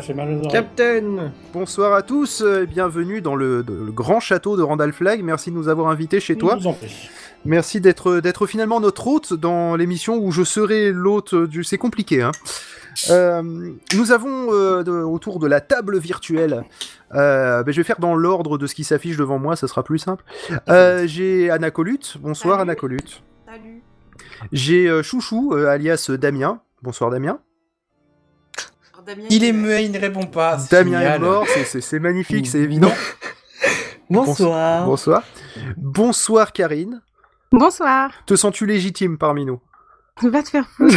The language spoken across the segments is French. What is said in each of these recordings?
fait mal aux oreilles. Captain. Bonsoir à tous et bienvenue dans le grand château de Randall Flagg. Merci de nous avoir invités chez toi. Je vous en prie. Merci d'être finalement notre hôte dans l'émission où je serai l'hôte du... C'est compliqué, hein. Nous avons autour de la table virtuelle, je vais faire dans l'ordre de ce qui s'affiche devant moi, ça sera plus simple. J'ai Anna Colute. Bonsoir. Salut. Anna Colute. Salut. J'ai Chouchou, alias Damien. Bonsoir Damien. Damien, il est muet, il ne répond pas. Damien génial. est mort, c'est magnifique, c'est évident. Bonsoir. Bonsoir. Bonsoir Karine. Bonsoir. Te sens-tu légitime parmi nous? Va te faire foutre.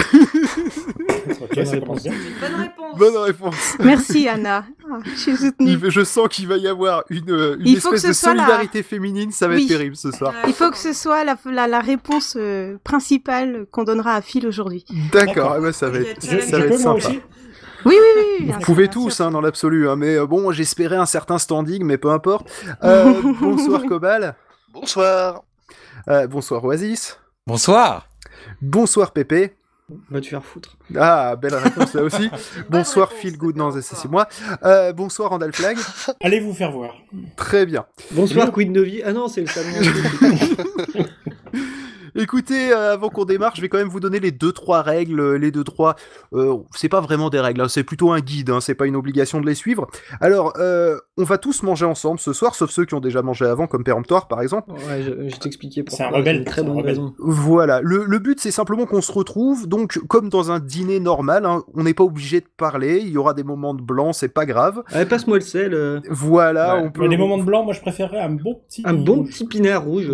Ok, ça commence bien. Bonne réponse. Bonne réponse. Merci Anna. Je suis soutenue. Je sens qu'il va y avoir une Il faut espèce que de ce soit solidarité féminine, ça va Oui. être terrible ce soir. Il faut que ce soit la réponse principale qu'on donnera à Phil aujourd'hui. D'accord, ça va Ok, être, je ça va peux être moi sympa. aussi. Oui. Vous bien sûr, pouvez bien tous, sûr. hein, dans l'absolu, hein, mais bon, j'espérais un certain standing, mais peu importe. Bonsoir Cobal. Bonsoir. Bonsoir Oasis. Bonsoir. Bonsoir Pépé. Va te faire foutre. Ah, belle réponse là aussi. Bonsoir réponse, Feel Good, non, bonsoir. c'est moi. Bonsoir Randall Flagg. Allez vous faire voir. Très bien. Bonsoir Queen Novi. Ah non, c'est le salon. Écoutez, avant qu'on démarre, je vais quand même vous donner les 2-3 règles, les 2-3... c'est pas vraiment des règles, hein, c'est plutôt un guide, hein, c'est pas une obligation de les suivre. Alors, on va tous manger ensemble ce soir, sauf ceux qui ont déjà mangé avant, comme Péremptoire par exemple. Ouais, je t'expliquais pourquoi. C'est un rebelle, Une très c'est un bonne rebelle. raison. Voilà, le but c'est simplement qu'on se retrouve, donc comme dans un dîner normal, hein, on n'est pas obligé de parler, il y aura des moments de blanc, c'est pas grave. Allez, passe-moi le sel. Voilà, Ouais. on peut... Mais les moments de blanc, moi je préférerais un bon petit. Un bon rouge. petit pinard rouge.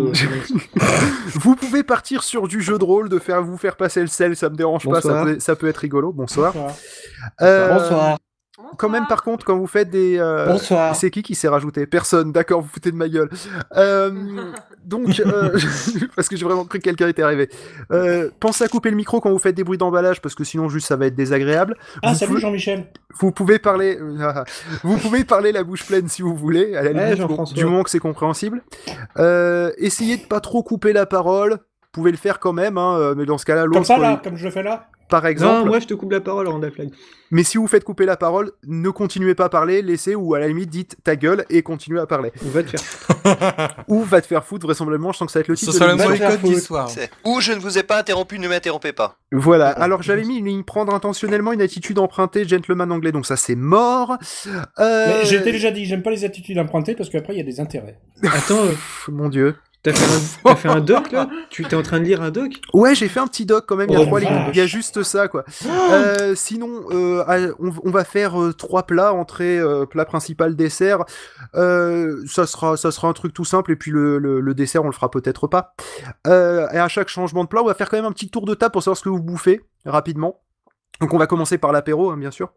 Vous pouvez partir sur du jeu de rôle, de vous faire passer le sel, ça me dérange pas, Bonsoir. ça peut être rigolo. Bonsoir. Bonsoir. Bonsoir. Quand même, par contre, quand vous faites des... Bonsoir. C'est qui s'est rajouté? Personne, d'accord, vous foutez de ma gueule. Donc, parce que j'ai vraiment cru que quelqu'un était arrivé. Pensez à couper le micro quand vous faites des bruits d'emballage, parce que sinon, juste, ça va être désagréable. Ah, Vous salut pouvez- Jean-Michel. Vous pouvez parler... vous pouvez parler la bouche pleine si vous voulez, à la Ouais, limite, Jean-François. du moment que c'est compréhensible. Essayez de pas trop couper la parole. Vous pouvez le faire quand même, hein, mais dans ce cas-là, l'autre... Comme ça là, comme je le fais là. Par exemple... Non, moi je te coupe la parole, Randall Flagg. Mais si vous faites couper la parole, ne continuez pas à parler, laissez ou à la limite dites ta gueule et continuez à parler. On va te faire. Ou va te faire foutre, vraisemblablement, je sens que ça va être le Ce titre sera de le l'émission. mot code du soir. Ou je ne vous ai pas interrompu, ne m'interrompez pas. Voilà, alors j'avais mis une ligne prendre intentionnellement une attitude empruntée gentleman anglais, donc ça c'est mort. Mais j'ai déjà dit, j'aime pas les attitudes empruntées parce qu'après il y a des intérêts. Attends, Mon dieu. t'as fait un doc là? Tu t'es en train de lire un doc? Ouais, j'ai fait un petit doc quand même, il y a Oh, 3 lignes, vache. il y a juste ça quoi. Sinon, on va faire 3 plats, entrée, plat principal, dessert. Ça sera un truc tout simple, et puis le dessert on le fera peut-être pas. Et à chaque changement de plat, on va faire quand même un petit tour de table pour savoir ce que vous bouffez, rapidement. Donc on va commencer par l'apéro, hein, bien sûr.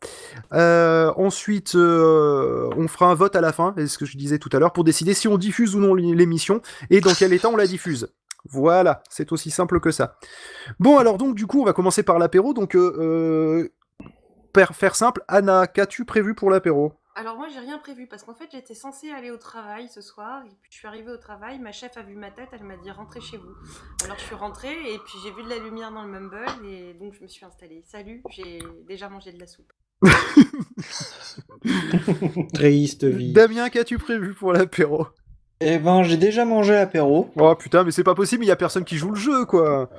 Ensuite, on fera un vote à la fin, c'est ce que je disais tout à l'heure, pour décider si on diffuse ou non l'émission, et dans quel état on la diffuse. Voilà, c'est aussi simple que ça. Bon, alors donc, du coup, on va commencer par l'apéro. Donc, faire simple, Anna, qu'as-tu prévu pour l'apéro? Alors moi j'ai rien prévu parce qu'en fait j'étais censée aller au travail ce soir et puis je suis arrivée au travail, ma chef a vu ma tête, elle m'a dit rentrez chez vous. Alors je suis rentrée et puis j'ai vu de la lumière dans le mumble et donc je me suis installée. Salut, j'ai déjà mangé de la soupe. Triste vie. Damien, qu'as-tu prévu pour l'apéro? Eh ben, j'ai déjà mangé l'apéro. Oh putain, mais c'est pas possible, il y a personne qui joue le jeu, quoi.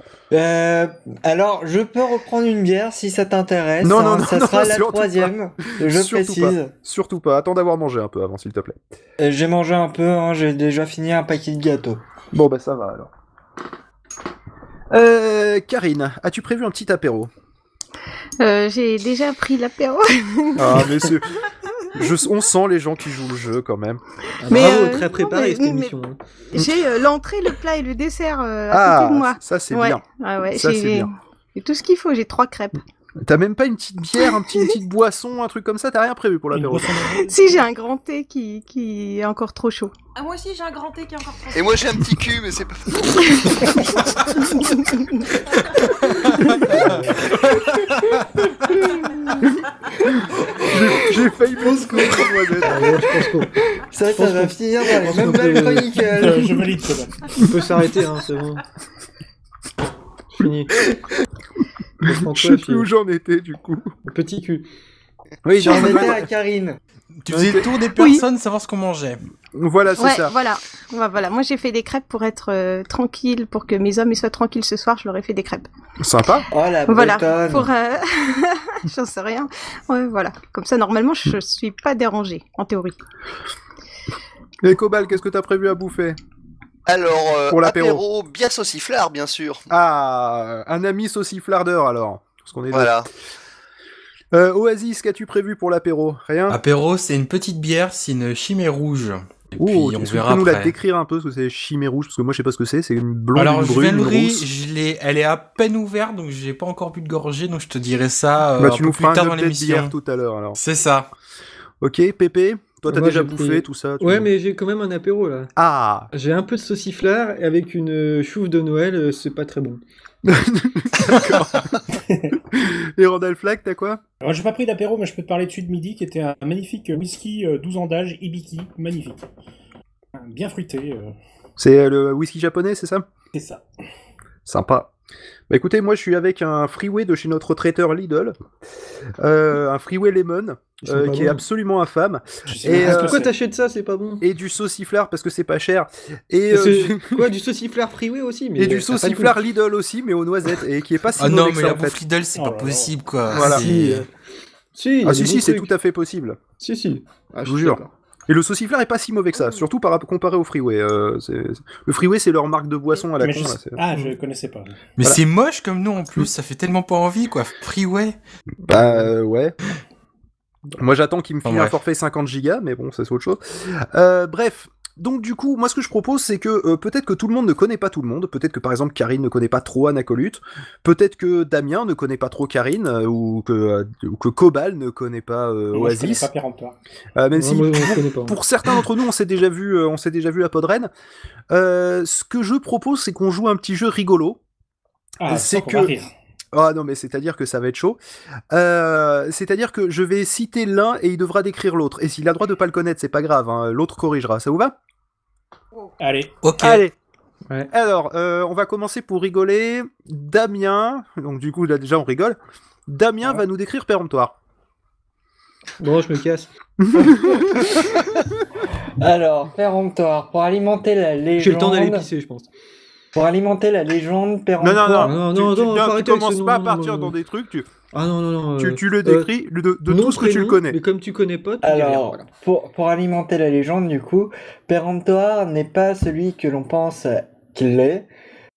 Alors, je peux reprendre une bière si ça t'intéresse. Non, hein, non, ça non, sera la surtout pas. 3e. Je Surtout précise. Surtout pas, attends d'avoir mangé un peu avant, s'il te plaît. J'ai mangé un peu, hein, j'ai déjà fini un paquet de gâteaux. Bon, bah ça va alors. Karine, as-tu prévu un petit apéro? J'ai déjà pris l'apéro. Ah, mais c'est... on sent les gens qui jouent le jeu, quand même. Ah, Mais, bravo, non, très préparé mais- cette émission. hein. J'ai l'entrée, le plat et le dessert à côté de moi. ça c'est Ouais. bien. Ah ouais, Ça, c'est j'ai bien. j'ai tout ce qu'il faut, j'ai 3 crêpes. T'as même pas une petite bière, une petite boisson, un truc comme ça? T'as rien prévu pour Une l'apéro? boisson de- Si, j'ai un grand thé qui est encore trop chaud. Ah moi aussi j'ai un grand thé qui est encore trop Et moi j'ai un petit cul, mais c'est pas... J'ai failli me secouer, mademoiselle. Ouais, je pense qu'on Ça va finir dans les pense mêmes qu'on peut- chroniques. Je valide quand même. on peut s'arrêter, hein, c'est bon. Fini. Je sais plus où j'en étais, du coup. Petit cul. Oui, J'en non, étais à Karine. Tu faisais le tour des personnes, savoir ce qu'on mangeait. Voilà, c'est Ouais, ça. voilà. Ouais, voilà. Moi, j'ai fait des crêpes pour être tranquille, pour que mes hommes ils soient tranquilles ce soir. Je leur ai fait des crêpes. Sympa. Oh la Voilà. bretonne. Pour, j'en sais rien. Ouais, voilà. Comme ça, normalement, je suis pas dérangée, en théorie. Et Cobal, qu'est-ce que t'as prévu à bouffer? Alors, Pour l'apéro. apéro bien sauciflard, bien sûr. Ah, un ami sauciflardeur alors. Parce qu'on est Voilà. Oasis, qu'as-tu prévu pour l'apéro? Rien? Apéro, c'est une petite bière, c'est une chimée rouge. Et puis on est-ce que tu verra peux nous la après. décrire un peu, ce que c'est chimée rouge? Parce que moi, je sais pas ce que c'est une blonde, Alors, une je brune, viens de une l'ouvrir, rousse. elle est à peine ouverte, donc j'ai pas encore bu de gorgée, donc je te dirai ça Bah, un tu peu nous plus feras tard un dans update bière l'émission. tout à l'heure alors. C'est ça. Ok, Pépé, toi t'as Moi, déjà j'ai bouffé pris- tout ça? Ouais, mais j'ai quand même un apéro là. Ah. J'ai un peu de sauciflard et avec une chouffe de Noël, c'est pas très bon. Et Randall Flack, t'as quoi? Alors, j'ai pas pris d'apéro, mais je peux te parler dessus de midi, qui était un magnifique whisky 12 ans d'âge, Ibiki, magnifique. Bien fruité, C'est le whisky japonais, c'est ça? c'est ça. Sympa. Bah écoutez, moi je suis avec un freeway de chez notre traiteur Lidl, un freeway lemon, Ils sont pas qui est bons. absolument infâme, Je sais Et, pas ce que Pourquoi c'est. t'achètes ça, c'est pas bon? et du sauciflard parce que c'est pas cher, et, C'est- Quoi, du sauciflard freeway aussi mais et du ça a pas de goût. sauciflard Lidl aussi, mais aux noisettes, et qui est pas si Ah mauvais non, que mais ça la en fait. bouffe Lidl, c'est Oh pas là là. possible, quoi. Voilà. C'est- Si, il y a Ah des si, bons si, c'est trucs. tout à fait possible. Si. Ah, Je vous jure. Et le sauciflard est pas si mauvais que ça, surtout comparé au freeway. Le freeway, c'est leur marque de boisson à la Mais con. je Là, sais- c'est- Ah, je connaissais pas. Mais Voilà. c'est moche comme nom en plus, ça fait tellement pas envie, quoi. Freeway. Bah ouais. Moi j'attends qu'il me file Enfin, un bref. forfait 50 gigas, mais bon, ça c'est autre chose. Bref. Donc du coup, moi ce que je propose, c'est que peut-être que tout le monde ne connaît pas tout le monde, peut-être que par exemple Karine ne connaît pas trop Anacolut, peut-être que Damien ne connaît pas trop Karine, ou que Cobal ne connaît pas Moi, je connais Oasis, pas péremptoire. même Ouais, si moi, je connais pas. pour certains d'entre nous, on s'est déjà vu à Podren. Ce que je propose, c'est qu'on joue un petit jeu rigolo. Ah, C'est c'est que... que- va rire. Ah non, mais c'est-à-dire que ça va être chaud. C'est-à-dire que je vais citer l'un et il devra décrire l'autre. Et s'il a le droit de pas le connaître, c'est pas grave, hein, l'autre corrigera. Ça vous va? Allez, Ok. Allez. Ouais. Alors, on va commencer pour rigoler. Damien, donc du coup là déjà on rigole. Damien Ouais. va nous décrire péremptoire. Bon, je me casse. Alors, péremptoire, pour alimenter la légende. J'ai le temps d'aller pisser, je pense. Pour alimenter la légende, Non, péremptoire. non, Non, tu, non, tu- faut tu arrêter avec commences ce pas à nom, partir non. dans des trucs. Ah non. Tu le décris de nom, tout ce que tu le prénom, connais. Mais comme tu connais pas, tu dis rien, Alors, voilà. pour alimenter la légende, du coup, péremptoire n'est pas celui que l'on pense qu'il l'est.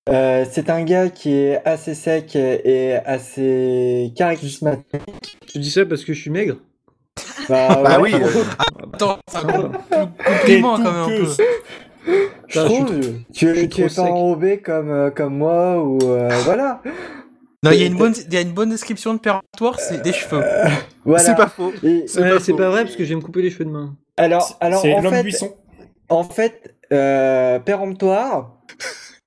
C'est un gars qui est assez sec et assez charismatique. Je dis ça parce que je suis maigre. Bah ouais. oui. Attends, c'est un Sympa. compliment quand même un peu. Je Ah, je suis trouve, trop- tu je suis es trop pas sec. enrobé comme moi ou voilà. Non, il y a une bonne description de péremptoire, c'est des cheveux. Voilà. C'est pas faux. Et- C'est Ouais, pas c'est faux. pas vrai parce que je vais me couper les cheveux de main. alors c'est en l'homme fait, buisson. péremptoire,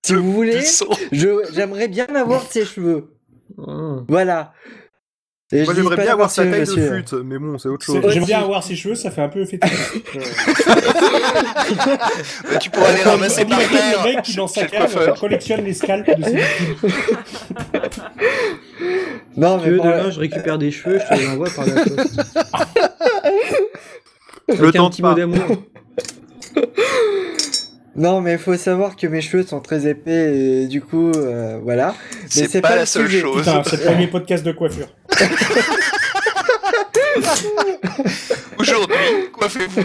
si vous voulez, Buisson. j'aimerais bien avoir ses cheveux. Ah. Voilà. Et Moi je dis j'aimerais pas bien avoir sa d'avoir taille ses de cheveux, fut, mais bon, c'est autre chose. J'aime aussi. bien avoir ses cheveux, ça fait un peu fétiche. Tu pourras les ramasser par Le terre. mec qui dans sa Chez le cave coiffeur. collectionne les scalps de ses victimes. Non, Tu mais veux, pour demain, je récupère des cheveux, je te les envoie par la poste. Le Avec un tente petit pas. mot d'amour. Non, mais il faut savoir que mes cheveux sont très épais et du coup, voilà. Mais C'est pas la le seule sujet. chose. Putain, c'est le premier podcast de coiffure. Aujourd'hui, coiffez-vous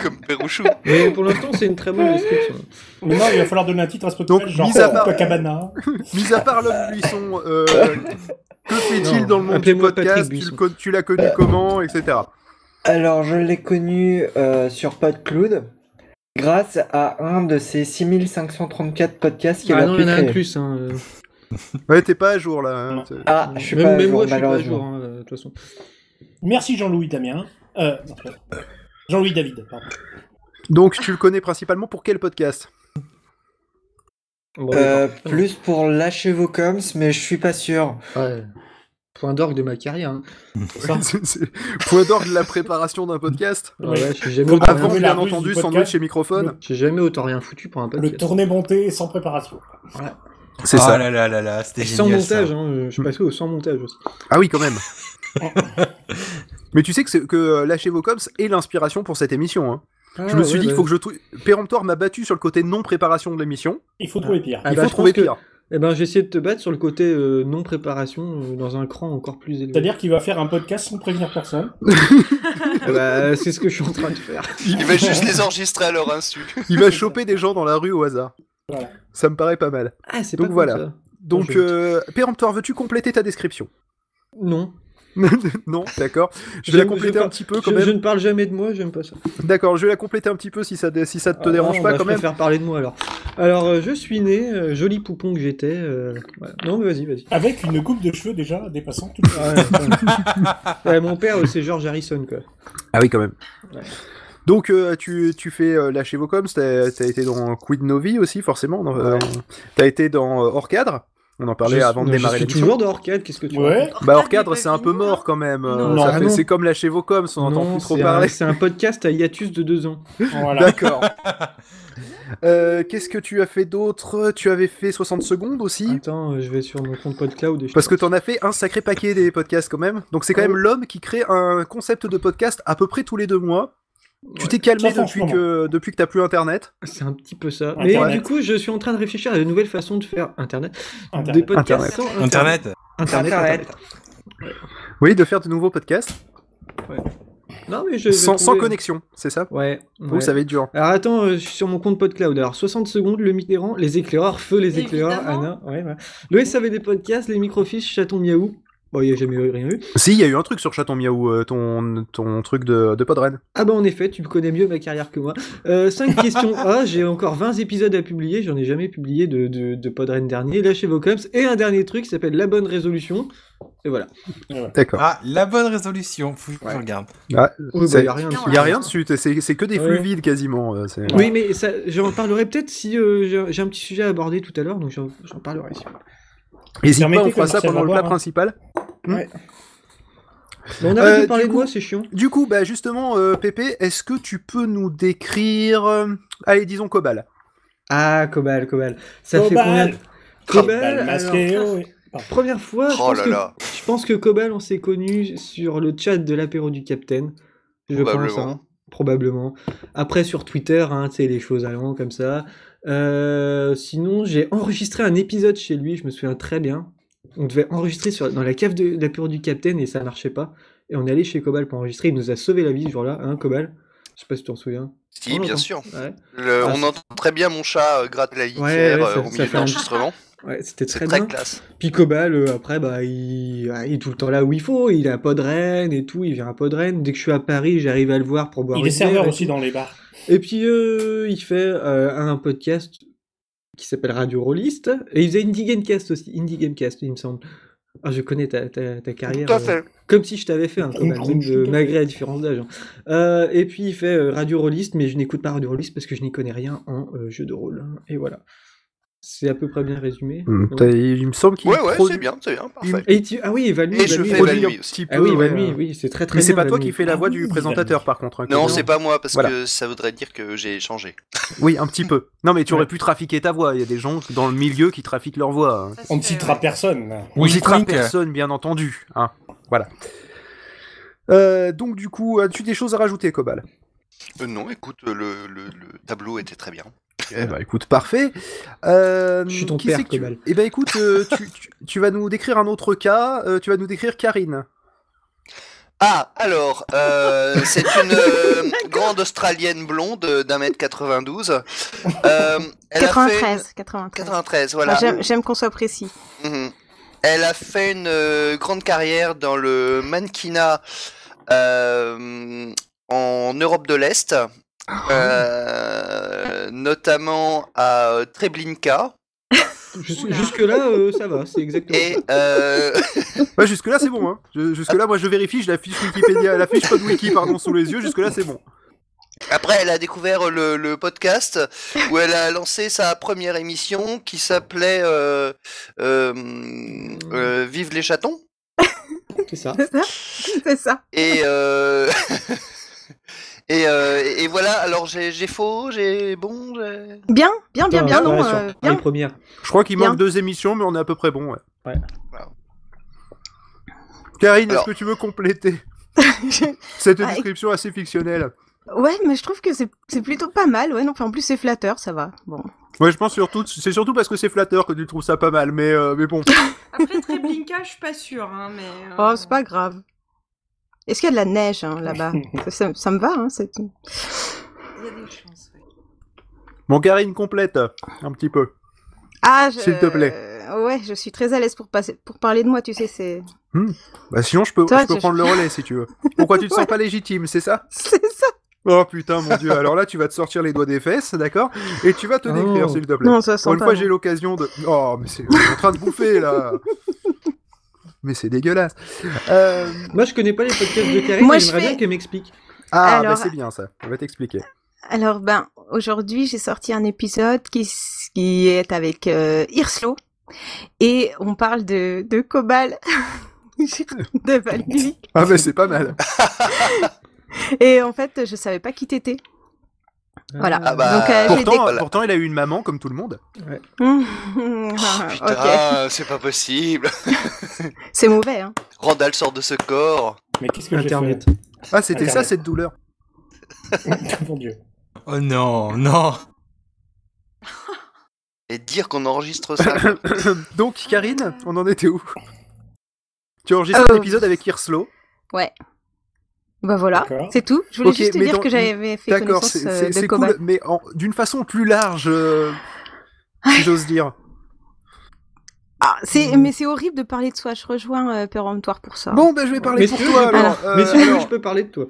comme Pérouchou. Mais pour l'instant, c'est une très bonne description. Maintenant, il va falloir donner un titre à ce Donc, podcast, genre mis à part- Copacabana. Mis à part l'homme buisson, que fait-il Non, dans le monde du appelez-moi podcast? Patrick Buisson. Tu l'as connu comment, etc. Alors, je l'ai connu sur PodCloud grâce à un de ces 6534 podcasts qu'il Ah a non, pu il y en a un créer. de plus. Hein. Ouais, t'es pas à jour là. Hein. Ah, je suis Même, pas à même jour, moi, je suis pas à malheureusement. jour, hein, de toute façon. Merci Jean-Louis Damien. Non, Jean-Louis David, pardon. Donc tu le connais principalement pour quel podcast? Bon, d'accord. Plus pour lâcher vos coms, mais je suis pas sûr. Ouais. Point d'orgue de ma carrière. Hein. C'est point d'orgue de la préparation d'un podcast. Ah Ouais. ouais, j'ai jamais, Faut autant Avant, trouver rien... la bien ruse entendu, du sans podcast. doute chez Microphone. j'ai jamais autant rien foutu pour un Le podcast. tourné monté sans préparation. C'est Ah ça. là là là là, c'était Sans génial montage, ça. hein, je suis passé au sans montage aussi. Ah oui, quand même. Mais tu sais que Lâchez vos coms est l'inspiration pour cette émission. Hein. Je me suis dit, il faut que je trouve. Péremptoire m'a battu sur le côté non-préparation de l'émission. Il faut trouver pire. Il faut trouver pire. Eh ben, j'ai essayé de te battre sur le côté non-préparation dans un cran encore plus élevé. C'est-à-dire qu'il va faire un podcast sans prévenir personne. C'est ce que je suis en train de faire. Il va juste les enregistrer à leur insu. Il va choper des gens dans la rue au hasard. Voilà. Ça me paraît pas mal. Ah, c'est Donc pas voilà. cool, ça. Donc, Péremptoire, veux-tu compléter ta description? Non. Non, d'accord. Je vais la compléter un petit peu quand même. Je ne parle jamais de moi, j'aime pas ça. D'accord, je vais la compléter un petit peu si ça te dérange pas quand même. Je vais faire parler de moi alors. Alors, je suis né, joli poupon que j'étais. Voilà. Non, mais vas-y. Avec une coupe de cheveux déjà dépassant tout. Ouais, mon père, c'est George Harrison, quoi. Ah oui, quand même. Ouais. Donc, tu fais Lâchez vos coms, t'as été dans Quid Novi aussi, forcément. T'as été dans Hors Cadre. On en parlait avant de démarrer l'émission. Je suis toujours dans Hors Cadre, qu'est-ce que tu veux? Bah, Hors Cadre, c'est un peu mort quand même. C'est comme Lâchez vos coms, on n'entend plus trop parler. C'est un podcast à hiatus de 2 ans. Voilà. D'accord. Qu'est-ce que tu as fait d'autre? Tu avais fait 60 secondes aussi. Attends, je vais sur mon compte PodCloud. Parce que t'en as fait un sacré paquet des podcasts quand même. Donc c'est quand même l'homme qui crée un concept de podcast à peu près tous les 2 mois. Tu t'es calmé depuis que t'as plus Internet. C'est un petit peu ça. Mais du coup, je suis en train de réfléchir à de nouvelles façons de faire Internet. Des podcasts sans Internet. Ouais. Oui, de faire de nouveaux podcasts. Ouais. Non, mais sans connexion, c'est ça? Ouais. Ça va être dur. Alors attends, je suis sur mon compte PodCloud. Alors 60 secondes, le Mitterrand, les éclaireurs, feu les éclaireurs, Anna. Ouais. Le SAV des podcasts, les microfiches, chaton miaou. Bon, il n'y a jamais rien eu. Si, il y a eu un truc sur Chaton Miaou, ton truc de Podren. Ah bah en effet, tu connais mieux ma carrière que moi. 5 questions A, j'ai encore 20 épisodes à publier, j'en ai jamais publié de Podren dernier. Lâchez vos coms, et un dernier truc qui s'appelle La Bonne Résolution. Et voilà. D'accord. Ah, La Bonne Résolution, faut que je regarde. Ah, il n'y a rien dessus. Il n'y a rien dessus, c'est que des flux vides quasiment. Oui, mais ça, j'en parlerai peut-être si j'ai un petit sujet à aborder tout à l'heure, donc j'en parlerai si. N'hésite pas, on fera ça pendant le plat principal. Ouais. On arrête de parler de moi, c'est chiant. Du coup, bah justement, Pépé, est-ce que tu peux nous décrire... Allez, disons Cobal. Ah, Cobal. Ça fait combien... Cobal masqué, première fois, je pense que Cobal, on s'est connus sur le chat de l'apéro du Capitaine. Je pense, hein. Probablement. Après, sur Twitter, tu sais, les choses allant comme ça. Sinon, j'ai enregistré un épisode chez lui, je me souviens très bien. On devait enregistrer dans la cave de l'apéro du Capitaine et ça marchait pas. Et on est allé chez Cobal pour enregistrer, il nous a sauvé la vie ce jour-là, hein, Cobal? Je sais pas si tu t'en souviens. Si, bien sûr. Ouais. On entend très bien mon chat gratter la litière au milieu de l'enregistrement. Ouais, c'était très bien. Très classe. Puis Cobal, après, il est tout le temps là où il faut. Il est à Podren et tout. Il vient à Podren. Dès que je suis à Paris, j'arrive à le voir pour boire. Il est serveur aussi dans les bars. Et puis, il fait un podcast qui s'appelle Radio Rollist. Et il faisait Indie Gamecast aussi. Indie Gamecast, il me semble. Ah, je connais ta carrière. Tout à fait. Comme si je t'avais fait un Cobal, même malgré la différence d'âge. Et puis, il fait Radio Rollist, mais je n'écoute pas Radio Rollist parce que je n'y connais rien en jeu de rôle. Et voilà. C'est à peu près bien résumé. Il me semble qu'il c'est bien, parfait. Ah oui, Valmy. Et je fais Valmy aussi. Ah oui, Valmy, oui, c'est très Mais c'est bien, pas toi Valmy. qui fais la voix du présentateur, par contre. Hein, non, c'est pas moi, parce que ça voudrait dire que j'ai changé. Oui, un petit peu. Non, mais tu aurais pu trafiquer ta voix. Il y a des gens dans le milieu qui trafiquent leur voix. On ne citera personne. On ne citera personne, bien entendu. Hein. Voilà. Donc, du coup, as-tu des choses à rajouter, Cobal? Non, écoute, le tableau était très bien. Eh ben, écoute, parfait. Je suis ton père, Cobal. Eh ben, écoute, tu vas nous décrire un autre cas. Tu vas nous décrire Karine. Ah, alors, c'est une grande Australienne blonde d'1m92. 93, voilà. J'aime qu'on soit précis. Elle a fait une grande carrière dans le mannequinat en Europe de l'Est. Notamment à Treblinka. Jusque-là, ça va, c'est exactement Ouais, jusque-là, c'est bon. Hein. Jusque-là, moi, je vérifie, j'ai la fiche Wikipédia, la fiche PodWiki, pardon, sous les yeux. Jusque-là, c'est bon. Après, elle a découvert le podcast où elle a lancé sa première émission qui s'appelait Vive les chatons. C'est ça. C'est ça. Et voilà, alors j'ai faux, j'ai bon, j'ai... Bien, non, bien. Première. Je crois qu'il manque 2 émissions, mais on est à peu près bon, ouais. Wow. Karine, Alors- est-ce que tu veux compléter cette description assez fictionnelle? Ouais, mais je trouve que c'est plutôt pas mal. Ouais, non, enfin, en plus c'est flatteur, ça va. Bon. Ouais, je pense c'est surtout parce que c'est flatteur que tu trouves ça pas mal, mais bon. Après, Treblinka, je suis pas sûre, hein, mais... Oh, c'est pas grave. Est-ce qu'il y a de la neige là-bas? Ça me va, hein. Il y a des chances, ouais. Bon, Karine, complète un petit peu. Ah, S'il te plaît. Ouais, je suis très à l'aise pour parler de moi, tu sais, c'est... Bah sinon, je peux Toi, prendre le relais si tu veux. Pourquoi tu te sens pas légitime, c'est ça? C'est ça. Oh putain, mon dieu. Alors là, tu vas te sortir les doigts des fesses, d'accord? Et tu vas te décrire, s'il te plaît. Non, ça sent Pour une pas fois, bon. j'ai l'occasion de... Oh, mais on est en train de bouffer, là. Mais c'est dégueulasse. Moi, je connais pas les podcasts de Karine, Moi, mais je j'aimerais fais- bien qu'elle m'explique. Ah, Alors- bah c'est bien ça. On va t'expliquer. Alors, aujourd'hui, j'ai sorti un épisode qui est avec Hirslo, et on parle de Cobal, de Valby. Ah, bah c'est pas mal. Et en fait, je savais pas qui t'étais. Voilà. Ah bah, Donc, j'ai Pourtant, il a eu une maman, comme tout le monde. Putain, Ok. c'est pas possible. C'est mauvais, hein. Randall sort de ce corps. Mais qu'est-ce que j'ai Internet. Ah, c'était ça, Internet. cette douleur. fait? Mon Dieu. Oh non, non. Et dire qu'on enregistre ça. Donc, Karine, on en était où? Tu enregistres un épisode avec Hirslo. Ouais. Bah voilà, D'accord. c'est tout. Je voulais Ok, juste te mais dire dans- que j'avais fait D'accord, connaissance c'est de cool, Cobal. mais d'une façon plus large, si j'ose dire. Ah, mais c'est horrible de parler de soi. Je rejoins Péremptoire pour ça. Bon, ben je vais parler Mais pour si toi, tu veux, alors. Mais si tu veux, alors- je peux parler de toi.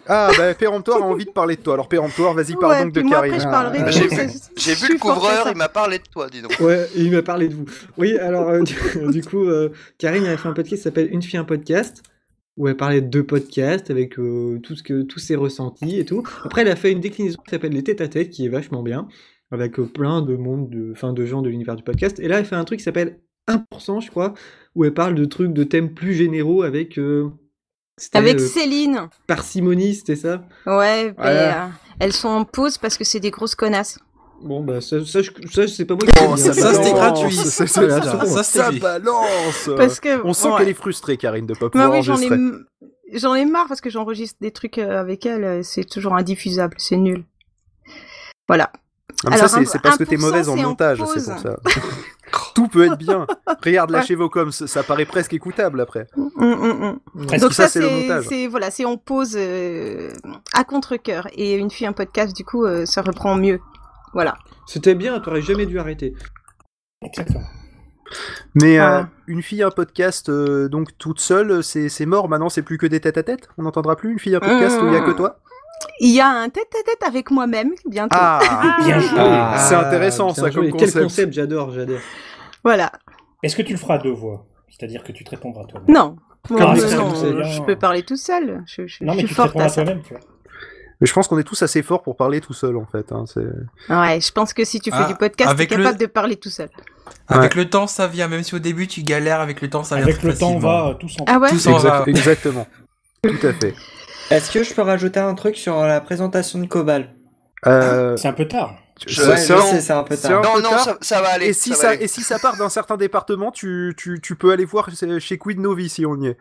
Ah, bah Péremptoire a envie de parler de toi. Alors Péremptoire, vas-y, parle Ouais, donc de puis moi, Karine. après, je parlerai de J'ai vous, vu- c'est- J'ai je vu suis le forte à couvreur, ça. il m'a parlé de toi, dis donc. Ouais, et il m'a parlé de vous. Oui, alors, du coup, Karine a fait un podcast qui s'appelle Une fille, un podcast, où elle parlait de 2 podcasts avec tous ses ressentis et tout. Après, elle a fait une déclinaison qui s'appelle Les tête-à-tête, qui est vachement bien, avec plein de monde, de gens de l'univers du podcast. Et là, elle fait un truc qui s'appelle 1%, je crois, où elle parle de trucs, de thèmes plus généraux avec... c'était, Avec Céline. parcimonie, c'était ça? Ouais, Voilà. elles sont en pause parce que c'est des grosses connasses. Bon, bah, ça c'est pas moi qui Bon, l'ai dit, ça, hein. c'était balance, gratuit. Voilà, c'est bon. Ça, Ça c'était balance. Parce que On sent ouais. qu'elle est frustrée, Karine, de pas Bah pouvoir oui, enregistrer. j'en ai marre parce que j'enregistre des trucs avec elle, c'est toujours indiffusable, c'est nul. Voilà. Ah, mais Alors, ça, c'est parce que t'es 1%, mauvaise en c'est en montage, pause. c'est pour ça. Tout peut être bien. Regarde, lâchez vos coms, ça paraît presque écoutable après. Presque. Donc ça, ça, c'est le montage. c'est on pose à contre-cœur, et une fille un podcast, du coup, ça reprend mieux. Voilà. C'était bien, t'aurais jamais dû arrêter. Exactement. Mais Voilà. une fille, un podcast, donc toute seule, c'est mort. Maintenant, c'est plus que des tête-à-tête. On n'entendra plus une fille, un podcast où il y a que toi. Il y a un tête-à-tête avec moi-même bientôt. Ah, Bien joué. c'est intéressant bien ça joué. comme Quel concept. concept, j'adore. Voilà. Est-ce que tu le feras à 2 voix? C'est-à-dire que tu te répondras toi-même. Non. Comme Moi, ça, non, c'est bien. je peux parler tout seul. Je Non, mais suis tu te forte répondras à ça. toi-même, tu vois. Mais je pense qu'on est tous assez forts pour parler tout seul en fait. Hein, Ouais, je pense que si tu fais Ah, du podcast, t'es avec le- capable de parler tout seul. Avec le temps, ça vient. Même si au début tu galères, avec le temps, ça vient Avec très le temps, on facilement. va tous en... Ah ouais Tout s'en va. Exactement. Tout à fait. Est-ce que je peux rajouter un truc sur la présentation de Cobal? C'est un peu tard. Ouais, je sais, c'est un peu c'est tard. un Non, peu non, tard. ça va aller. Et si va ça, aller. et si ça part d'un certain département, tu peux aller voir chez Quid Novi si on y est.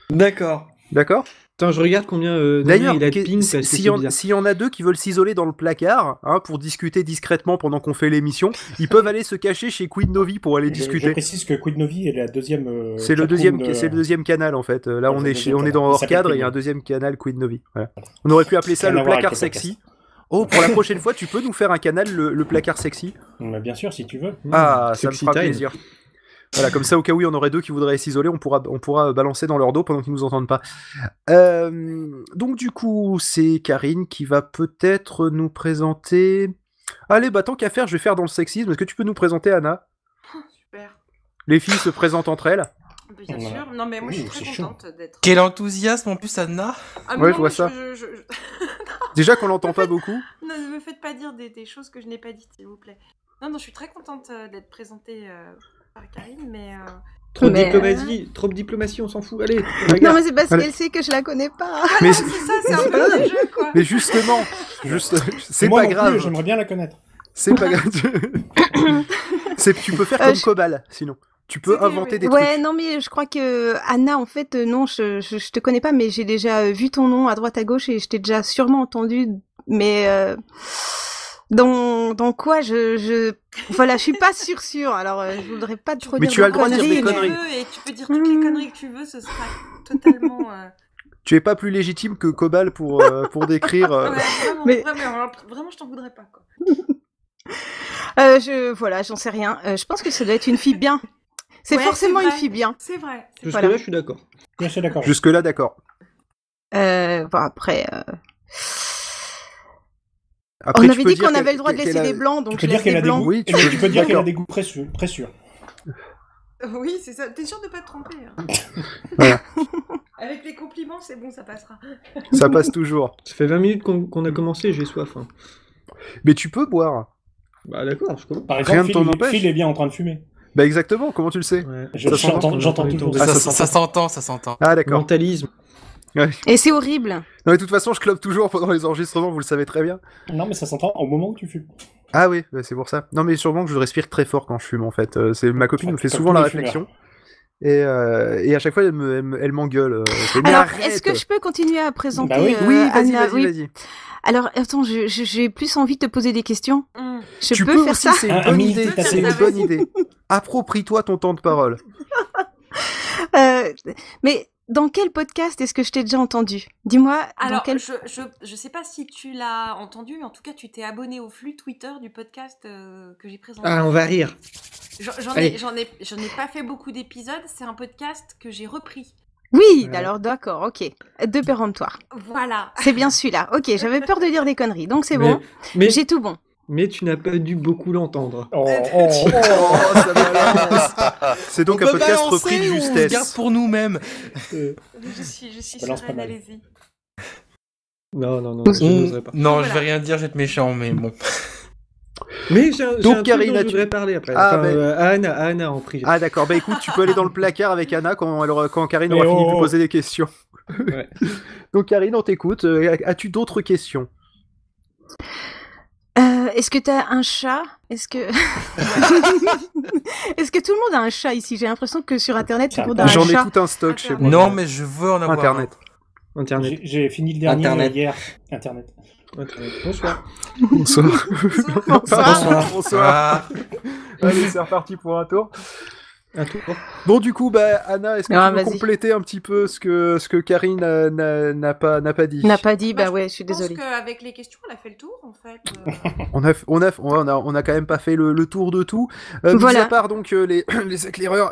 D'accord. D'accord? Attends, je regarde combien D'ailleurs, il a de ping parce que s'il c'est y, bizarre. s'il y en a deux qui veulent s'isoler dans le placard hein, pour discuter discrètement pendant qu'on fait l'émission, ils peuvent aller se cacher chez Quid Novi pour aller Je discuter. précise que Quid Novi est la deuxième... C'est le deuxième canal en fait. Là, Ouais, on c'est est le deuxième on est canal. dans Il hors s'appelle cadre et Quid il y a un Novi. deuxième canal Quid Novi. Voilà. On aurait pu appeler ça Rien le à voir avec placard le sexy. Oh, pour la prochaine fois, tu peux nous faire un canal le placard sexy. Mais bien sûr, si tu veux. Ah, ça me Sexy fera time. plaisir. Voilà, comme ça, au cas où il y en aurait deux qui voudraient s'isoler, on pourra balancer dans leur dos pendant qu'ils nous entendent pas. Donc du coup, c'est Karine qui va peut-être nous présenter... Allez, bah tant qu'à faire, je vais faire dans le sexisme. Est-ce que tu peux nous présenter Anna? Super. Les filles se présentent entre elles. Bien Voilà. sûr. Non, mais moi, je suis Ouh, très c'est chaud. contente d'être... Quel enthousiasme en plus, Anna. Ah, Ouais, non, je vois mais ça. je- Déjà qu'on l'entend pas beaucoup. Non, ne me faites pas dire des choses que je n'ai pas dites, s'il vous plaît. Non, je suis très contente d'être présentée par Karine, mais... Trop de Mais, diplomatie, on s'en fout. Allez, Non, mais c'est parce Allez. qu'elle sait que je la connais pas. Mais, c'est ça, c'est un peu le jeu, quoi. mais justement, c'est Moi pas non plus, grave. J'aimerais bien la connaître. C'est pas grave. Tu peux faire comme je- Cobal, sinon. Tu peux inventer des Ouais, trucs. non, mais je crois que Anna, en fait, non, je te connais pas, mais j'ai déjà vu ton nom à droite à gauche et je t'ai déjà sûrement entendu, mais dans quoi voilà, je suis pas sûre. Alors, je voudrais pas trop Mais dire tu as le de droit de dire des conneries, conneries. Et tu peux dire toutes les conneries que tu veux, ce sera totalement. Tu es pas plus légitime que Cobal pour décrire. Ouais, vraiment, je t'en voudrais pas, quoi. Voilà, j'en sais rien. Je pense que ça doit être une fille bien. C'est Ouais, forcément c'est une vrai. fille bien. C'est vrai. Jusque-là, je suis d'accord. Je suis d'accord. Jusque-là, d'accord. Bon, après. Après, On tu avait peux dit dire qu'on avait le droit de qu'elle laisser a- des blancs, Tu donc peux je dire laisse qu'elle des a des blancs. goûts. Oui, Tu peux dire qu'elle a d'accord. des goûts très sûrs. Oui, c'est ça. T'es sûr de pas te tromper, hein. Voilà. Avec les compliments, c'est bon, ça passera. Ça passe toujours. Ça fait 20 minutes qu'on a commencé, j'ai soif. Hein. Mais tu peux boire. Bah d'accord, je comprends. Par Rien exemple, ne t'en empêche. Phil est bien en train de fumer. Bah exactement, comment tu le sais? Ouais. J'entends toujours Ah, Ça s'entend. Ah d'accord. Mentalisme. Ouais. Et c'est horrible. Non, mais de toute façon, je clope toujours pendant les enregistrements, vous le savez très bien. Non, mais ça s'entend au moment où tu fumes. Ah oui, bah, c'est pour ça. Non, mais sûrement que je respire très fort quand je fume, en fait. Ma copine me fait Comme souvent tous la les réflexion. Et à chaque fois, elle m'engueule. Mais Alors, arrête. est-ce que je peux continuer à présenter Bah oui. Oui, Anna? vas-y. Alors, attends, j'ai plus envie de te poser des questions. Je Tu peux peux faire aussi, ça? c'est une Un bonne mini idée. dictateur. C'est une bonne idée. Approprie-toi ton temps de parole. Mais dans quel podcast est-ce que je t'ai déjà entendu? Dis-moi. Alors, dans quel... je sais pas si tu l'as entendu, mais en tout cas, tu t'es abonné au flux Twitter du podcast que j'ai présenté. Ah, on va rire. J'en Allez. ai pas fait beaucoup d'épisodes, c'est un podcast que j'ai repris. Oui, Ouais. alors d'accord, ok. De péremptoire. Voilà. C'est bien celui-là. Ok, j'avais peur de dire des conneries, donc c'est bon. Mais J'ai tout bon. tu n'as pas dû beaucoup l'entendre. Oh, Oh, ça balance. C'est donc On un peut podcast balancer repris de ou on se justesse. garde pour nous-mêmes. Je suis Balance sereine, pas mal. allez-y. Non, je n'oserais pas. Non, Voilà. je vais rien dire, je vais être méchant, mais bon. Mais j'ai un truc Karine, dont je tu- voudrais parler après. Ah, Enfin, ben- à Anna en privé. Ah d'accord, bah écoute, tu peux aller dans le placard avec Anna quand Karine aura Mais fini de lui oh. poser des questions. Ouais. Donc Karine, on t'écoute. As-tu d'autres questions? Est-ce que t'as un chat? Est-ce que... Est-ce que tout le monde a un chat ici? J'ai l'impression que sur Internet, tout le monde a un J'en ai chat. tout un stock chez moi. Non, mais je veux en avoir. Internet. Internet. J'ai fini le dernier Internet. hier. Internet. Internet. Bonsoir. Bonsoir. Bonsoir. Bonsoir. Ah, Allez, c'est reparti pour un tour. Un tour. Bon, du coup, bah, Anna, est-ce que Ah, tu veux vas-y. compléter un petit peu ce que Karine n'a pas dit? N'a pas dit, bah je ouais, je suis pense désolée. qu'avec les questions, on a fait le tour, en fait. On a quand même pas fait le tour de tout. Mis Voilà. à part donc les éclaireurs,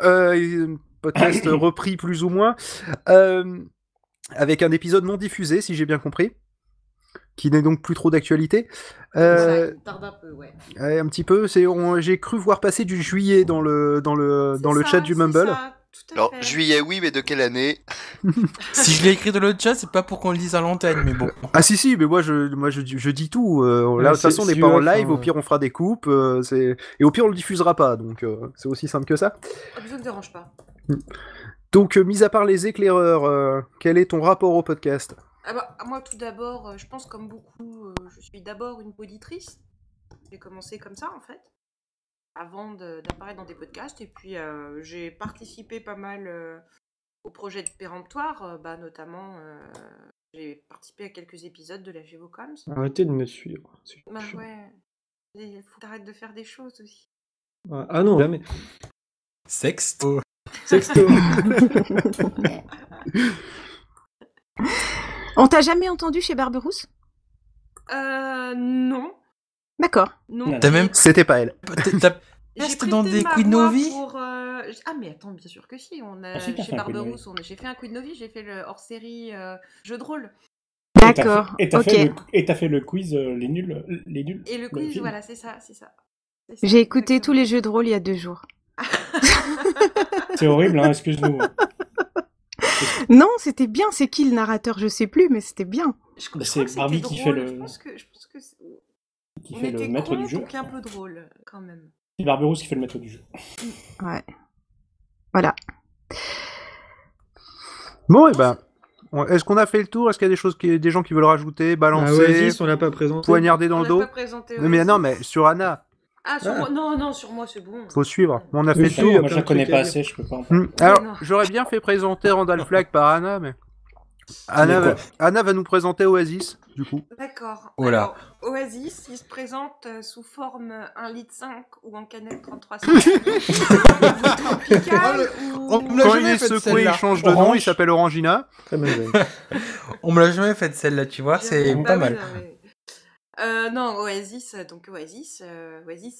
podcast repris plus ou moins, avec un épisode non diffusé, si j'ai bien compris, qui n'est donc plus trop d'actualité. Ça tarde un peu, ouais. Un petit peu. J'ai cru voir passer du juillet dans le chat du Mumble. Alors, juillet, oui, mais de quelle année? si je l'ai écrit dans le chat, c'est pas pour qu'on le dise à l'antenne, mais bon. Ah si, mais moi je dis tout. Là, de toute façon, on n'est pas en live. Au pire, on fera des coupes. Et au pire, on le diffusera pas. Donc, c'est aussi simple que ça. Ça ne dérange pas. Donc, mis à part les éclaireurs, quel est ton rapport au podcast? Ah bah, moi, tout d'abord, je pense comme beaucoup, je suis d'abord une auditrice. J'ai commencé comme ça, en fait, avant d'apparaître dans des podcasts. Et puis, j'ai participé pas mal au projet de péremptoire. Notamment, j'ai participé à quelques épisodes de la Gévocoms. Arrêtez de me suivre. C'est Bah chiant. ouais, il faut t'arrêter de faire des choses aussi. Ah non, jamais. Sexto. Sexto. On t'a jamais entendu chez Barberousse? Non. D'accord. Non. T'as même. C'était pas elle. T'as J'ai testé prêté dans des ma Quid voix Novi pour, Ah mais attends, bien sûr que si. Ah si, t'as Chez fait un Quid Barberousse, j'ai fait un Quid Novi, j'ai fait le hors-série jeu de rôle. D'accord. Et t'as Ok. fait le quiz les nuls. Et le quiz, film. voilà, c'est ça. J'ai écouté tous les jeux de rôle il y a 2 jours. C'est horrible, hein, excuse-nous. Non, c'était bien. C'est qui le narrateur? Je sais plus, mais c'était bien. Je crois C'est que Barbie c'était qui drôle. fait le- Je pense que Qui on fait le était maître du jeu. donc un peu drôle quand même. C'est Barberousse qui fait le maître du jeu. Ouais. Voilà. Bon, et ben, est-ce qu'on a fait le tour? Est-ce qu'il y a des gens qui veulent rajouter, Ah, balancer, Oasis, on l'a pas présenté. poignarder dans On le l'a dos? pas présenté Non, mais aussi. non, mais sur Anna. Ah, sur moi. Non, sur moi, c'est bon. Faut suivre. On a fait Oui, tout. Moi, je la connais pas assez, je peux pas en parler. Alors, non. j'aurais bien fait présenter Randall Flagg par Anna, mais... Anna va nous présenter Oasis, du coup. D'accord. Oh là. Alors, Oasis, il se présente sous forme 1,5 litre ou en canette 33 centilitres. Tropical On me l'a Quand jamais il est fait secoué, celle-là. il change de nom, Orange. il s'appelle Orangina. Très bonne vanne. On me l'a jamais fait celle-là, tu vois, c'est Bah pas oui, mal. non, mais- non, Oasis, Oasis,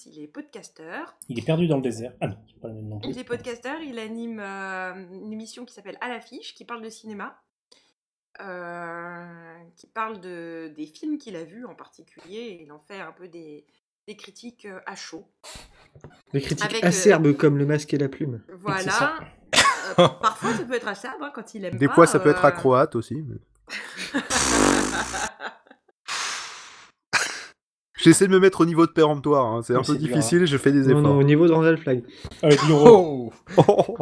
il est podcasteur. Il est perdu dans le désert. Ah non, c'est pas le même nom. Il est podcasteur, il anime une émission qui s'appelle À l'affiche, qui parle de cinéma, qui parle des films qu'il a vus en particulier, et il en fait un peu des critiques à chaud. Des critiques Avec, acerbes comme le masque et la plume. C'est Voilà. ça. Parfois, ça peut être acerbe hein, quand il aime Des pas. fois, ça peut être à croate aussi. mais- J'essaie de me mettre au niveau de péremptoire, hein. C'est un Oui, peu c'est dur, difficile, je fais des Non, efforts. non, au niveau de Randall Flagg. Dis euro. Oh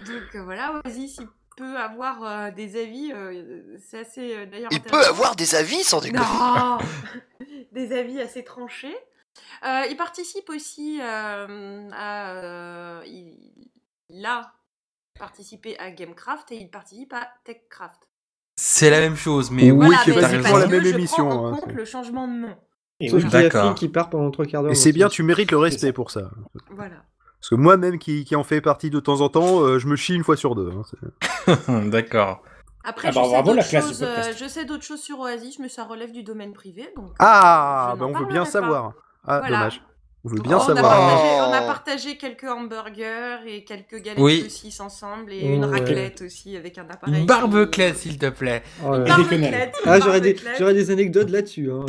Donc voilà, Oasis, il peut avoir des avis, c'est assez d'ailleurs Il peut intéressant. avoir des avis sans déconner. Non Des avis assez tranchés. Il participe aussi il a participé à Gamecraft et il participe à TechCraft. C'est la même chose, mais Oui, Voilà, qui est mais basiquement c'est parce la même que je émission, prends en hein, compte c'est- le changement de nom. Et Sauf oui. qu'il y a D'accord. Phil qui part pendant 3 quarts d'heure. Et dans c'est le bien, film. tu mérites le C'est respect ça. pour ça. Voilà. Parce que moi-même qui en fais partie de temps en temps, je me chie une fois sur deux. Hein. d'accord. Après, Ah bah, je sais bravo, d'autres la classe du choses, podcast. je sais d'autres choses sur Oasis, mais ça relève du domaine privé. Donc, Ah, je bah n'en on veut bien parlerai pas. savoir. Ah, Voilà. dommage. On veut Donc, bien on a savoir. partagé- on a Oh. partagé quelques hamburgers et quelques galettes Oui. saucisses ensemble et Oh, une ouais. raclette aussi avec un appareil. Une barbeclette, s'il te plaît. Oh là Une là. Des barbeclette, quenelles. une Ah, barbeclette. j'aurais des anecdotes là-dessus. Hein.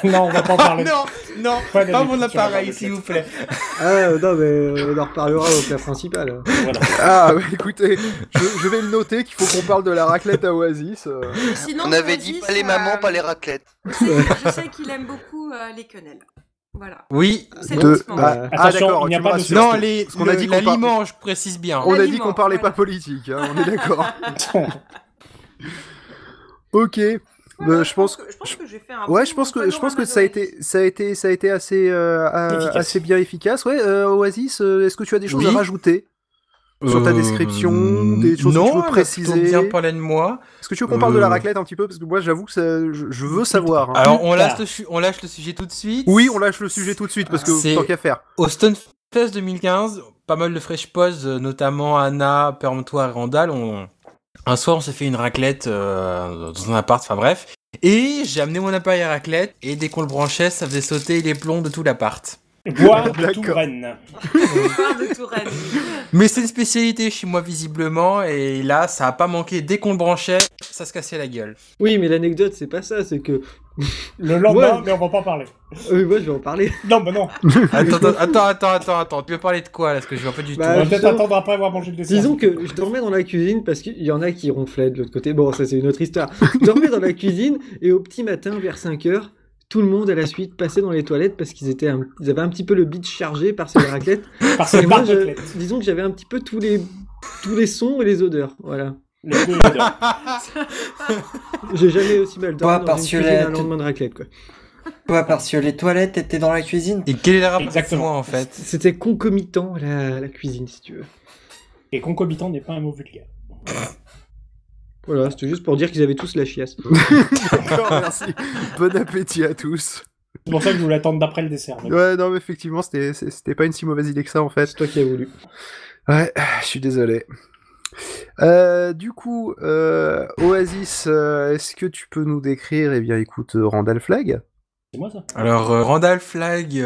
Non, on va pas en parler. non, non, Pas pas mon d'habitude sur la appareil, barbecue. s'il vous plaît. Ah, non, mais on en reparlera au plat principal. Hein. Voilà. Ah, écoutez, je vais le noter qu'il faut qu'on parle de la raclette à Oasis. Et sinon, On avait Oasis, dit pas les mamans, pas les raclettes. Je sais qu'il aime beaucoup les quenelles. Voilà. Oui. C'est De- doucement. Ah, Attention, d'accord, il n'y a tu pas me de rassures. Non, Parce qu'on a dit qu'on par- l'aliment, je précise bien. On a dit L'aliment, qu'on parlait pas voilà. politique, hein, on est d'accord. Ok. Voilà, je pense que j'ai fait un Ouais, bon je pense que panorama ça a d'Oasis. été assez Efficace. assez bien efficace. Ouais, Oasis, est-ce que tu as des choses Oui. à rajouter sur ta description, des choses non, que tu veux elle a préciser? plutôt bien parlé de moi. Est-ce que tu veux qu'on parle de la raclette un petit peu parce que moi j'avoue que je veux savoir. Hein. Alors, on tard. lâche le sujet tout de suite. Oui, on lâche le sujet tout de suite parce que C'est- tant qu'à faire. Au Stunfest 2015, pas mal de Fresh Pods, notamment Anna, Péremptoire et Randall, un soir on s'est fait une raclette dans un appart, enfin bref. Et j'ai amené mon appareil à raclette et dès qu'on le branchait, ça faisait sauter les plombs de tout l'appart. Boire de D'accord. Touraine. Histoire de Touraine. Mais c'est une spécialité chez moi visiblement et là ça a pas manqué, dès qu'on le branchait, ça se cassait la gueule. Oui, mais l'anecdote, c'est pas ça. C'est que. Le lendemain, Ouais. mais on va pas en parler. Moi, je vais en parler. Non, bah non. Attends, tu veux parler de quoi là, parce que je vois pas du Bah, On va tout. peut-être justement, attendre après avoir mangé le dessert. Disons que je dormais dans la cuisine parce qu'il y en a qui ronflaient de l'autre côté. Bon, ça, c'est une autre histoire. Je dormais dans la cuisine et au petit matin, vers 5h, tout le monde à la suite passait dans les toilettes parce qu'ils avaient un petit peu le beach chargé par ces raclettes. Parce Et que moi, barbecue. disons que j'avais un petit peu tous les sons et les odeurs. Voilà. Les deux odeurs. J'ai jamais aussi mal dormi Ouais, dans parce une que cuisine les- un lendemain de raclette, quoi. Ouais, parce que les toilettes étaient dans la cuisine. Et quel est le rapport avec Exactement. moi en fait? C'était concomitant la cuisine, si tu veux. Et concomitant n'est pas un mot vulgaire. Voilà, c'était juste pour dire qu'ils avaient tous la chiasse. D'accord, merci. Bon appétit à tous. C'est pour ça que je voulais attendre d'après le dessert. mais- Ouais, non, mais effectivement, c'était pas une si mauvaise idée que ça en fait. C'est toi qui as voulu. Ouais, je suis désolé. Du coup, Oasis, est-ce que tu peux nous décrire, eh bien, écoute, Randall Flagg? C'est moi ça. Alors, Randall Flagg,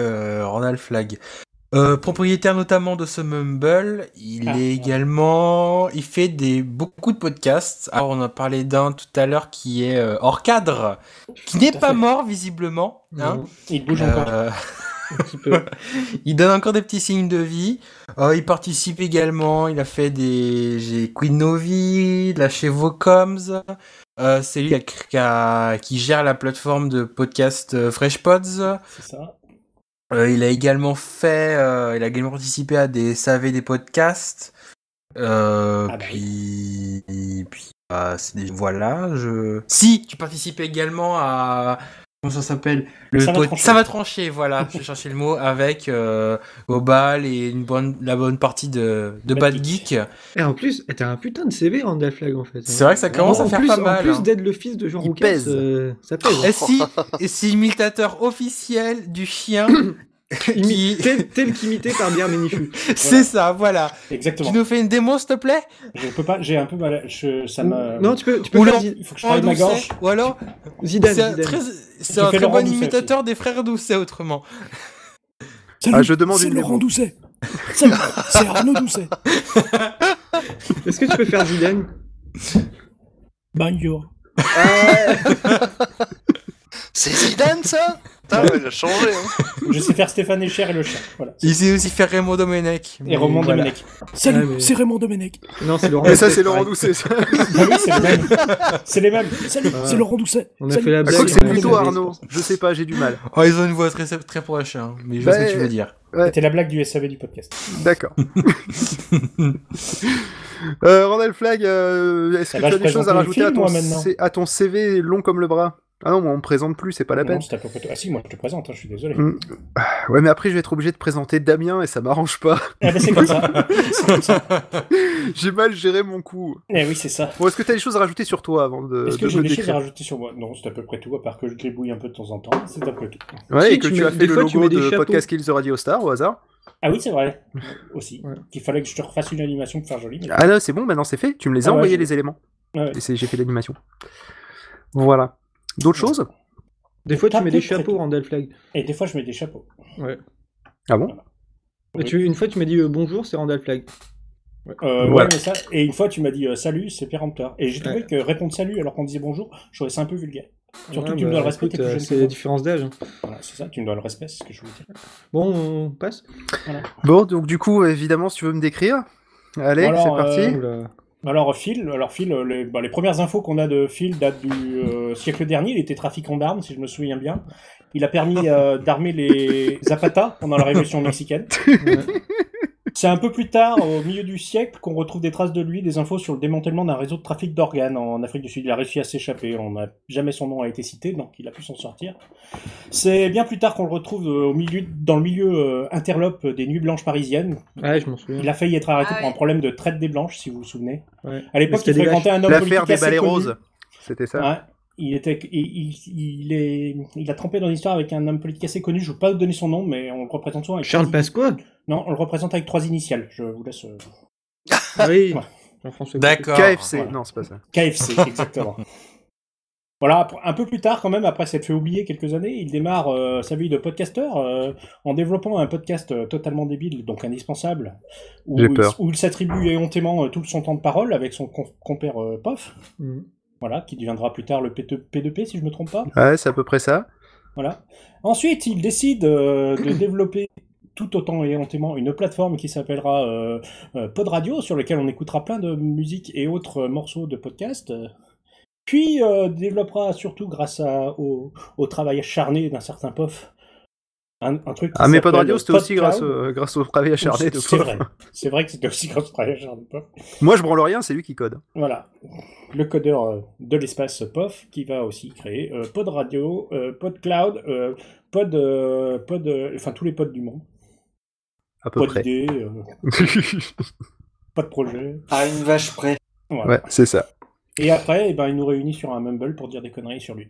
propriétaire notamment de ce Mumble, il Ah, est ouais. également, il fait beaucoup de podcasts. Alors, on a parlé d'un tout à l'heure qui est hors cadre, qui n'est Tout à pas fait. mort visiblement. Hein. Non, Il bouge encore. un petit peu. Il donne encore des petits signes de vie. Il participe également. Il a fait j'ai Queen Novi, de la chez Vocoms. C'est lui qui gère la plateforme de podcast Fresh Pods. C'est ça. Il a également participé à des SAV des podcasts. bah Puis voilà. Si, tu participes également à comment ça s'appelle, Ça va trancher, voilà, j'ai cherché le mot, avec Gobal et la bonne partie de Bad Geek. Et en plus, t'as un putain de CV Randall Flagg en fait. C'est vrai que ça commence à faire pas mal. En plus d'être le fils de Jean Roucas, ça pèse. Et si imitateur officiel du chien tel qu'imité par Bière Ménichou. C'est ça, voilà. Exactement. Tu nous fais une démo, s'il te plaît? Je peux pas, j'ai un peu mal. Ça m'a. Non, tu peux faire. Il faut que je travaille ma gorge. Ou alors Zidane. C'est un très bon imitateur des frères Doucet, autrement. Salut, je demande c'est une Laurent Doucet. Salut, c'est Arnaud Doucet. Est-ce que tu peux faire Zidane? Bonjour. C'est Zidane, ça? Putain, il a changé. Hein. Je sais faire Stéphane Echer et le chat. Voilà. Il sait aussi faire Raymond Domenech. Et Raymond Domenech. Salut, c'est Raymond Domenech. Non, c'est Laurent Et Doucet. ça, c'est Laurent Doucet. Ah oui, c'est les mêmes. C'est les mêmes. Salut, c'est Laurent Doucet. On a fait la Je blague. crois que c'est plutôt Arnaud. Je sais pas, j'ai du mal. Oh, ils ont une voix très, très proche, hein, mais je sais ce que tu veux dire. C'était la blague du SAV du podcast. D'accord. Randall Flagg, est-ce que tu as des choses à rajouter à ton CV long comme le bras? Ah non, moi on me présente plus, c'est pas la peine. C'est à peu près tout. Ah si, moi je te présente, hein, je suis désolé. Ouais, mais après je vais être obligé de présenter Damien et ça m'arrange pas. Ah bah c'est comme ça. C'est comme ça. J'ai mal géré mon coup. Eh oui, c'est ça. Bon, est-ce que t'as des choses à rajouter sur toi avant de. Est-ce que j'ai des choses à rajouter sur moi? Non, c'est à peu près tout, à part que je gribouille un peu de temps en temps. C'est à peu près tout. Ouais, Si, et que tu tu mets- as fait des le fois, tu logo mets des de chapeaux. Podcast Kills the Radio Star au hasard. Ah oui, c'est vrai. Aussi. Ouais. Qu'il fallait que je te refasse une animation pour faire joli. Mais... Ah non, c'est bon, maintenant c'est fait. Tu me les as Ah ouais, envoyés je- les éléments. Ouais. Et j'ai fait l'animation. Voilà. D'autres choses? Des fois, tu T'as mets des peu près chapeaux tout. Randall Flagg. Et des fois, je mets des chapeaux. Ouais. Ah bon? Et une fois, tu m'as dit bonjour, c'est Randall Flagg. Ouais, mais ça. Et une fois, tu m'as dit salut, c'est péremptoire. Et j'ai trouvé que répondre salut alors qu'on disait bonjour, je trouvais ça un peu vulgaire. Surtout que tu me dois le respect, t'es plus jeune c'est que la moi. différence d'âge. Hein. Voilà, c'est ça, tu me dois le respect, c'est ce que je voulais dire. Bon, on passe. Voilà. Bon, donc du coup, évidemment, si tu veux me décrire. Allez, Alors, c'est parti. Oula. Alors Phil, les premières infos qu'on a de Phil datent du siècle dernier. Il était trafiquant d'armes, si je me souviens bien. Il a permis d'armer les Zapata pendant la révolution mexicaine. C'est un peu plus tard, au milieu du siècle, qu'on retrouve des traces de lui, des infos sur le démantèlement d'un réseau de trafic d'organes en Afrique du Sud. Il a réussi à s'échapper. Jamais son nom a été cité, donc il a pu s'en sortir. C'est bien plus tard qu'on le retrouve dans le milieu interlope des Nuits Blanches parisiennes. Ouais, je m'en souviens. Il a failli être arrêté Ah pour ouais. un problème de traite des blanches, si vous vous souvenez. Ouais. À l'époque, Parce qu'il il y a des fréquentait un homme L'affaire politique des assez balais connu. roses. C'était ça. Ouais. Il a trempé dans l'histoire avec un homme politique assez connu. Je ne veux pas vous donner son nom, mais on le représente souvent avec Charles Pasqua. Non, on le représente avec 3 initiales. Je vous laisse. Oui. Ouais. Jean-François. D'accord. KFC. Voilà. Non, c'est pas ça. KFC, exactement. Voilà, un peu plus tard, quand même, après s'être fait oublier quelques années, il démarre sa vie de podcasteur en développant un podcast totalement débile, donc indispensable, où J'ai peur. il s'attribue éhontément tout son temps de parole avec son compère Pof, Mhm. voilà, qui deviendra plus tard le P2P, si je me trompe pas. Ouais, c'est à peu près ça. Voilà. Ensuite, il décide de développer tout autant éhontément une plateforme qui s'appellera Pod Radio, sur lequel on écoutera plein de musique et autres morceaux de podcast. Puis développera surtout grâce au travail acharné d'un certain Pof un truc qui Ah, mais Pod s'appelle Radio, c'était aussi PodCloud. grâce au travail acharné de C'est Pof. vrai. C'est vrai que c'était aussi grâce au travail acharné de Pof. Moi, je branle rien, c'est lui qui code. Voilà. Le codeur de l'espace Pof qui va aussi créer Pod Radio, PodCloud, enfin tous les pods du monde. À peu Pas près. d'idée, pas de projet. À une vache près. Voilà. Ouais, c'est ça. Et après, il nous réunit sur un Mumble pour dire des conneries sur lui.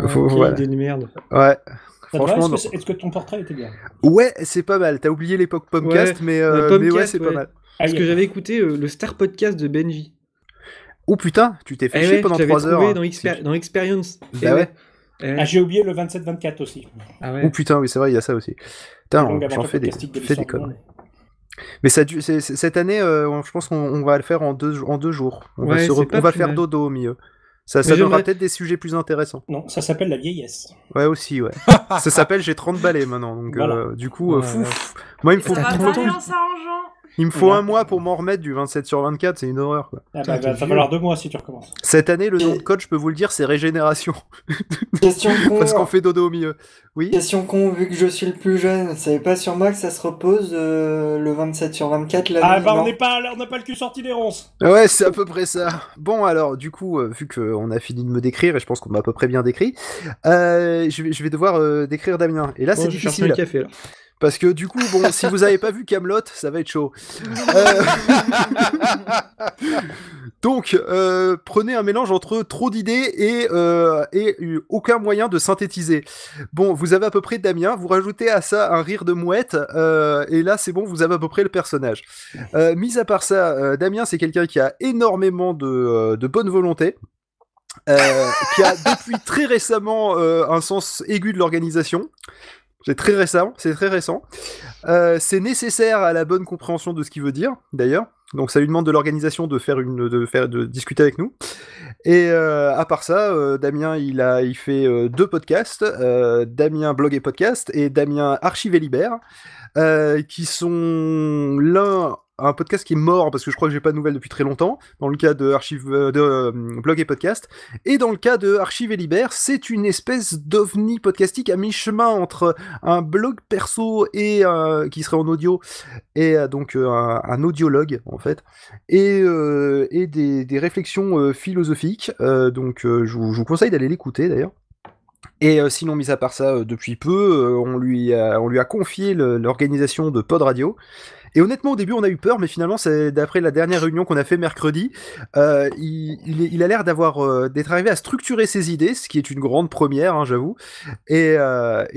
Faut- Ok, voilà. idée de merde. Ouais. Ça te va? Franchement, Est-ce que ton portrait était bien? Ouais, c'est pas mal. T'as oublié l'époque Pomcast, mais Pomcast, ouais, c'est pas ouais. mal. Parce que j'avais écouté le Star Podcast de Benji. Oh putain, tu t'es fait Eh chier ouais, pendant je l'avais 3 heures. trouvé hein. dans Experience. Bah Eh ouais. Eh Ah, j'ai oublié le 27-24 aussi. Ah Oh ouais. putain, oui, c'est vrai, il y a ça aussi. Putain, Donc, j'en aventure fais des podcastique de fais des l'histoire du connes. monde. Mais cette année, je pense qu'on va le faire en deux jours. On Ouais, c'est pas va plus faire mal. dodo au milieu. Ça Mais donnera j'aimerais- peut-être des sujets plus intéressants. Non, ça s'appelle la vieillesse. Ouais, aussi, ouais. Ça s'appelle J'ai 30 balais maintenant. Donc, Voilà. du coup, Ouais, fou. ouais. Moi, il me faut Ça va T'as tout 30 le parler temps. en s'arrangeant. Il me faut un mois pour m'en remettre du 27/24, c'est une horreur, quoi. Ah bah, va falloir 2 mois si tu recommences. Cette année, le nom de code, je peux vous le dire, c'est régénération. Question con. Parce qu'on fait dodo au milieu. Oui. Question con, vu que je suis le plus jeune, c'est pas sur moi que ça se repose le 27/24 là. Ah bah on n'a pas le cul sorti des ronces. Ouais, c'est à peu près ça. Bon alors, du coup, vu qu'on a fini de me décrire, et je pense qu'on m'a à peu près bien décrit, je vais devoir décrire Damien. Et là, c'est difficile. Le café, là. Parce que du coup, bon, si vous avez pas vu Kaamelott, ça va être chaud. Donc, prenez un mélange entre trop d'idées et aucun moyen de synthétiser. Bon, vous avez à peu près Damien, vous rajoutez à ça un rire de mouette, et là, c'est bon, vous avez à peu près le personnage. Mis à part ça, Damien, c'est quelqu'un qui a énormément de bonne volonté. Qui a depuis très récemment un sens aigu de l'organisation. C'est très récent. C'est nécessaire à la bonne compréhension de ce qu'il veut dire, d'ailleurs. Donc ça lui demande de l'organisation de discuter avec nous. Et à part ça, Damien, il fait 2 podcasts, Damien Blog et Podcast et Damien Archive et Libère, qui sont l'un un podcast qui est mort parce que je crois que j'ai pas de nouvelles depuis très longtemps, dans le cas de Blog et Podcast, et dans le cas de Archive et Libère, c'est une espèce d'ovni podcastique à mi-chemin entre un blog perso et qui serait en audio, et donc un audiologue en fait, et des réflexions philosophiques, donc je vous conseille d'aller l'écouter d'ailleurs. Et sinon, mis à part ça, depuis peu, on lui a confié l'organisation de Pod Radio. Et honnêtement, au début, on a eu peur, mais finalement, c'est d'après la dernière réunion qu'on a fait mercredi, il a l'air d'être arrivé à structurer ses idées, ce qui est une grande première, hein, j'avoue. Et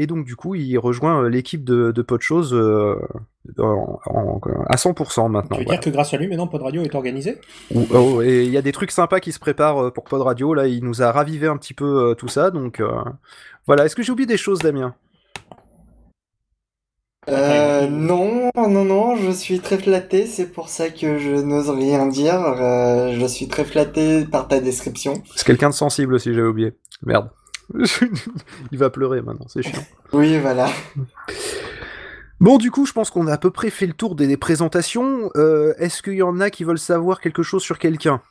donc, du coup, il rejoint l'équipe de Podchose à 100% maintenant. Tu veux dire que grâce à lui, maintenant, Pod Radio est organisé ? Et il y a des trucs sympas qui se préparent pour Pod Radio. Là, il nous a ravivé un petit peu tout ça. Donc, voilà. Est-ce que j'ai oublié des choses, Damien ? Non, je suis très flatté, c'est pour ça que je n'ose rien dire. Je suis très flatté par ta description. C'est quelqu'un de sensible aussi, j'avais oublié. Merde. Il va pleurer maintenant, c'est chiant. Oui, voilà. Bon, du coup, je pense qu'on a à peu près fait le tour des présentations. Est-ce qu'il y en a qui veulent savoir quelque chose sur quelqu'un ?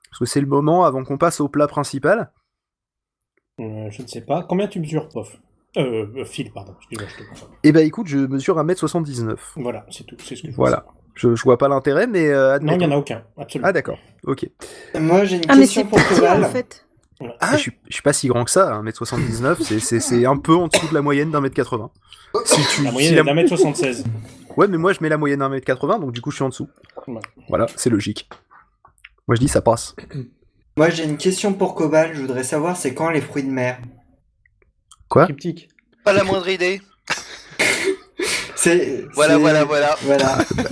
Parce que c'est le moment avant qu'on passe au plat principal. Je ne sais pas. Combien tu mesures, Pof ? Phil, pardon. Excuse-moi, je te comprends. Eh ben, écoute, je mesure 1m79. Voilà, c'est tout. C'est ce que je Voilà. Je vois pas l'intérêt, mais... non, il n'y en a aucun. Absolument. Ah, d'accord. Ok. Moi, j'ai une question pour Cobal. En fait. Ah, je suis pas si grand que ça, 1m79, c'est un peu en dessous de la moyenne d'1m80. La moyenne est d'1m76. Ouais, mais moi je mets la moyenne d'1m80, donc du coup je suis en dessous. Ouais. Voilà, c'est logique. Moi je dis ça passe. Moi j'ai une question pour Cobal, je voudrais savoir c'est quand les fruits de mer ? Quoi ? Cryptique. Pas la moindre idée. Voilà.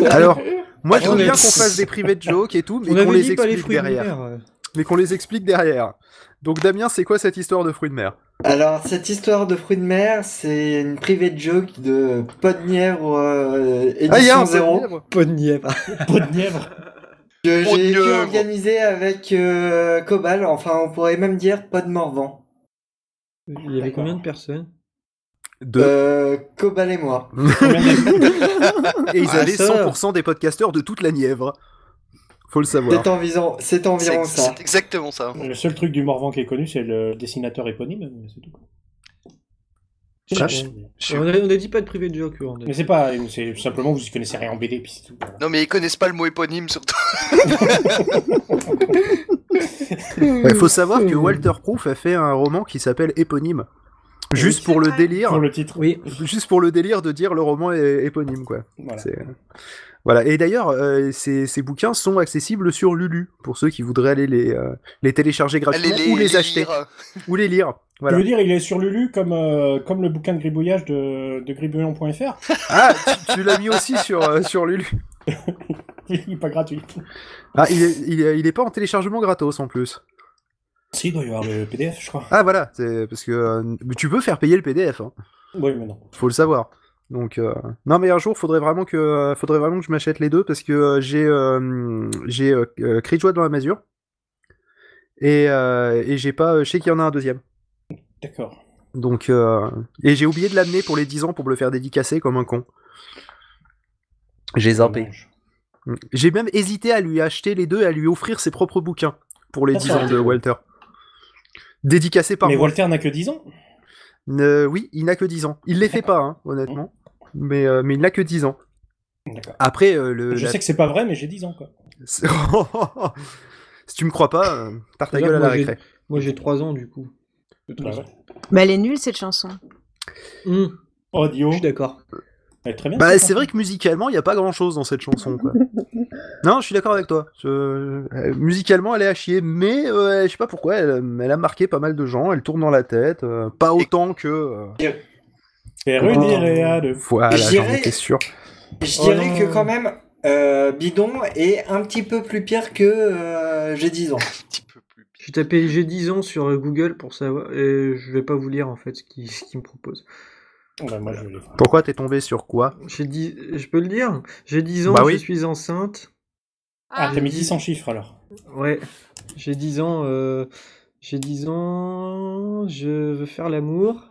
Alors, moi je veux bien qu'on fasse des private jokes et tout, mais qu'on les explique derrière. Mais qu'on les explique derrière. Donc Damien, c'est quoi cette histoire de fruits de mer ? Alors, cette histoire de fruits de mer, c'est une private joke de Podnièvre édition 0. Podnièvre. Podnièvre. Que j'ai pu organiser avec Cobal, enfin on pourrait même dire Podmorvan. Il y avait combien de personnes ? Cobal et moi. Et ils avaient 100% des podcasteurs de toute la Nièvre. Faut le savoir. C'est environ ça. C'est exactement ça. Le seul truc du Morvan qui est connu, c'est le dessinateur éponyme, c'est tout. On a dit pas de privé de joke. Mais c'est simplement vous y connaissez rien en BD, puis c'est tout. Non, mais ils connaissent pas le mot éponyme surtout. Il faut savoir que Walter Proof a fait un roman qui s'appelle Éponyme. Juste pour le délire. Pour le titre. Oui. Juste pour le délire de dire le roman est éponyme, quoi. Voilà. Voilà. Et d'ailleurs, ces bouquins sont accessibles sur Lulu, pour ceux qui voudraient aller les télécharger gratuitement ou les acheter. Ou les lire. Voilà. Tu veux dire, il est sur Lulu comme le bouquin de gribouillage de gribouillon.fr. Ah, tu l'as mis aussi sur Lulu. Il n'est pas gratuit. Ah, il est pas en téléchargement gratos en plus. Si, il doit y avoir le PDF, je crois. Ah voilà, c'est parce que tu peux faire payer le PDF. Hein. Oui, mais non. Faut le savoir. Donc non, mais un jour, faudrait vraiment que je m'achète les deux parce que j'ai Cri de joie dans la masure et j'ai pas. Je sais qu'il y en a un deuxième. D'accord. Donc et j'ai oublié de l'amener pour les 10 ans pour me le faire dédicacer comme un con. J'ai zappé. J'ai même hésité à lui acheter les deux et à lui offrir ses propres bouquins pour les 10 ans de Walter. Dédicacés par moi. Mais Walter n'a que 10 ans. Oui, il n'a que 10 ans. Il les fait pas, hein, honnêtement. Mais il n'a que 10 ans. D'accord. Après, Je sais que c'est pas vrai, mais j'ai 10 ans, quoi. Si tu me crois pas, tarte ta gueule à la récré. Moi j'ai 3 ans du coup. Bah, ouais. Bah elle est nulle cette chanson. Audio. Je suis d'accord. Elle est très bien. Bah, c'est vrai que musicalement, il n'y a pas grand chose dans cette chanson, quoi. Non, je suis d'accord avec toi. Musicalement, elle est à chier, mais je sais pas pourquoi, elle a marqué pas mal de gens, elle tourne dans la tête, pas autant que. Voilà, j'en étais sûr. Je dirais que quand même, Bidon est un petit peu plus pire que j'ai 10 ans. J'ai tapé j'ai 10 ans sur Google pour savoir, et je vais pas vous lire en fait ce qu'il me propose. Bah, moi, je vais les faire. Pourquoi t'es tombé sur quoi? Je peux le dire. J'ai 10 ans, Bah oui. je suis enceinte. Ah, t'as mis 10 en chiffres alors. Ouais, j'ai 10 ans, je veux faire l'amour.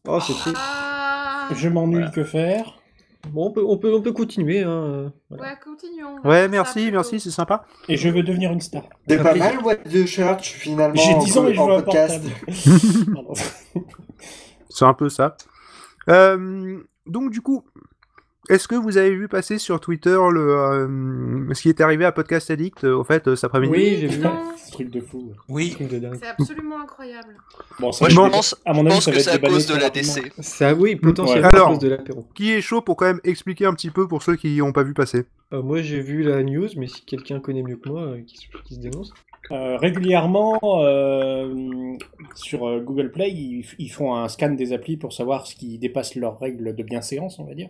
Oh, c'est triste. Je m'ennuie, que faire? Bon, on peut continuer. Hein. Ouais, continuons. Ouais, merci, c'est sympa. Et je veux devenir une star. C'est pas mal, What the Church, finalement. J'ai 10 ans et je veux un podcast. Pardon. C'est un peu ça. Donc du coup, est-ce que vous avez vu passer sur Twitter ce qui est arrivé à Podcast Addict au fait cet après-midi? Oui, j'ai vu. Ce truc de fou. Oui. Truc de dingue. C'est absolument incroyable. Bon, ça, Moi, je pense à mon avis, que c'est à cause de la DC. DC. Ça, oui, potentiellement Alors, à cause de l'apéro. Qui est chaud pour quand même expliquer un petit peu pour ceux qui n'ont pas vu passer? Moi, j'ai vu la news, mais si quelqu'un connaît mieux que moi, qui se dénonce. Régulièrement, sur Google Play, ils font un scan des applis pour savoir ce qui dépasse leurs règles de bienséance, on va dire.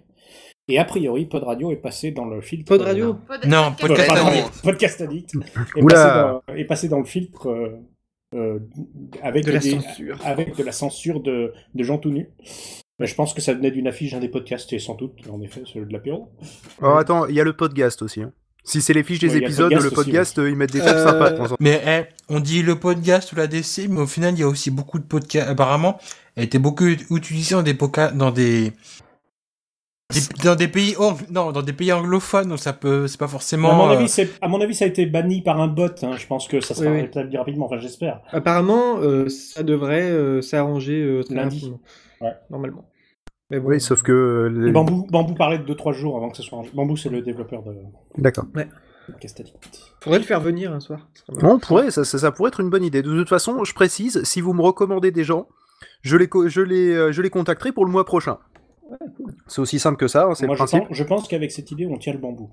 Et a priori, Pod Radio est passé dans le filtre. Pod Radio Non, Podcast Addict. Podcast Addict est passé dans le filtre avec de la censure de gens tout nus. Mais je pense que ça venait d'une affiche d'un des podcasts, et sans doute, en effet, celui de l'apéro. Oh, attends, il y a le podcast aussi. Hein. Si c'est les fiches des épisodes, le podcast, aussi, ils mettent des trucs sympas de temps en temps. Mais on dit le podcast ou la DC, mais au final, il y a aussi beaucoup de podcasts. Apparemment, elle était beaucoup utilisée dans des pays dans des pays anglophones, donc c'est pas forcément. À mon avis, ça a été banni par un bot. Hein. Je pense que ça sera rétabli rapidement. Enfin, j'espère. Apparemment, ça devrait s'arranger très lundi. rapidement. Ouais. Normalement. Mais bon, oui, sauf que Bambou parlait de 2-3 jours avant que ce soit arrangé. Bambou, c'est le développeur de. D'accord. Ouais. Castadi. Faudrait le faire venir un soir. On pourrait, ça pourrait être une bonne idée. De toute façon, je précise, si vous me recommandez des gens, je les contacterai pour le mois prochain. Ouais, cool. C'est aussi simple que ça, hein, c'est moi, le principe. Je pense qu'avec cette idée, on tient le bambou.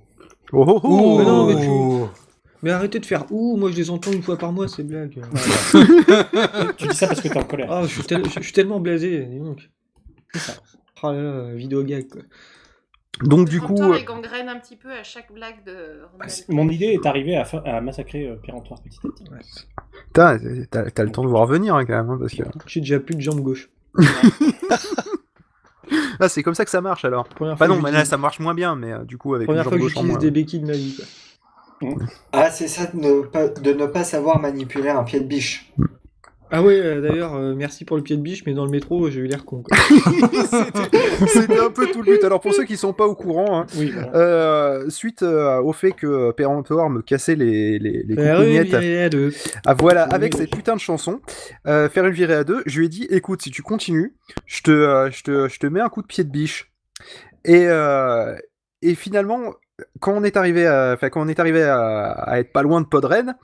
Oh oh oh, mais non, mais arrêtez de faire moi je les entends une fois par mois, c'est blague. Tu dis ça parce que t'es en colère. Ah, je suis tellement blasé, dis donc. C'est ça. Ah là là, vidéo gag quoi. Donc du coup, Péremptoire, il gangrène un petit peu à chaque blague de Randall. Mon idée est arrivée à massacrer Péremptoire petit à petit. Ouais. t'as le temps de voir venir hein, quand même, hein, parce que. J'ai déjà plus de jambe gauche. Ah, c'est comme ça que ça marche alors. Enfin non, mais là ça marche moins bien, mais du coup avec première une fois jambe que gauche en j'utilise moins. des béquilles de ma vie quoi. Ah, c'est ça de ne pas savoir manipuler un pied de biche. Ah ouais, d'ailleurs, merci pour le pied de biche, mais dans le métro, j'ai eu l'air con. Quoi. C'était un peu tout le but. Alors pour ceux qui sont pas au courant, hein, oui, voilà. Suite au fait que Péremptoire me cassait les coucougnettes, voilà, avec cette putain de chanson, faire une virée à deux, je lui ai dit, écoute, si tu continues, je te mets un coup de pied de biche. Et finalement, quand on est arrivé à être pas loin de Podren,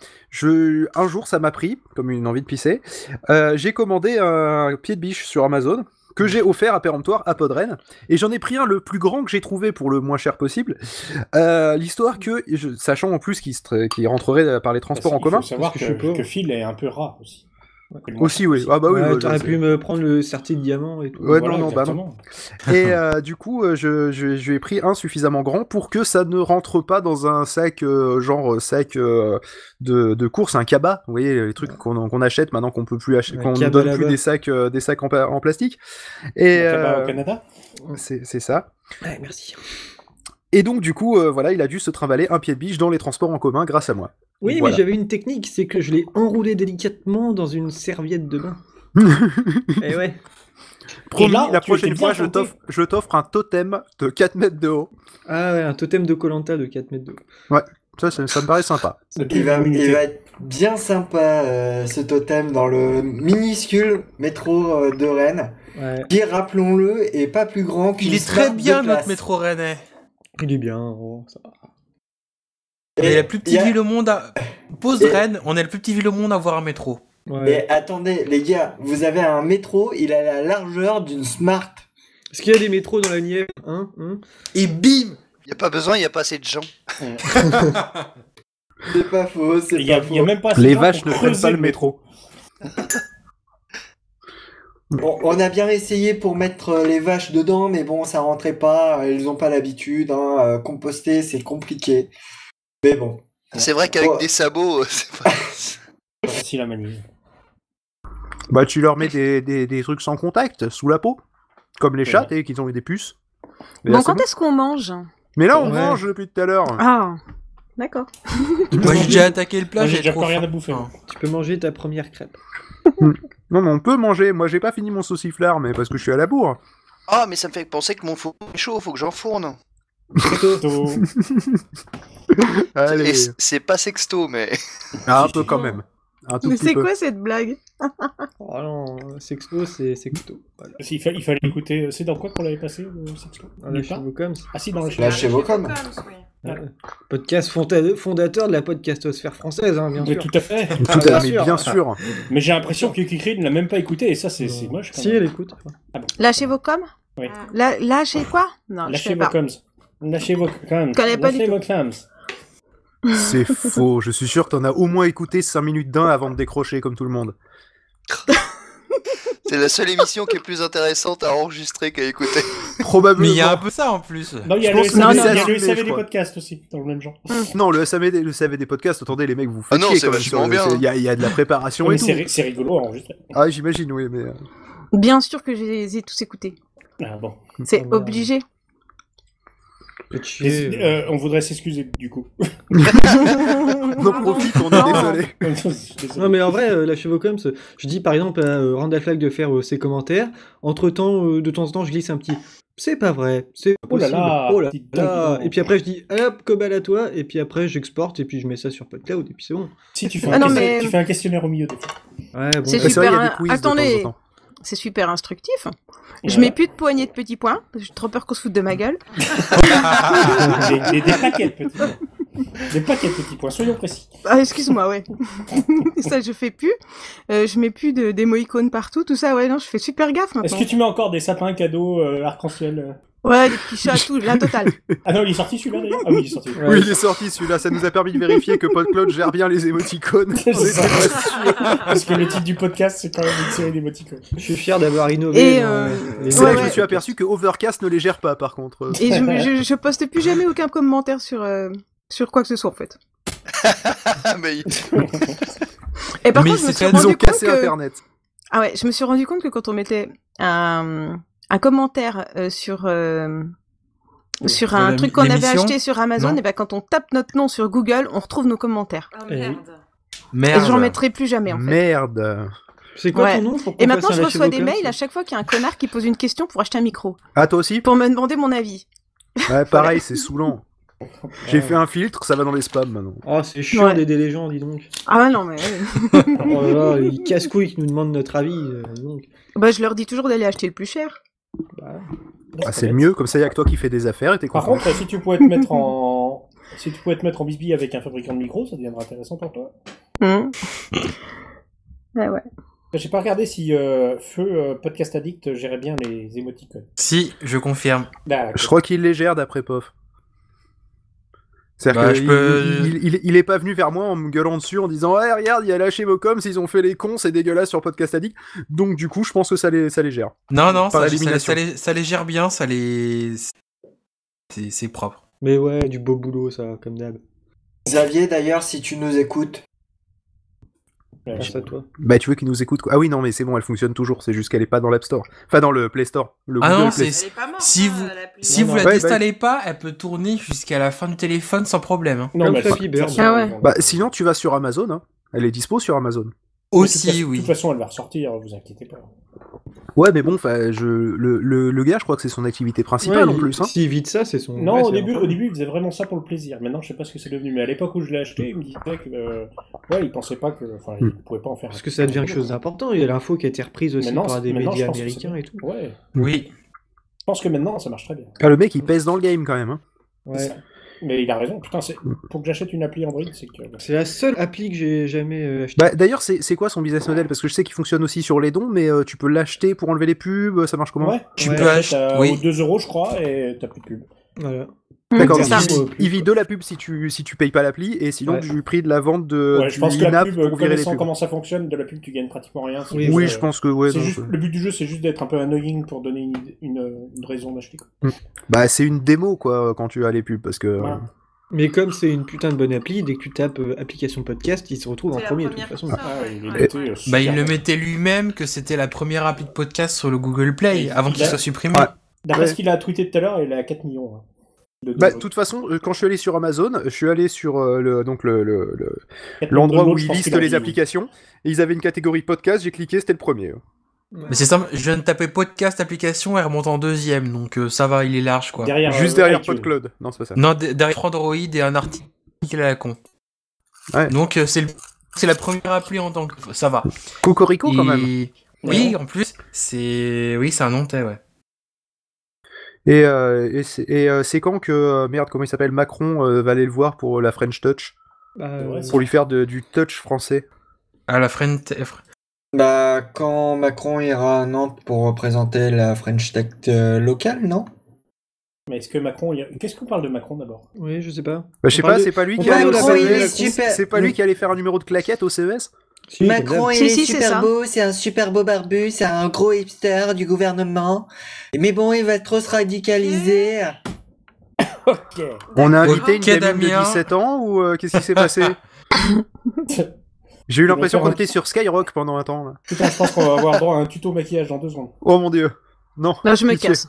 un jour ça m'a pris comme une envie de pisser. J'ai commandé un pied de biche sur Amazon que j'ai offert à Péremptoire à Podren, et j'en ai pris un le plus grand que j'ai trouvé pour le moins cher possible. L'histoire que, sachant en plus qu'il rentrerait par les transports en commun. Il faut savoir que Phil est un peu rare aussi. Aussi, oui. Ah bah oui. T'aurais pu me prendre le certi de diamant et tout. Ouais, voilà, non, bah non. Et du coup, je lui ai pris un suffisamment grand pour que ça ne rentre pas dans un sac, sac de course, un cabas. Vous voyez, les trucs qu'on achète maintenant qu'on peut plus acheter, qu'on ne donne plus des sacs en plastique. Et un cabas au Canada. C'est ça. Ouais, merci. Et donc, du coup, voilà, il a dû se trimballer un pied de biche dans les transports en commun grâce à moi. Oui, voilà. Mais j'avais une technique, c'est que je l'ai enroulé délicatement dans une serviette de bain. Et ouais. Promis, là, la tu étais prochaine bien fois, tenté. je t'offre un totem de 4 mètres de haut. Ah ouais, un totem de Koh-Lanta de 4 mètres de haut. Ça me paraît sympa. Il va être bien sympa ce totem dans le minuscule métro de Rennes, qui, rappelons-le, est pas plus grand qu'une Il est très Smart bien de notre place. métro rennais. Il est bien, ça va. On est la plus petite ville au monde à... Pause Rennes, on est la plus petite ville au monde à avoir un métro. Et attendez, les gars, vous avez un métro, il a la largeur d'une Smart. Est-ce qu'il y a des métros dans la Nièvre Et bim, il n'y a pas besoin, il n'y a pas assez de gens. C'est pas faux, c'est Il y a même pas assez Les de gens vaches pour ne prennent creuser pas le métro. Bon, on a bien essayé pour mettre les vaches dedans, mais bon, ça rentrait pas, elles ont pas l'habitude, composter c'est compliqué. Mais bon. C'est vrai qu'avec des sabots, c'est pas... facile à manier. Bah, tu leur mets des trucs sans contact, sous la peau. Comme les chats, et qu'ils ont eu des puces. Mais Bon, là, c'est quand est-ce qu'on mange? Mais là, on mange depuis tout à l'heure. Ah, d'accord. moi j'ai déjà attaqué le plat, Moi, j'ai j'ai déjà trop pas rien faim. à bouffer. Tu peux manger ta première crêpe. Non, mais on peut manger. Moi, j'ai pas fini mon sauciflard, mais parce que je suis à la bourre. Ah, mais ça me fait penser que mon four est chaud, faut que j'enfourne. Allez. Et c'est pas sexto, mais... Un peu quand même. Un tout Mais petit c'est peu. quoi cette blague? Oh non, sexto, c'est sexto. Voilà. Il fallait écouter. C'est dans quoi qu'on l'avait passé, Sexto? Lâchez vos coms. Ah si, dans la Lâchez vos coms. Podcast fondateur de la podcastosphère française, hein, bien Mais sûr. tout à fait. Tout à fait, bien sûr. Mais j'ai l'impression que Kikri ne l'a même pas écouté, et ça, c'est moche. Quand Si, même. elle écoute. Lâchez vos coms? Oui. Lâchez quoi? Non, je Lâchez sais vos pas. coms. Lâchez vos coms. Connais pas du Lâchez tout. vos coms. C'est faux. Je suis sûr que t'en as au moins écouté 5 minutes d'un avant de décrocher, comme tout le monde. C'est la seule émission qui est plus intéressante à enregistrer qu'à écouter. Probablement. Mais il y a un peu ça en plus. Non, il y a Je le pense que SAV, c'est il y a assumé, le SAV je des crois. podcasts aussi, dans le même genre. Non, le SAV des podcasts, attendez, les mecs, vous faites Ah non, chier c'est quand même vachement sur le- bien, c'est- Il y a de la préparation Mais et tout. c'est rigolo à enregistrer. Ah, j'imagine, oui, mais... Bien sûr que je les ai tous écoutés. Ah bon. C'est merde. obligé. On voudrait s'excuser du coup. On en profite, on est désolé. Je suis désolé. Non mais en vrai, lâchez vos coms. Je dis par exemple à Randall Flagg de faire ses commentaires. Entre temps, de temps en temps, je glisse un petit. C'est pas vrai, c'est pas Oh là possible. là, Oh là dis donc, là. dis donc. Et puis après, je dis hop, Cobal à toi. Et puis après, j'exporte et puis je mets ça sur PodCloud et puis c'est bon. Si tu fais, Ah non, mais- tu fais un questionnaire au milieu des fois. Ouais, bon. C'est C'est vrai, il y a super, des quiz de temps en attendez. temps. C'est super instructif. Je Voilà. mets plus de poignées de petits points. J'ai trop peur qu'on se foute de ma gueule. des paquets de petits points. Des paquets de petits points, soyons précis. Ah, excuse-moi, ouais. Ça, je fais plus. Je mets plus d'émoïcones partout. Tout ça, ouais, non, je fais super gaffe Est-ce maintenant. que tu mets encore des sapins cadeaux arc-en-ciel Ouais, des petits chats, tout, la totale. Ah non, il est sorti celui-là d'ailleurs. Ah oui, il est sorti. Oui, il est sorti celui-là, ça nous a permis de vérifier que PodCloud gère bien les émoticônes. C'est On était ça. pas sûrs. Parce que le titre du podcast, c'est quand même une série d'émoticônes. Je suis fier d'avoir innové. Et, dans les- C'est là que je ouais. me suis aperçu que Overcast ne les gère pas, par contre. Et je poste plus jamais aucun commentaire sur quoi que ce soit, en fait. Ah, mais... Et par Mais contre, je me c'est suis très- Ils ont rendu compte cassé que... Internet. Ah ouais, je me suis rendu compte que quand on mettait un commentaire sur un truc qu'on avait l'émission acheté sur Amazon, Non. et ben quand on tape notre nom sur Google, on retrouve nos commentaires. Oh Eh oui. merde. Et Merde. j'en mettrai plus jamais en fait. Merde. C'est quoi Ouais. ton nom pour Et qu'on maintenant, fasse je un reçois lâcher des vos mails coms à chaque fois qu'il y a un connard qui pose une question pour acheter un micro, Ah, toi aussi? pour me demander mon avis. Ouais, pareil, c'est saoulant. J'ai fait un filtre, ça va dans les spams maintenant. Oh, c'est chiant Ouais. d'aider les gens, dis donc. Ah ouais, non, mais... Oh là là, ils casse-couilles qui nous demandent notre avis. Dis donc. bah, je leur dis toujours d'aller acheter le plus cher. Ah, c'est le mieux, comme ça, il y a que toi qui fais des affaires et t'es Par content. contre, si tu pouvais te mettre en... Si tu pouvais te mettre en bisbille avec un fabricant de micros, ça deviendrait intéressant pour toi. Ouais, ouais. J'ai pas regardé si Feu Podcast Addict gérait bien les émoticônes. Si, je confirme. D'accord. Je crois qu'il les gère d'après POF. C'est-à-dire Bah, qu'il je peux- il est pas venu vers moi en me gueulant dessus en disant ouais regarde il y a lâché vos coms, ils ont fait les cons, c'est dégueulasse sur Podcast Addict. Donc du coup je pense que ça les gère. Non, non, Par ça élimination. ça les gère bien, ça les... C'est propre. Mais ouais, du beau boulot, ça, comme d'hab. Xavier, d'ailleurs, si tu nous écoutes, Ouais, Grâce à toi. Bah tu veux qu'ils nous écoutent quoi. Ah oui non mais c'est bon, elle fonctionne toujours, c'est juste qu'elle est pas dans l'App Store. Enfin dans le Play Store. Le Ah Google non, Play. c'est- Elle est pas morte, Si hein, vous- l'appli. Si Non, vous non. la Ouais, désinstallez pas, elle peut tourner jusqu'à la fin du téléphone sans problème. Hein. Non, Comme mais Flappy Bird. Ah ouais. Bah sinon tu vas sur Amazon, hein. Elle est dispo sur Amazon. Aussi, oui. De toute façon, elle va ressortir, vous inquiétez pas. Ouais, mais bon, le gars, je crois que c'est son activité principale en plus. Hein. S'il vide ça, c'est son. Non, au début, il faisait vraiment ça pour le plaisir. Maintenant, je sais pas ce que c'est devenu. Mais à l'époque où je l'ai acheté, il me disait que. il pensait pas que. Enfin, il pouvait pas en faire. Parce que ça devient quelque chose d'important. Il y a l'info qui a été reprise aussi par des médias américains et tout. Ouais. Oui. Je pense que maintenant, ça marche très bien. Ah, le mec, il pèse dans le game quand même. Hein. Ouais. Mais il a raison. Putain, pour que j'achète une appli Android, c'est que. C'est la seule appli que j'ai jamais achetée. Bah, d'ailleurs, c'est quoi son business model? Parce que je sais qu'il fonctionne aussi sur les dons, mais tu peux l'acheter pour enlever les pubs, ça marche comment? Ouais, tu peux acheter aux 2 €, je crois, et t'as plus de pub. Voilà. D'accord, il vit de la pub si tu payes pas l'appli, et sinon du prix de la vente de je pense que la pub, pour virer les pubs. comment ça fonctionne, de la pub tu gagnes pratiquement rien. Oui, je pense que le but du jeu c'est juste d'être un peu annoying pour donner une raison d'acheter. Bah c'est une démo quoi quand tu as les pubs parce que. Voilà. Mais comme c'est une putain de bonne appli, dès que tu tapes application podcast, il se retrouve en premier de toute façon. Il le mettait lui-même que c'était la première appli de podcast sur le Google Play avant qu'il soit supprimé. D'après ce qu'il a tweeté tout à l'heure, il est à 4 millions. Bah, de toute façon, quand je suis allé sur Amazon, je suis allé sur l'endroit où ils listent les applications, et ils avaient une catégorie podcast, j'ai cliqué, c'était le premier. Mais c'est simple, je viens de taper podcast application, elle remonte en deuxième, donc ça va, il est large quoi. Juste derrière PodCloud. Non, c'est pas ça. Non, derrière Android et un article à la con. Ouais. Donc c'est la première appli en tant que ça va. Cocorico quand même. Oui, en plus, c'est un Nantais, ouais. Et c'est quand que comment il s'appelle, Macron va aller le voir pour la French Touch, pour lui faire du touch français. Ah, la French. Bah, quand Macron ira à Nantes pour représenter la French Tech locale, non? Mais est-ce que Macron... Qu'est-ce qu'on parle de Macron d'abord? Oui, je sais pas. Bah, je sais pas, c'est pas lui qui allait au CES. C'est pas lui qui allait faire un numéro de claquette au CES? Macron, il est super beau, c'est un super beau barbu, c'est un gros hipster du gouvernement. Mais bon, il va trop se radicaliser. Ok. On a invité une gamine de 17 ans ou qu'est-ce qui s'est passé? J'ai eu l'impression qu'on était sur Skyrock pendant un temps. Là. Putain, je pense qu'on va avoir droit à un tuto maquillage dans 2 secondes. Oh mon dieu. Non. Là, je me casse.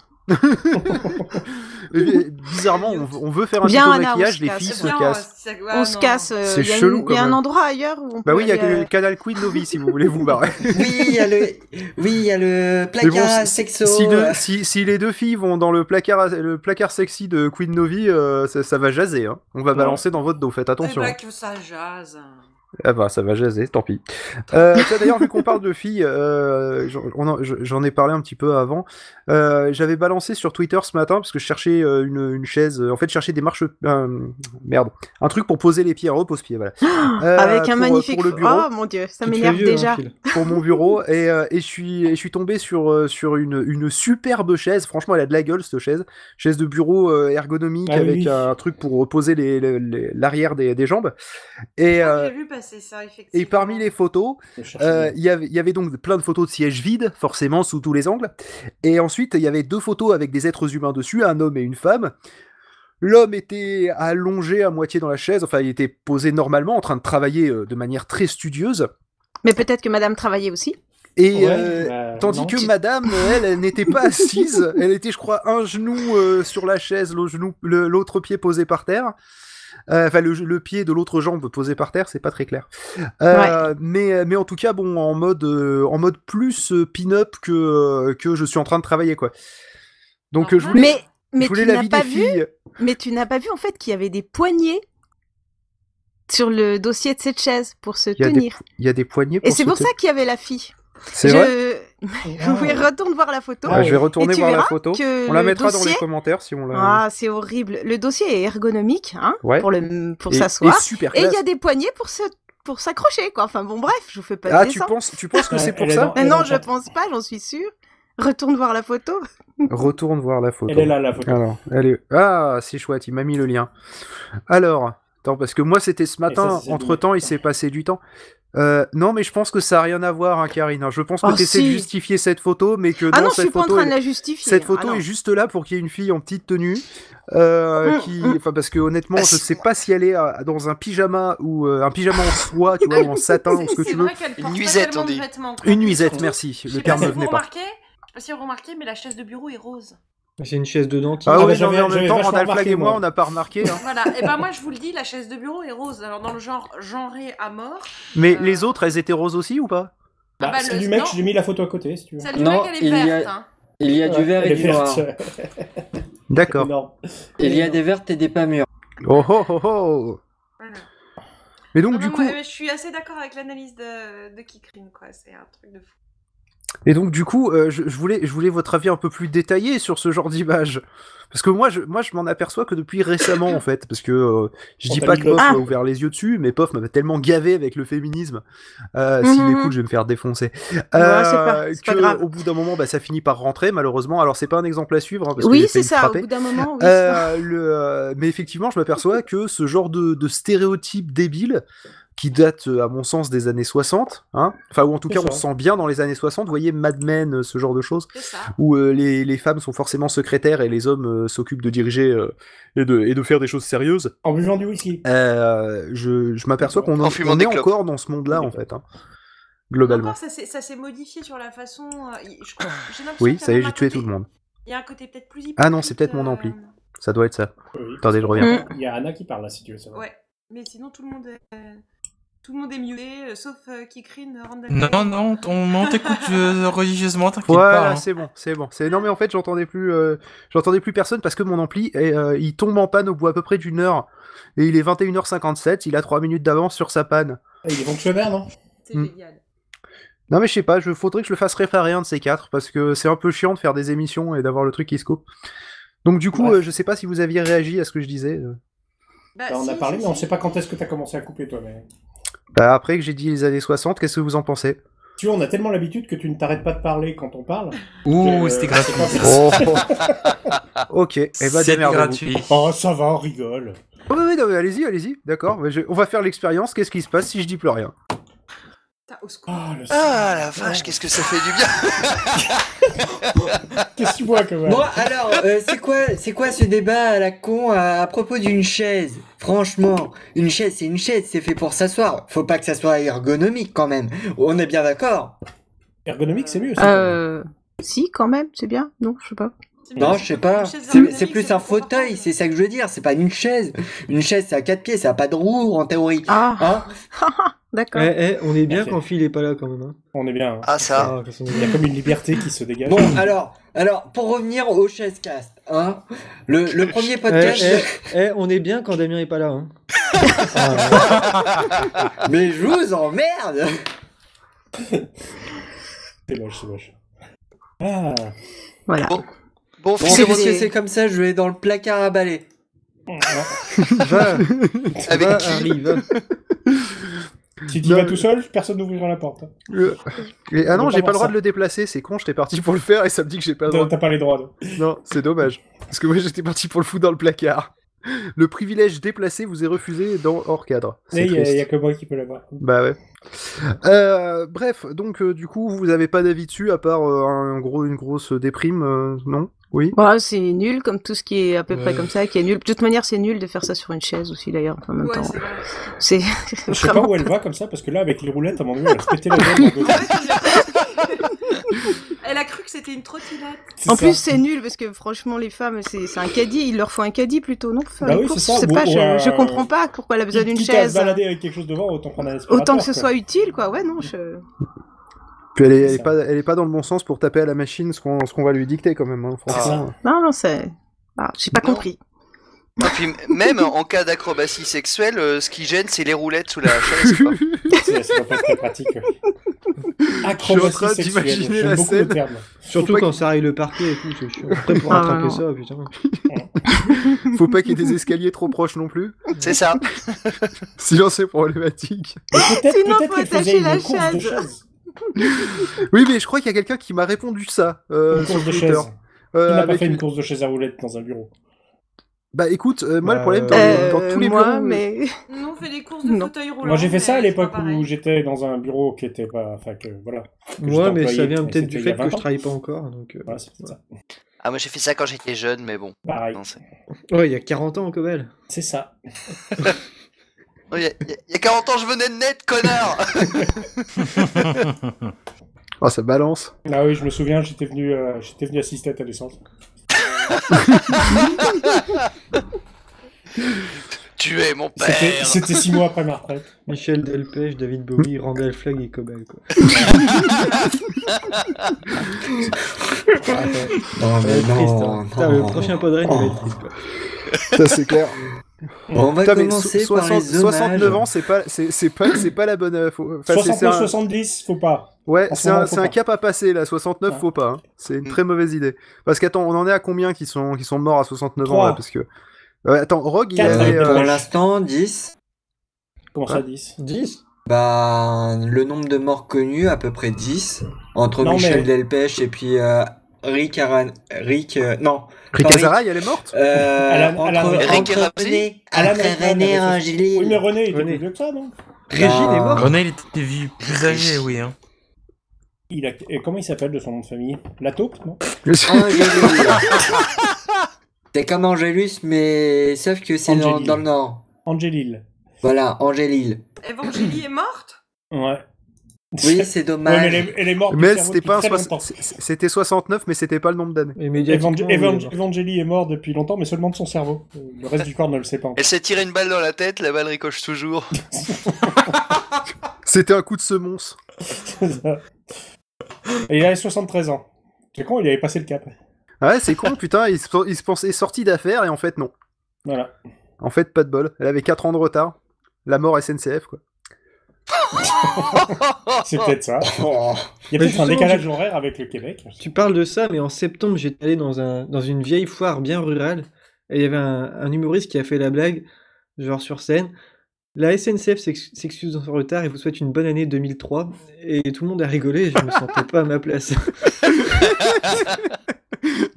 Bizarrement, on veut faire un tuto maquillage, les filles se cassent. On se casse. C'est chelou quand même. Il y a un endroit ailleurs où on peut. Bah oui, il y a le canal Queen Novi si vous voulez vous barrer. Oui, il y a le placard sexo. Si les deux filles vont dans le placard sexy de Queen Novi, ça va jaser. Hein. On va balancer dans votre dos, faites attention. Eh bah que ça jase. Ah bah ça va jaser, tant pis. D'ailleurs, vu qu'on parle de filles, j'en ai parlé un petit peu avant. J'avais balancé sur Twitter ce matin parce que je cherchais une chaise. En fait, je cherchais des marches. Un truc pour poser les pieds, un repose-pied, voilà. Avec un magnifique. Pour le bureau. Oh mon dieu, ça m'énerve déjà. Pour mon bureau et je suis tombé sur une superbe chaise. Franchement, elle a de la gueule cette chaise de bureau ergonomique avec un truc pour reposer l'arrière des jambes. Et j'ai vu passer ça, effectivement. Et parmi les photos, il y avait donc plein de photos de sièges vides, forcément sous tous les angles. Et ensuite, il y avait 2 photos avec des êtres humains dessus, un homme et une femme. L'homme était allongé à moitié dans la chaise, enfin il était posé normalement, en train de travailler de manière très studieuse. Mais peut-être que madame travaillait aussi. Et tandis que madame, elle n'était pas assise, elle était, je crois, un genou sur la chaise, l'autre pied posé par terre. Enfin, le pied de l'autre jambe posé par terre, c'est pas très clair. Mais en tout cas, bon, en mode plus pin-up que je suis en train de travailler, quoi. Donc, je voulais l'avis des filles. Mais tu n'as pas vu, en fait, qu'il y avait des poignées sur le dossier de cette chaise pour se tenir. Il y a des poignées pour Et c'est pour ça qu'il y avait la fille. C'est vrai. Oui, retourne voir la photo. Je vais retourner voir la photo. On la mettra dans les commentaires si on la. Ah, c'est horrible. Le dossier est ergonomique, hein, pour s'asseoir. Et il y a des poignées pour s'accrocher, quoi. Enfin bon, bref, je vous fais pas de dessin. Tu penses que c'est pour ça? Non, je pense pas, j'en suis sûre. Retourne voir la photo. Retourne voir la photo. Elle est là, la photo. Alors, Ah, c'est chouette, il m'a mis le lien. Alors, attends, parce que moi c'était ce matin, entre-temps il s'est passé du temps. Non, mais je pense que ça n'a rien à voir, hein, Karine. Je pense que tu essaies de justifier cette photo, mais que non, je suis pas en train de la justifier. Cette photo est juste là pour qu'il y ait une fille en petite tenue, parce que honnêtement, je sais pas si elle est dans un pyjama ou un pyjama en soie, tu vois, ou en satin ou ce que tu veux. Une nuisette, on dit. Une nuisette, merci. Le terme ne venait pas. Je sais pas si vous remarquez, mais la chaise de bureau est rose. C'est une chaise de dentiste. Ah oui, bah, mais en même temps, vachement Randall Flagg remarqué, et moi, moi. on n'a pas remarqué. Hein. Voilà, et ben moi je vous le dis, la chaise de bureau est rose. Alors dans le genre genré à mort. Mais les autres, elles étaient roses aussi ou pas? Bah, bah, celle le- du mec, non. j'ai mis la photo à côté, si tu veux. Celle du Non, mec, elle est verte. Hein. Il y a du vert Elle et est du noir. verte. D'accord. Énorme. Il y a des vertes et des pas mûres. Oh oh oh oh. Voilà. Mais donc Non, du non, coup, moi, je suis assez d'accord avec l'analyse de Kikrine, quoi. C'est un truc de fou. je voulais votre avis un peu plus détaillé sur ce genre d'image. Parce que moi, je m'en aperçois que depuis récemment, en fait. Parce que je On dis t'a pas mis que le- Pof Ah. a ouvert les yeux dessus, mais Pof m'a tellement gavé avec le féminisme. S'il Mhm. écoute, je vais me faire défoncer. c'est pas grave. Au bout d'un moment, ça finit par rentrer, malheureusement. Alors, c'est pas un exemple à suivre, hein, parce que Oui, j'ai failli c'est me ça. Au frapper. bout d'un moment, oui. Mais effectivement, je m'aperçois que ce genre de stéréotype débile, qui date, à mon sens, des années 60, hein, enfin, ou en tout C'est cas, on ça. se sent bien dans les années 60, vous voyez, Mad Men, ce genre de choses, C'est ça. où les femmes sont forcément secrétaires et les hommes s'occupent de diriger et de faire des choses sérieuses. En buvant du whisky. Je m'aperçois qu'on En fumant on des est clopes. encore dans ce monde-là, en fait, hein, globalement. Encore, ça s'est modifié sur la façon. J'ai l'impression Oui, qu'il y a ça y est, même j'ai un tué côté- tout le monde. Il y a un côté peut-être plus Ah non, c'est peut-être mon hypocrite, ampli. Ça doit être ça. Oui. Attendez, je reviens. Mm. Il y a Anna qui parle là, si tu veux savoir. Ouais, mais sinon tout le monde est muté, sauf Kikrine, Randall. Non, on t'écoute religieusement, t'inquiète Voilà, pas. Hein. c'est bon. Non, mais en fait, j'entendais plus personne parce que mon ampli, il tombe en panne au bout à peu près d'une heure. Et il est 21h57, il a 3 minutes d'avance sur sa panne. Ah, il est fonctionnaire, non? C'est Mm. génial. Non, mais je sais pas, faudrait que je le fasse réparer un de ces quatre parce que c'est un peu chiant de faire des émissions et d'avoir le truc qui se coupe. Donc, du coup, Bref. je sais pas si vous aviez réagi à ce que je disais. Bah, On si, a parlé, si, mais on si. sait pas quand est-ce que t'as commencé à couper, toi. Mais... Bah, après que j'ai dit les années 60, qu'est-ce que vous en pensez? Tu vois, on a tellement l'habitude que tu ne t'arrêtes pas de parler quand on parle. Ouh, que, c'était c'est gratuit. Oh. Ok, et bah C'était démerdez-vous. gratuit. Oh, ça va, on rigole. Oh, oui, non, mais allez-y, d'accord. Mais on va faire l'expérience, qu'est-ce qui se passe si je dis plus rien? Putain, au secours. Ah, le Ah la vache, qu'est-ce que ça fait du bien. Qu'est-ce que tu bois, quand même? Bon, alors, c'est quoi ce débat à la con à propos d'une chaise? Franchement, une chaise, c'est fait pour s'asseoir. Faut pas que ça soit ergonomique quand même. On est bien d'accord? Ergonomique, c'est mieux. ça. Si, quand même, c'est bien. Non, je sais pas. C'est bien, Non, c'est je sais une pas. chaise C'est ergonomique, plus c'est un plus fauteuil, confortable. c'est ça que je veux dire. C'est pas une chaise. Une chaise, c'est à 4 pieds, ça a pas de roue en théorie. Ah, Hein? d'accord. On est bien Merci. quand Phil est pas là quand même. Hein. On est bien. Hein. Ah ça. qu'est-ce qu'on est Il y a bien. comme une liberté qui se dégage. Bon, alors, pour revenir au chaise-cast, hein, le premier podcast, On est bien quand Damien est pas là. Hein. mais je vous emmerde! C'est moche. Ah. Voilà. Bon, Bon, finalement, puisque c'est comme ça, je vais dans le placard à balai. Va, avec va, qui Harry, va. Si tu Non, vas mais- tout seul, personne n'ouvrira la porte. Ah non, On j'ai va pas le droit voir ça. de le déplacer, c'est con, j'étais parti pour le faire et ça me dit que j'ai pas le droit. T'as pas les droits. non. Non, c'est dommage. Parce que moi j'étais parti pour le foutre dans le placard. Le privilège déplacé vous est refusé dans hors cadre. C'est Et il triste. y a que moi qui peux l'avoir. Bah ouais. Bref, donc du coup, vous avez pas d'avis dessus à part une grosse déprime, non? Oui. Ouais, c'est nul, comme tout ce qui est à peu près Ouais. comme ça, qui est nul. De toute manière, c'est nul de faire ça sur une chaise aussi, d'ailleurs, en même Ouais, temps. c'est vrai. C'est Je sais pas où elle va comme ça, parce que là, avec les roulettes, à mon avis, elle va se péter la gueule. dans le dos. Elle a cru que c'était une trottinette. C'est En ça. plus, c'est nul parce que franchement, les femmes, c'est un caddie. Il leur faut un caddie plutôt, non? Pour faire Bah les oui, courses, c'est ça, je sais ou- pas, ou je comprends pas pourquoi elle a besoin d'une Quitte à se chaise. balader avec quelque chose devant, autant prendre un aspirateur. Autant que ce quoi. soit utile, quoi. Ouais, non, je... Puis elle C'est ça. est pas dans le bon sens pour taper à la machine ce qu'on va lui dicter quand même. Hein, franchement. Non, c'est... Ah, j'ai pas Non. compris. Et puis même en cas d'acrobatie sexuelle, ce qui gêne, c'est les roulettes sous la chaise. quoi. Ça va pas être très pratique. Je suis en Acrobatie train sexuelle. d'imaginer J'aime la beaucoup scène. le terme. Surtout pas quand ça arrive le parquet et tout, c'est chiant. Après, pour Ah, rattraper non. ça, putain. Faut pas qu'il y ait des escaliers trop proches non plus. C'est ça. Sinon c'est problématique. Mais peut-être Sinon, peut-être faut qu'elle faisait attacher une la course de chaise. chaise. Oui, mais je crois qu'il y a quelqu'un qui m'a répondu ça Une sur course de Twitter. chaise. Qui n'a pas Avec fait une course de chaise à roulettes dans un bureau? Bah écoute, moi le Bah, problème dans tous les moi, bureaux, mais... Nous, on fait des courses de Non. fauteuil roulant. Moi, j'ai fait ça à mais c'est l'époque pas pareil. où j'étais dans un bureau qui était pas. Enfin, que voilà. Moi, mais ça employé, vient mais peut-être c'était du il y a fait que 20 je ans. travaille pas encore. Donc, Voilà, c'est peut-être ça. Ah moi j'ai fait ça quand j'étais jeune, mais bon. Pareil. Non, c'est- Ouais, il y a 40 ans, Cobel. C'est ça. Oh, il y a 40 ans, je venais de naître, connard. oh ça balance. Ah oui, je me souviens, j'étais venu assister à ta naissance. Tu es mon père. C'était 6 mois après ma retraite. Michel Delpech, David Bowie, Randall Flagg et Cobal, quoi. Non, mais Triste, non, hein. Putain, le prochain Podren, il va être triste, quoi. Ça, c'est clair. On va Putain, mais commencer par les 69 hommages. ans, c'est pas la bonne. Enfin, 69, 70, faut pas. Ouais, En c'est ce moment, un, faut c'est un pas. cap à passer là. 69, Ouais. faut pas. Hein. C'est une très mauvaise idée. Parce qu'attends, on en est à combien qui sont morts à 69 ans 3. là, parce que. Attends, Rogue, il Quatre, avait. avec Pour l'instant, 10. Comment ça, 10 10 Bah, le nombre de morts connus, à peu près 10. Entre Non, Michel mais- Delpech et puis Rick non. Rick Pas Azaray, elle est morte Alan- Rick et entre Ramsey. Alan René Rickman avait Angéline. Oui, mais René, il était René. plus vieux que ça, non? Régine est morte. René, il était vu plus âgé, oui. Hein. Et comment il s'appelle de son nom de famille? La taupe, non? Angélus. C'est comme Angélus, mais sauf que c'est dans, Angélil. dans le nord. Angélil. Voilà, Angélil. Evangélie est morte? Ouais. Oui, c'est Ouais, dommage. mais elle est morte du Mais cerveau c'était depuis pas un très soix- longtemps. C'était 69, mais c'était pas le nombre d'années. Et médiatiquement, oui, elle est morte. Evangélie est mort depuis longtemps, mais seulement de son cerveau. Le reste du corps ne le sait pas encore. Elle s'est tiré une balle dans la tête, la balle ricoche toujours. C'était un coup de semonce. Et il avait 73 ans. C'est con, il avait passé le cap. Ouais, c'est con, putain, il se pensait sorti d'affaires et en fait, non. Voilà. En fait, pas de bol. Elle avait 4 ans de retard. La mort SNCF, quoi. C'est peut-être ça. Oh. Il y a Mais peut-être un justement, décalage horaire avec le Québec. Tu parles de ça, mais en septembre, j'étais allé dans une vieille foire bien rurale, et il y avait un humoriste qui a fait la blague, genre sur scène. La SNCF s'excuse de son retard et vous souhaite une bonne année 2003. Et tout le monde a rigolé et je me sentais pas à ma place.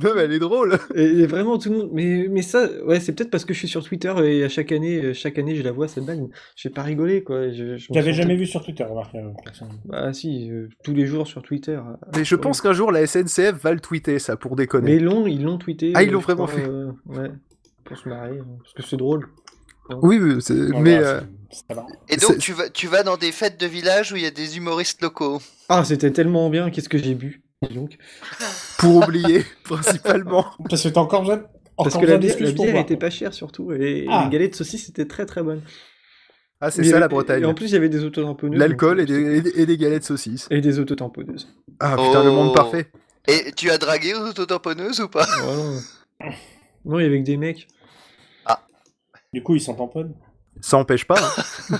Non, mais elle est drôle. Et vraiment tout le monde. Mais ça, ouais, c'est peut-être parce que je suis sur Twitter et à chaque année je la vois cette blague. J'ai pas rigolé quoi. Je Je me l'avais sentais- jamais vu sur Twitter, remarque. Bah si, tous les jours sur Twitter. Mais je pense qu'un jour, la SNCF va le tweeter, ça, pour déconner. Mais ils l'ont tweeté. Ah, ils l'ont je vraiment crois, fait. Ouais, pour se marrer, parce que c'est drôle. Oui, oui, mais... Ça va. Et donc, tu vas dans des fêtes de village où il y a des humoristes locaux. Ah, c'était tellement bien, qu'est-ce que j'ai bu dis donc. pour oublier, principalement. Parce que t'as encore besoin, Parce encore que besoin la d'excuses pour bière boire. était pas chère surtout, et Ah. les galettes de saucisses étaient très très bonnes. Ah, c'est Il y ça, avait- la Bretagne. Et en plus, il y avait des autotamponneuses. De l'alcool donc, et des galettes saucisses. et des autotamponneuses. Ah, putain, le monde Oh. parfait. Et tu as dragué aux autotamponneuses ou pas? Oh, non. Non, il y avait que des mecs. Du coup, ils sont tamponnent. Ça empêche pas. Hein.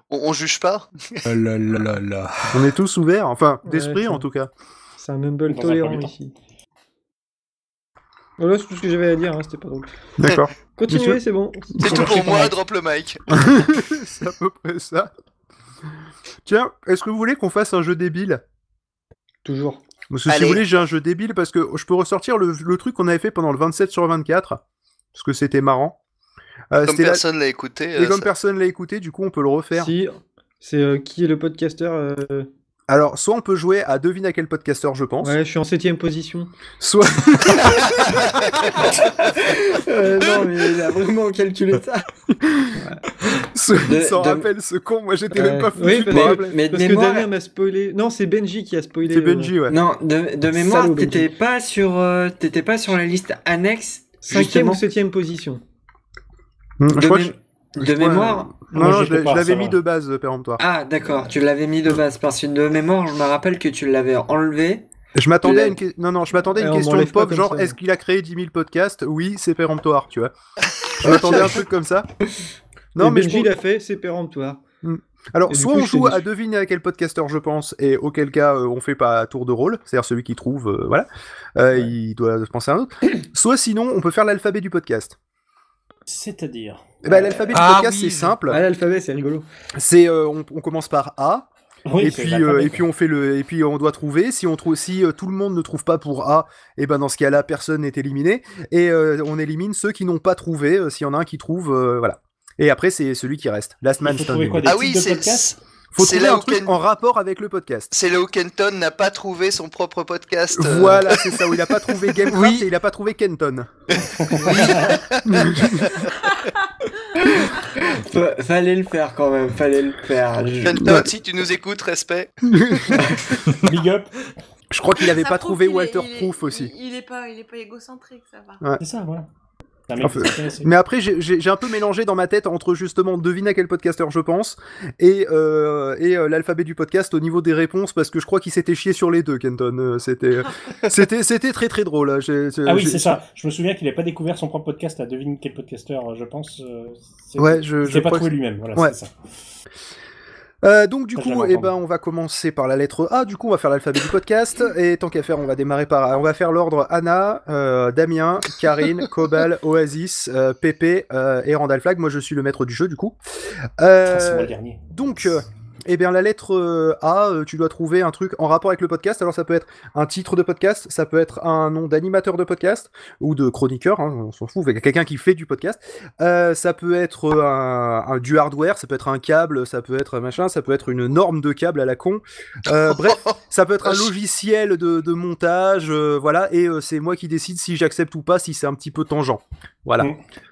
On juge pas? Oh là là là là. On est tous ouverts, enfin, Ouais, d'esprit ça- en tout cas. C'est un mumble Dans un tolérant premier temps. ici. Voilà, c'est tout ce que j'avais à dire, hein, c'était pas drôle. D'accord. Continuez, Monsieur c'est bon. C'est tout pour moi, drop le mic. C'est à peu près ça. Tiens, est-ce que vous voulez qu'on fasse un jeu débile? Toujours. Parce que si Allez. vous voulez, j'ai un jeu débile parce que je peux ressortir le truc qu'on avait fait pendant le 27 sur 24. Parce que c'était marrant. Comme C'était personne l'a écouté. Et comme ça- personne l'a écouté, du coup, on peut le refaire. Si, c'est qui est le podcasteur Alors, soit on peut jouer à devine à quel podcasteur je pense. Ouais, je suis en 7ème position. Soit. Non, mais il a vraiment calculé ça. S'en de- rappelle ce con, moi j'étais même pas foutu Oui, de parce me que- rappeler. Mais de Parce que mémoire, Damien m'a spoilé. Non, c'est Benji qui a spoilé. C'est Benji, ouais. non, de mémoire, Salaud, t'étais pas sur la liste annexe. 5ème justement. ou 7ème position. Je De, crois mé- que de je crois- mémoire. Non, Moi, non, j'étais je pas, l'avais ça mis va. de base, péremptoire. Ah, d'accord, tu l'avais mis de base parce que de mémoire, je me rappelle que tu l'avais enlevé. Je m'attendais à Tu une, non, je m'attendais à une on question de m'enlève pas pop, comme genre ça. est-ce qu'il a créé 10 000 podcasts? Oui, c'est péremptoire, tu vois. Je m'attendais à un truc comme ça. Non, Et mais Benji je... l'a fait, c'est péremptoire. Alors, et du soit coup, on je t'ai joue dit. à deviner à quel podcasteur je pense, et auquel cas on fait pas à tour de rôle, c'est-à-dire celui qui trouve, voilà, il doit penser à un autre. Soit sinon, on peut faire l'alphabet du podcast. C'est-à-dire. Eh ben, l'alphabet du Ah podcast, oui. c'est simple. Ah, l'alphabet, c'est rigolo. C'est, on commence par A. Oui, Et c'est puis, l'alphabet, et puis on fait et puis on doit trouver. Si tout le monde ne trouve pas pour A, et ben dans ce cas-là, personne n'est éliminé. Et on élimine ceux qui n'ont pas trouvé. S'il y en a un qui trouve, voilà. Et après, c'est celui qui reste. Last man Il faut trouver standing. quoi, des Ah types oui, de c'est podcasts Faut c'est trouver là un où truc Ken- en rapport avec le podcast. c'est là où Kenton n'a pas trouvé son propre podcast. Voilà, c'est ça. Où il a pas trouvé Gamecraft et il a pas trouvé Kenton. Fallait le faire quand même, fallait le faire. Kenton, si tu nous écoutes, respect. Big up. Je crois qu'il avait Ça pas prouve trouvé qu'il est- Walter il est- Proof aussi. Il est pas égocentrique, ça va. Ouais. C'est ça, voilà. C'est un mec Enfin, intéressé. mais après, j'ai un peu mélangé dans ma tête entre justement devine à quel podcasteur je pense et l'alphabet du podcast au niveau des réponses parce que je crois qu'il s'était chié sur les deux, Kenton. C'était très très drôle. Ah oui, c'est ça. Je me souviens qu'il n'avait pas découvert son propre podcast à devine quel podcasteur, je pense. Ouais, il je s'est pas crois trouvé que- lui-même. Voilà, Ouais. c'est ça. Donc du Ça, coup, j'avais entendu. on va commencer par la lettre A. Du coup, on va faire l'alphabet du podcast. Et tant qu'à faire, on va faire l'ordre Anna, Damien, Karine, Cobal, Oasis, Pépé et Randall Flag. Moi, je suis le maître du jeu, du coup. C'est moi le dernier. Donc, la lettre A, tu dois trouver un truc en rapport avec le podcast. Alors, ça peut être un titre de podcast, ça peut être un nom d'animateur de podcast ou de chroniqueur, hein, on s'en fout, quelqu'un qui fait du podcast. Ça peut être du hardware, ça peut être un câble, ça peut être machin, ça peut être une norme de câble à la con. Bref, ça peut être un logiciel de montage, voilà, et c'est moi qui décide si j'accepte ou pas, si c'est un petit peu tangent. Voilà.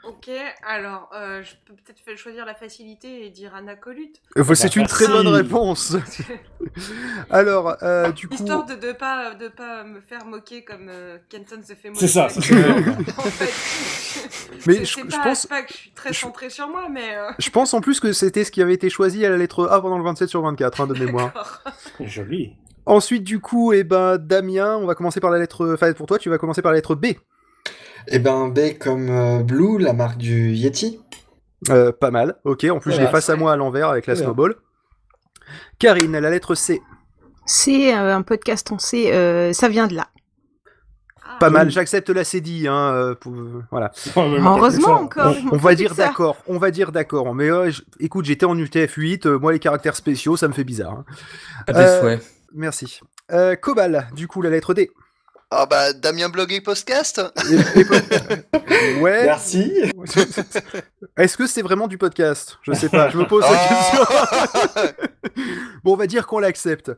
Ok, alors je peux peut-être choisir la facilité et dire Anacolute. C'est une très bonne réponse. Alors, du coup... Histoire de pas me faire moquer comme Kenton se fait moquer. C'est ça. En fait, Mais je je pense... pas que je suis très centré sur moi, mais... Je pense en plus que c'était ce qui avait été choisi à la lettre A pendant le 27/24, de mémoire. D'accord. Joli. Ensuite, du coup, Damien, on va commencer par la lettre... Enfin, pour toi, tu vas commencer par la lettre B. B comme Blue, la marque du Yeti. Pas mal, ok. En plus, je l'ai Voilà. face à moi à l'envers avec la Très bien. snowball. Karine, la lettre C. C'est un podcast, on sait, ça vient de là. Pas mal, j'accepte la CDI, voilà. Heureusement encore. On va dire d'accord, mais écoute, j'étais en UTF-8, moi les caractères spéciaux, ça me fait bizarre. Hein. À tes souhaits. Merci. Cobal, du coup, la lettre D. Ah bah, Damien Blog et Podcast. Ouais. Merci. Est-ce que c'est vraiment du podcast? Je sais pas, je me pose la question. Bon, on va dire qu'on l'accepte.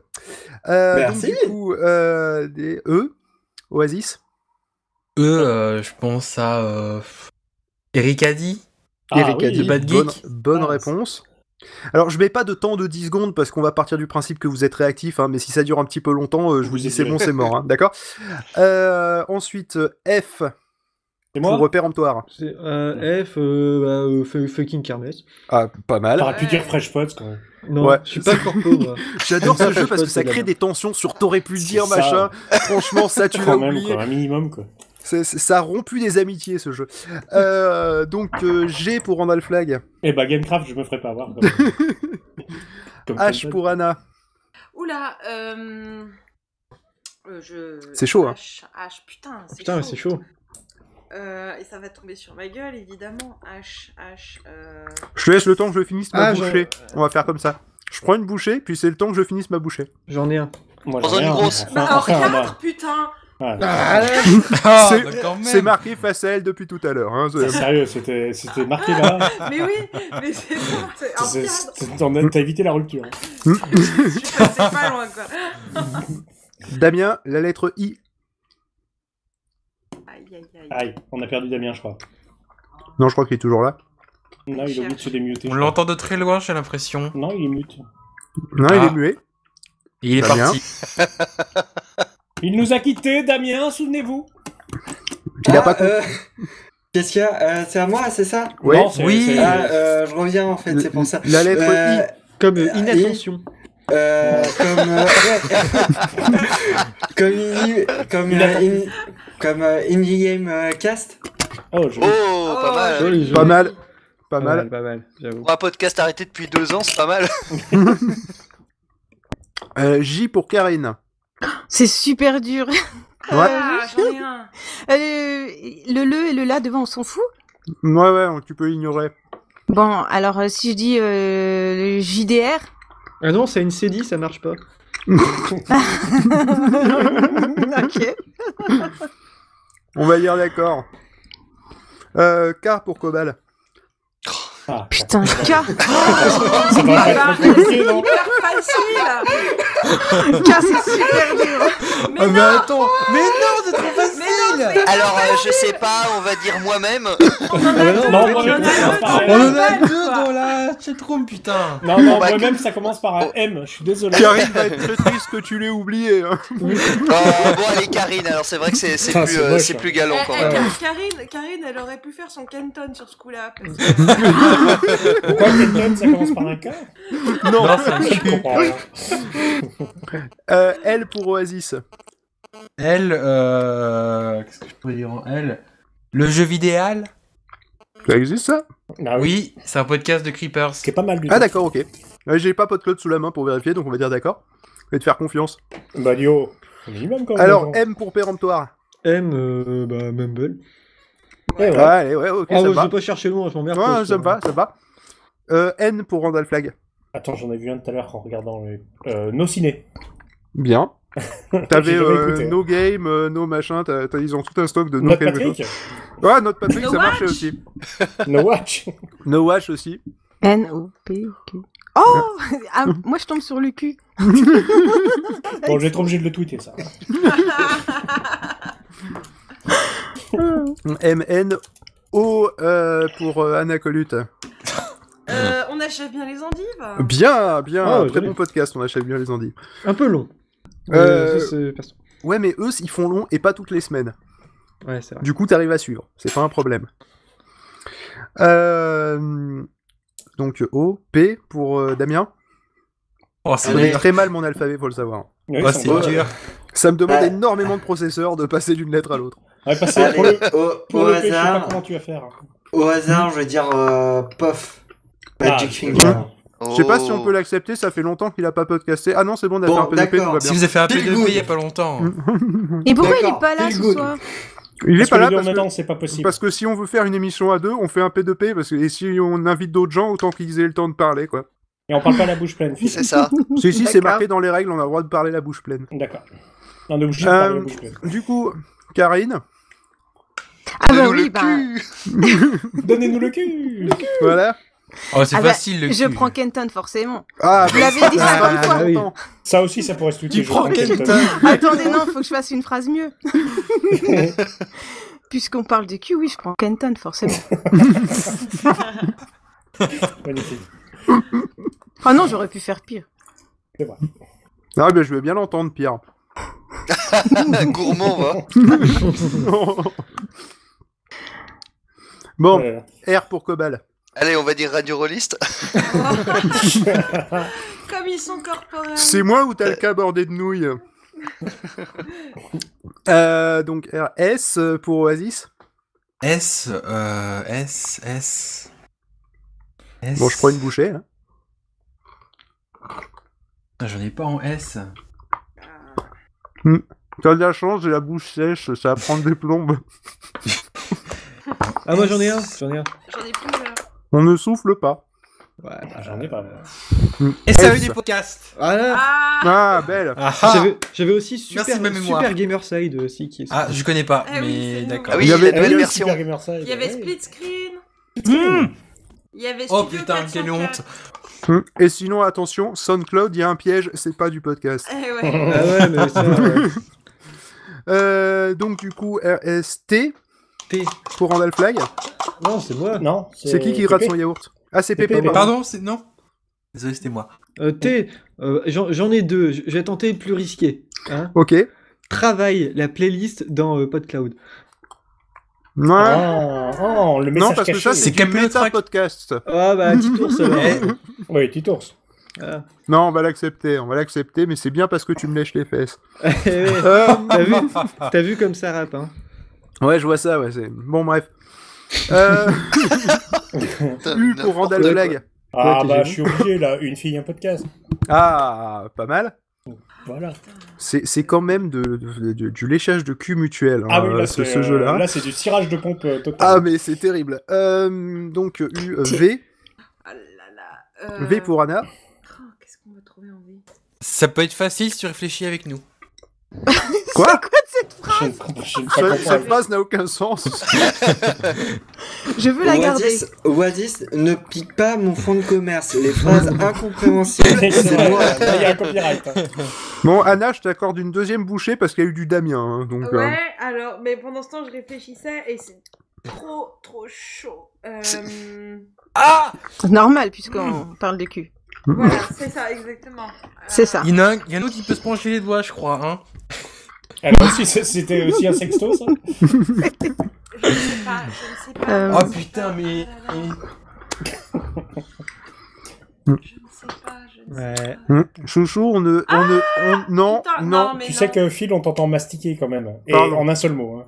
Merci. Donc, du coup, des E, Oasis. Je pense à Eric Addy. Eric Addy, de Bad bonne, Geek. bonne réponse. Alors, je mets pas de temps de 10 secondes parce qu'on va partir du principe que vous êtes réactif, hein, mais si ça dure un petit peu longtemps, je vous dis c'est bon, c'est mort, hein, d'accord. Ensuite, F. Et moi pour péremptoire. C'est F, fucking Kermesse. Ah, pas mal. T'aurais pu dire Fresh Pods quand même. Non, Ouais. je suis pas corpo, moi. J'adore ce jeu parce que ça C'est crée la des tensions sur t'aurais pu le dire, ça. machin. Franchement, ça tu l'as Quand même, oublié. quoi, un minimum, quoi. Ça rompt plus des amitiés, ce jeu. Donc, G pour Randall Flag. Eh bah, Gamecraft, je me ferai pas avoir. Comme H Kenton. pour Anna. Oula, C'est chaud, hein. H, putain, Putain, c'est chaud. Et ça va tomber sur ma gueule, évidemment. Je te laisse le temps que je finisse ma Ah, bouchée. On va faire comme ça. Je prends une bouchée, puis c'est le temps que je finisse ma bouchée. J'en ai un. Moi, Prends-en j'en ai une un. grosse. Enfin, Bah, enfin, on a- 4, putain. Ouais. Ah, C'est- bah quand même. C'est marqué face à elle depuis tout à l'heure. Hein, C'est sérieux, c'était marqué là. Mais oui, mais c'est ça, c'est un cadre. T'as évité la rupture. Je suis passé pas loin, quoi. Damien, la lettre I. Aïe, aïe, aïe. Aïe, on a perdu Damien, je crois. Non, je crois qu'il est toujours là. Non, il a oublié de se démuter. On l'entend de très loin, j'ai l'impression. Non, il est mute. Non, il Ah. est muet. Et il est Damien. parti. Il nous a quittés, Damien, souvenez-vous. Il a pas compris. Qu'est-ce qu'il y a C'est à moi, c'est ça? Ouais. Non, c'est- Oui. c'est- Je reviens en fait, c'est pour ça. La lettre I. Comme I. inattention. Comme Indie Game Cast. Oh, je... Oh, pas mal. Joli, joli. Pas mal. Pas mal. Pas mal, j'avoue. Pour un podcast arrêté depuis 2 ans, c'est pas mal. J pour Karine. C'est super dur. Ah, j'en ai un. Le et le là devant, on s'en fout. Ouais, tu peux ignorer. Bon, alors si je dis le JDR. Ah non, c'est une CD, ça marche pas. Ok. On va dire d'accord. K pour Cobal. Ah, Putain, K. ça va pas être trop compliqué, non? Hyper facile. K, c'est super dur. Mais non, attends, Mais non, c'est trop facile. mais non, Alors, je sais pas, on va dire moi-même. On en a deux dans la chatroom, putain. Non, moi-même, ça commence par un M, je suis désolé. Karine va être très triste que tu l'aies oublié. Hein. Bon, allez, Karine, alors c'est vrai que c'est plus galant quand même. Karine, elle aurait pu faire son Kenton sur ce coup-là. Pourquoi Kenton, ça commence par un K? Non, c'est un je comprends rien. Elle pour Oasis. Elle, qu'est-ce que je pourrais dire en elle? Le jeu vidéal? Ça existe ça? Ah Oui, c'est un podcast de Creepers. Ce qui est pas mal du tout. Ah d'accord, ok. J'ai pas PodCloud sous la main pour vérifier, donc on va dire d'accord. Je vais te faire confiance. Bah Dio, minimum quand même. Alors, M pour péremptoire. M, Mumble. Ouais. Allez, ouais, ok, ça Je va. vais pas chercher loin, je m'emmerde. Ouais, ça me va. N pour Randall Flag. Attends, j'en ai vu un tout à l'heure en regardant nos ciné. Bien. T'avais J'ai jamais écouté. No Game, No Machin, ils ont tout un stock de No Notre quelque Patrick chose. Ouais, notre Patrick, No ça marchait Watch. aussi. No Watch. No Watch aussi. N-O-P-Q. Oh moi je tombe sur le cul. Bon, je vais être obligé de le tweeter, ça. MN O pour Anna Colute. On achève bien les endives. Bien, Ah, très joli. bon podcast, on achète bien les endives. Un peu long. Euh, Ça, c'est perso. Ouais, mais eux, ils font long et pas toutes les semaines. Ouais, c'est vrai. Du coup, t'arrives à suivre, c'est pas un problème. Donc O, P pour Damien. Oh, c'est Je connais dur. très mal mon alphabet, faut le savoir. Oui, Oh, ça c'est me va. dur. Ça me demande Ah. énormément de processeurs de passer d'une lettre à l'autre. Ouais, passer Allez, pour le au P, je sais pas hasard, comment tu vas faire. au hasard, je vais dire Puff. Magic Ah, Finger. Je sais pas si on peut l'accepter, ça fait longtemps qu'il a pas podcasté. Ah non, c'est bon, on a Bon, fait un PDP, tout d'accord. va Si bien. vous avez fait un Feel P2P good. il y a pas longtemps. Et pourquoi il D'accord, est pas là feel ce good. soir? Il est Parce pas que là les deux en parce même que, temps, c'est pas possible. parce que si on veut faire une émission à deux, on fait un P2P, parce que et si on invite d'autres gens, autant qu'ils aient le temps de parler, quoi. Et on parle pas la bouche pleine. C'est ça. Si, c'est D'accord. marqué dans les règles, on a le droit de parler la bouche pleine. D'accord. On est obligé de parler la bouche pleine. Du coup, Karine, Ah bah Donne-nous oui, le bah... cul. Donnez-nous le cul. voilà. Oh, c'est Ah bah, facile le je cul. prends Kenton forcément. Ah, Vous l'avez dit 50 fois. oui. Ça aussi, ça pourrait se tweeter. Tu je prends crois, Kenton. Kenton. Attendez, non, faut que je fasse une phrase mieux. Puisqu'on parle de cul, oui, je prends Kenton forcément. Magnifique. Oh non, j'aurais pu faire pire. C'est vrai. Ah, ben, je veux bien l'entendre, Pierre. Gourmand, va. Bon, Euh, R pour Cobal. Allez, on va dire radio rolliste. Comme ils sont corporels. C'est moi ou t'as le cas bordé de nouilles? Donc R, S pour Oasis. S. Bon, je prends une bouchée. Hein. Putain, j'en ai pas en S. T'as de la chance, j'ai la bouche sèche, ça va prendre des plombes. Ah, moi j'en ai un. J'en ai plusieurs. On ne souffle pas. Ouais, Ah, j'en ai pas. moi. Et ça a eu S. des podcasts. Voilà. Ah, belle. Ah, ah. J'avais aussi Merci de ma mémoire. Super Gamerside aussi qui est Ah, je connais pas, Ah oui, mais c'est d'accord. Ah oui, Il y avait- la nouvelle il y avait version. Super Gamerside. Il y avait Ouais. Split Screen. Mmh. Il y avait Oh Studio putain, 404. quelle honte. Et sinon, attention, SoundCloud, il y a un piège, c'est pas du podcast. Eh ouais. Ah ouais, mais ça. Donc du coup, RST T. pour Randall Flag. Non, c'est moi. Non, C'est qui rate Pépé. son yaourt? Ah, c'est Pépé. Pépé. pardon. Pardon, c'est non. Désolé, c'était moi. T. J'en ai deux. Je vais tenter le plus risqué. Hein. Ok. Travaille la playlist dans PodCloud. Ouais. Oh, le message Non, parce que caché. ça, C'est c'est du comme le méta track. podcast. Ah bah, petit ours alors. Oui, petit ours. Ah. Non, on va l'accepter, mais c'est bien parce que tu me lèches les fesses. Eh ouais. T'as vu comme ça rappe, hein. Ouais, je vois ça, ouais. Bon, bref. U pour Randall Flag. Ah, t'es bah, gêné. je suis obligé, là. Une fille, un podcast. Ah, pas mal. Voilà. C'est quand même du léchage de cul mutuel, hein, Ah oui, là, ce c'est jeu-là. là, c'est du cirage de pompe total. Ah, mais c'est terrible. Donc, U, V. Ah là là. V pour Anna. Oh, qu'est-ce qu'on va trouver en V? Ça peut être facile si tu réfléchis avec nous. Quoi? Je ne comprends pas. Cette phrase n'a aucun sens. Je veux la garder. Oasis, ne pique pas mon fonds de commerce. Les phrases incompréhensibles, C'est c'est vrai, moi. là, il y a un copyright. Hein. Bon, Anna, je t'accorde une deuxième bouchée parce qu'il y a eu du Damien. Hein, donc, Ouais, alors, mais pendant ce temps, je réfléchissais et c'est trop chaud. Ah C'est normal, puisqu'on parle de cul. Voilà, c'est ça, exactement. C'est ça. Il y en a un autre qui peut se pencher les doigts, je crois. Hein. Alors aussi, c'était aussi un sexto, ça? Je ne sais pas. Oh putain, mais... Je ne sais pas. Ouais. Chouchou, non, Putain, non. mais Tu non. sais que Phil, on t'entend mastiquer quand même. Et Pardon. en un seul mot. Hein.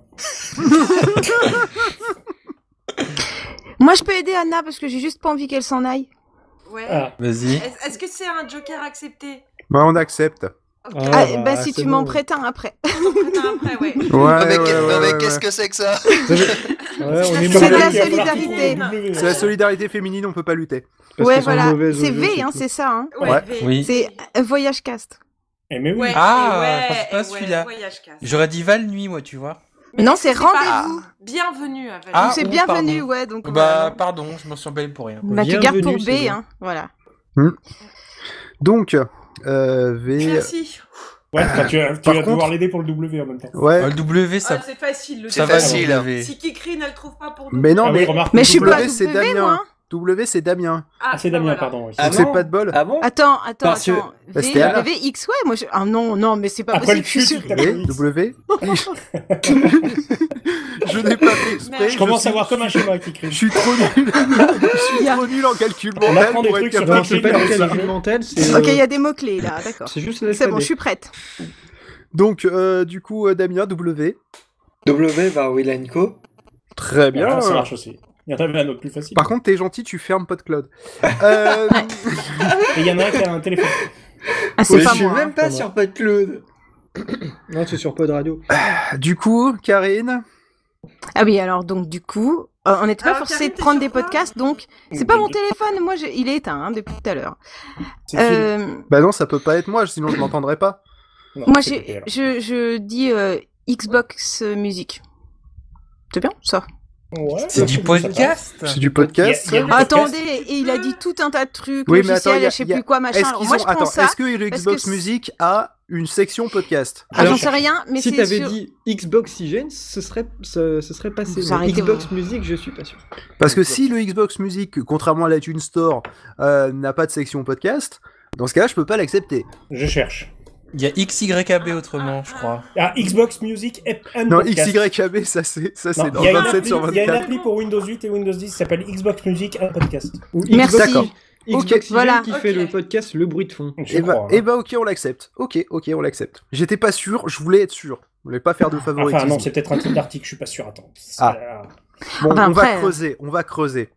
Moi, je peux aider Anna parce que j'ai juste pas envie qu'elle s'en aille. Ouais. Ah. Vas-y. Est-ce que c'est un joker accepté? Bah, on accepte. Ok. Ah, bah, si c'est tu m'en bon. prêtes un après. Après, ouais. Ouais, Qu'est-ce que c'est que ça? Ouais, on est C'est de la mauvais. solidarité. C'est la solidarité féminine, on peut pas lutter. Parce Ouais, qu'elles sont voilà. mauvaises au C'est jeu, V, c'est hein, tout. c'est ça. Hein. Ouais. Oui. C'est Voyage Cast. Eh mais oui. Ouais, Ah, ouais, je pensais pas à celui-là. Voyage casse. J'aurais dit Val Nuit, moi, tu vois. Mais Non, est-ce que c'est pas rendez-vous. Bienvenue, en fait. Ah, Donc c'est oh, bienvenue, pardon. ouais. Donc, Bah, pardon, je m'en suis emballé pour rien. bah, tu gardes pour Bienvenue, B, c'est hein. Voilà. Donc, V. Merci. Ouais, bah, tu vas Par devoir contre- l'aider pour le W en même temps. Ouais. Le W, ça, C'est facile, le C'est ça va, facile. le W. Si Kikrine, elle trouve pas pour nous. Mais non, Ah oui, mais remarque. Mais je suis W, pas c'est W, Damien. moi. W, c'est Damien. Ah, c'est Damien, pardon. oui. Ah Donc c'est non. pas de bol. Ah bon? Attends. Parce que- Bah, c'était Anna. VX, ouais, moi je... Ah non, mais c'est pas Après le possible, je suis cul, sûre. tu V, W. Je n'ai pas fait exprès. Je commence suis- à voir comme un schéma qui crie. Je suis trop nul. Je suis trop nul en calcul On mental apprend des pour être trucs sur capable Non, c'est pas Calcul, le ça. calcul mental, c'est. Ok, il y a des mots-clés là, d'accord. C'est juste C'est l'alphabet. bon, je suis prête. Donc, du coup, Damien, W. W va Will & Co. Très bien. Bien, ça marche aussi. Il y en avait un autre plus facile. Par contre, t'es gentil, tu fermes PodCloud. Et il y en a un qui a un téléphone. Ah, c'est Je pas suis moi. même pas sur PodCloud. Non, c'est sur Pod Radio. Du coup, Karine. Ah oui, alors donc du coup, on n'était pas Alors, forcé Karine, de t'es prendre sur des quoi podcasts, donc c'est pas mon téléphone, moi il est éteint hein, depuis tout à l'heure. C'est Phil. Bah non, ça peut pas être moi, sinon je m'entendrai pas. Non, Moi c'est Pépé, alors. je dis Xbox Music. C'est bien ça. Ouais, C'est du podcast. C'est du podcast. Il y a- Attendez, et il a dit tout un tas de trucs, Oui, mais logiciels, attends, y a- je sais y a- plus quoi, machin. Est-ce Alors, qu'ils moi ont... je prends Attends, ça. est-ce que le parce Xbox que Music a une section podcast? Ah, j'en sais rien, mais si c'est t'avais sur... dit Xboxygène, ce serait passé. Vous Mais arrêtez, Xbox vous. Music, je suis pas sûr. Parce que si le Xbox Music, contrairement à l'iTunes Store, n'a pas de section podcast, dans ce cas-là, je peux pas l'accepter. Je cherche. Il y a XYAB autrement, je crois. Ah, Xbox Music and Non, Podcast. XYAB, ça c'est Non, dans il y a une 27 appli- sur il y a une 24. appli pour Windows 8 et Windows 10 qui s'appelle Xbox Music and Podcast. Ou Merci. D'accord. Xboxygène voilà. qui fait Ok. le podcast Le Bruit de fond. Je Et bah, crois, hein. eh bah, ok, on l'accepte. Ok, on l'accepte. J'étais pas sûr, je voulais être sûr. Je voulais pas faire de favoritisme. Enfin, non, c'est peut-être un titre d'article, je suis pas sûr. Attends. Ah. Bon, Enfin, on va après, creuser, on va creuser.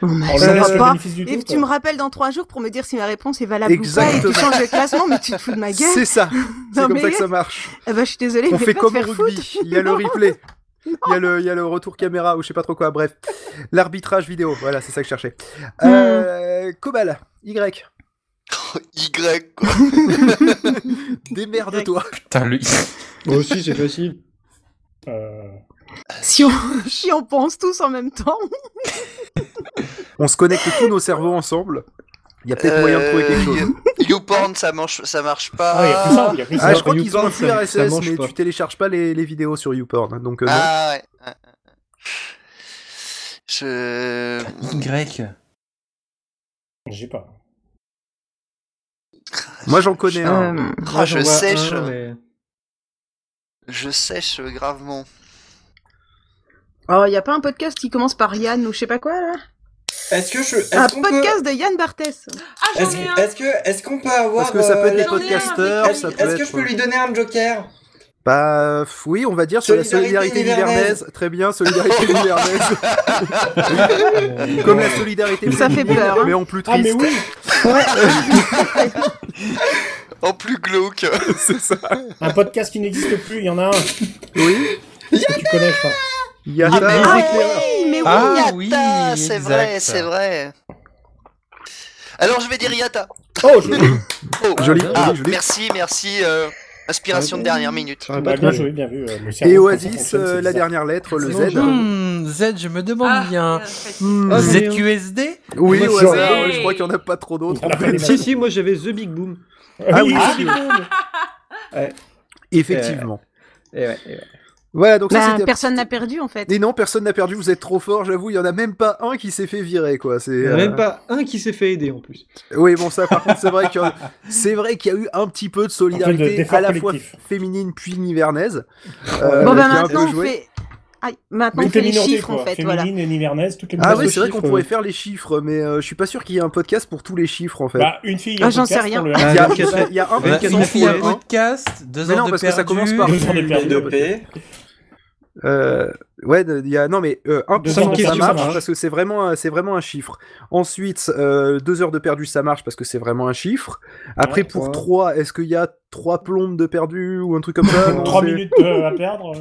Oh, mais On ça lui laisse va le pas. bénéfice du Et doute, tu me rappelles dans 3 jours pour me dire si ma réponse est valable ou pas, et Exactement. tu changes le classement, mais tu te fous de ma gueule. C'est ça, c'est Non, comme mais- ça que ça marche. Eh ben, je suis désolée, On mais fait pas comme te au faire rugby, foutre. il y a le replay. Il y a le retour caméra ou je sais pas trop quoi, bref. L'arbitrage vidéo, voilà, c'est ça que je cherchais. Cobal, Y. Y, quoi. Démerde-toi. Putain, lui. Moi aussi, c'est facile. Si on pense tous en même temps. On se connecte tous nos cerveaux ensemble. Il y a peut-être moyen de trouver quelque chose. YouPorn, ça marche pas. Ah, il y a plus simple, il y a plus Ah, simple. je crois qu'ils ont un YouPorn, flux ça RSS, mange mais pas. tu télécharges pas les vidéos sur YouPorn. Donc, non. Ah, ouais. Je... Y. J'ai pas. Moi, j'en connais un. Moi, je j'en vois sèche. un, mais- Je sèche gravement. Oh, y a pas un podcast qui commence par Yann ou je sais pas quoi, là? Un Un podcast de Yann Barthès. Ah, j'en ai un. Est-ce qu'on peut avoir... Parce que ça peut être des j'en ai un, podcasteurs, mais ça peut Est-ce que être... je peux lui donner un joker? Bah, oui, on va dire sur la Solidarité solidarité livernaise. Très bien, solidarité livernaise. Comme la solidarité Ça fait féminine, peur, hein. mais en plus Ah, mais triste. oui. En plus glauque. C'est ça. Un podcast qui n'existe plus, il y en a un. Oui. Que tu connais, je crois. Il y a Ah, ça. mais Ah oui. oui, mais oui. Ah Yata, oui, c'est exact. vrai, c'est vrai. Alors je vais dire Yata. Oh, je Oh. Joli, Ah, joli, joli. merci. Inspiration de dernière minute. J'aurais Bah, pas bien trouvé. joué, bien vu. Le cerveau, Et quand ça Oasis, fonctionne, c'est la ça. dernière lettre, le Non, Z. j'avoue. Z, je me demande bien. Hmm. Ah, j'en ai un. ZQSD Oui, Moi, ouais, ouais. je crois qu'il n'y en a pas trop d'autres. Si, moi j'avais The Big Boom. Ah oui, ah, aussi, Ouais. effectivement. Et ouais. Voilà, donc ça Bah, c'était. personne n'a perdu en fait. Et non, personne n'a perdu, vous êtes trop fort, j'avoue, il y en a même pas un qui s'est fait virer, quoi. Il n'y en a même pas un qui s'est fait aider en plus. Oui, bon, ça, par contre, c'est vrai qu'il y a eu un petit peu de solidarité d'effort à la fois collectif. féminine puis nivernaise. Bon, bah qui a un maintenant peu on joué. fait. Maintenant on Toutes fait les les minorités, chiffres en quoi. fait, voilà. Féminine et nivernaise, toutes les Ah minorités. oui, c'est vrai qu'on chiffres, pourrait faire les chiffres, mais je suis pas sûr qu'il y ait un podcast pour tous les chiffres, en fait. Bah, une fille, Ah, un j'en sais podcast rien. pour le il y a, donc, il y a un On a podcast une fille, un pour le un. podcast, 2 Mais heures non, de parce que perdu. ça commence par 2 heures de perdu. P2P. Ouais, il y a non mais un Deux pour heures de ça perdu, ça marche marche. parce que c'est vraiment un chiffre. Ensuite 2 heures de perdu ça marche parce que c'est vraiment un chiffre. Après Ouais, pour 3. 3, est-ce qu'il y a 3 plombes de perdu ou un truc comme ça? Non, 3 c'est- minutes à perdre.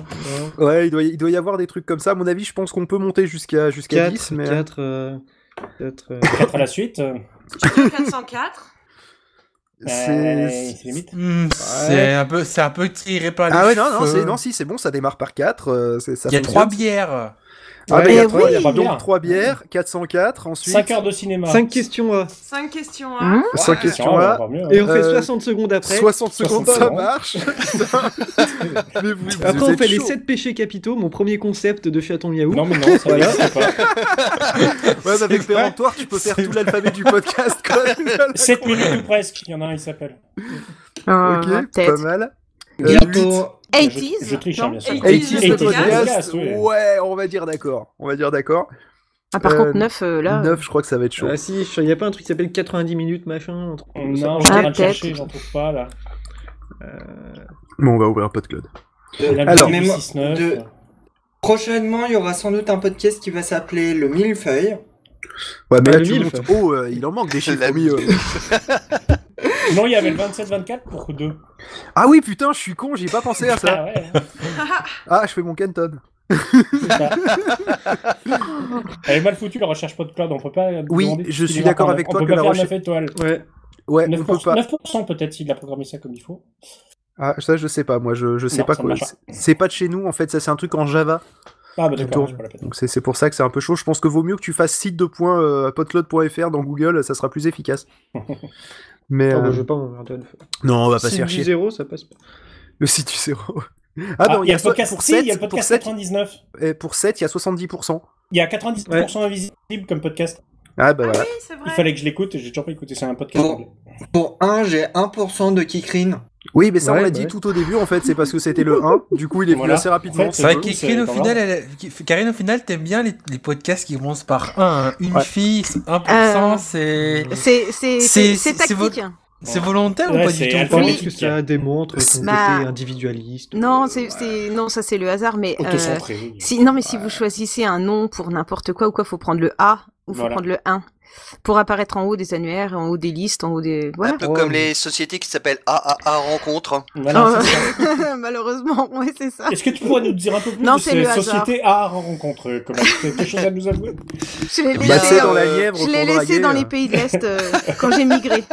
Ouais, il doit y avoir des trucs comme ça. À mon avis, je pense qu'on peut monter jusqu'à 10 mais 4. 4 à la suite. Tu veux 404? c'est C'est limite. C'est un peu tiré par les Ah ouais, cheveux. non, si, c'est bon, ça démarre par 4. Ça Il y a fonctionne. 3 bières. Ah, Ouais, bah, il y a eh 3 oui. bières. Trois Donc bières. 3 bières, 404, ensuite 5 heures de cinéma. 5 questions A. 5 questions, Hein hein? 5 Ouais, questions ça va, là. encore mieux, hein. Et on fait Euh, 60 secondes après. 60 secondes, 60 ça secondes. marche. Mais vous Après, on êtes fait les chaud. 7 péchés capitaux, mon premier concept de Chaton Miaou. Non, mais non, ça Voilà. n'existe pas. Ouais, mais avec péremptoire, tu peux faire tout l'alphabet du podcast, quoi. 7 minutes ou presque, il y en a un, il s'appelle. Ok, pas Peut-être. mal. Bientôt. 80s. Je triche, non hein, bien sûr. 80s le 80s, podcast, oui. ouais, on va dire d'accord. Ah, par contre, 9, là. 9, je crois que ça va être chaud. Ah si, il n'y a pas un truc qui s'appelle 90 minutes, machin. un truc comme ça. Non, je suis en train de peut-être. chercher, j'en trouve pas là. Bon, on va ouvrir un PodCloud. Alors, mais moi, 6-9. de- Prochainement, il y aura sans doute un podcast qui va s'appeler Le Millefeuille. Ouais, mais Ah, là, le tu milf. montes haut, il en manque des chiffres au milieu. Non, il y avait le 27-24 pour 2. Ah oui, putain, je suis con, j'y ai pas pensé à Ah ça. ouais, Ah, je fais mon Canton. c'est ça. Elle est mal foutue la recherche PodCloud, on peut pas. Oui, demander je si suis les gens d'accord parlent. avec on toi peut que pas la faire recherche- 9 étoiles. Ouais. Ouais, on peut 9%, pas. 9% peut-être s'il a programmé ça comme il faut. Ah, ça, je sais pas, moi, je sais Non, pas ça quoi. marche pas. C'est pas de chez nous, en fait, ça, c'est un truc en Java. Ah bah Qui d'accord, tourne. c'est pas la peine. Donc c'est pour ça que c'est un peu chaud. Je pense que vaut mieux que tu fasses site de podcloud.fr dans Google, ça sera plus efficace. Mais Oh, bah, je vais pas m'emmerder. non, on va pas se Si faire du chier. 0, ça passe pas. Le site du zéro. Ah, non, il y a le podcast pour si, 7, il y a le pour podcast 7, 99. et pour 7, il y a 70%. Il y a 90% invisible comme podcast. Ah bah Ah voilà. oui, c'est vrai. Il fallait que je l'écoute et j'ai toujours pas écouté, c'est un podcast Bon. anglais. Pour 1, j'ai 1% de Kikrine. Oui, mais ça on Ouais, l'a bah dit ouais. tout au début en fait, c'est parce que c'était le 1, du coup il est venu Voilà. assez rapidement. En fait, C'est vrai cool, qu'Karine, au c'est final, Karine, au final, t'aimes bien les podcasts qui commencent par 1. Hein. Une Ouais. fille, 1%, c'est C'est tactique. c'est volontaire Ouais, ou pas c'est du tout? alpha- Je Oui. pense que ça démontre ton Bah, côté individualiste. Non, non, ça c'est le hasard, mais Autocentré. si vous choisissez un nom pour n'importe quoi ou quoi, faut prendre le A ou faut Voilà. prendre le 1 pour apparaître en haut des annuaires, en haut des listes, en haut des voilà. Un peu Ouais, comme mais- les sociétés qui s'appellent AAA Rencontre. Voilà, Oh, c'est ça. malheureusement, ouais, c'est ça. Est-ce que tu pourrais nous dire un peu plus Non, de c'est ces le hasard. sociétés à rencontre comment tu as quelque chose à nous avouer? Je l'ai Bah, laissé, c'est dans la Nièvre je l'ai pour laissé draguer, dans les pays de l'Est quand j'ai migré.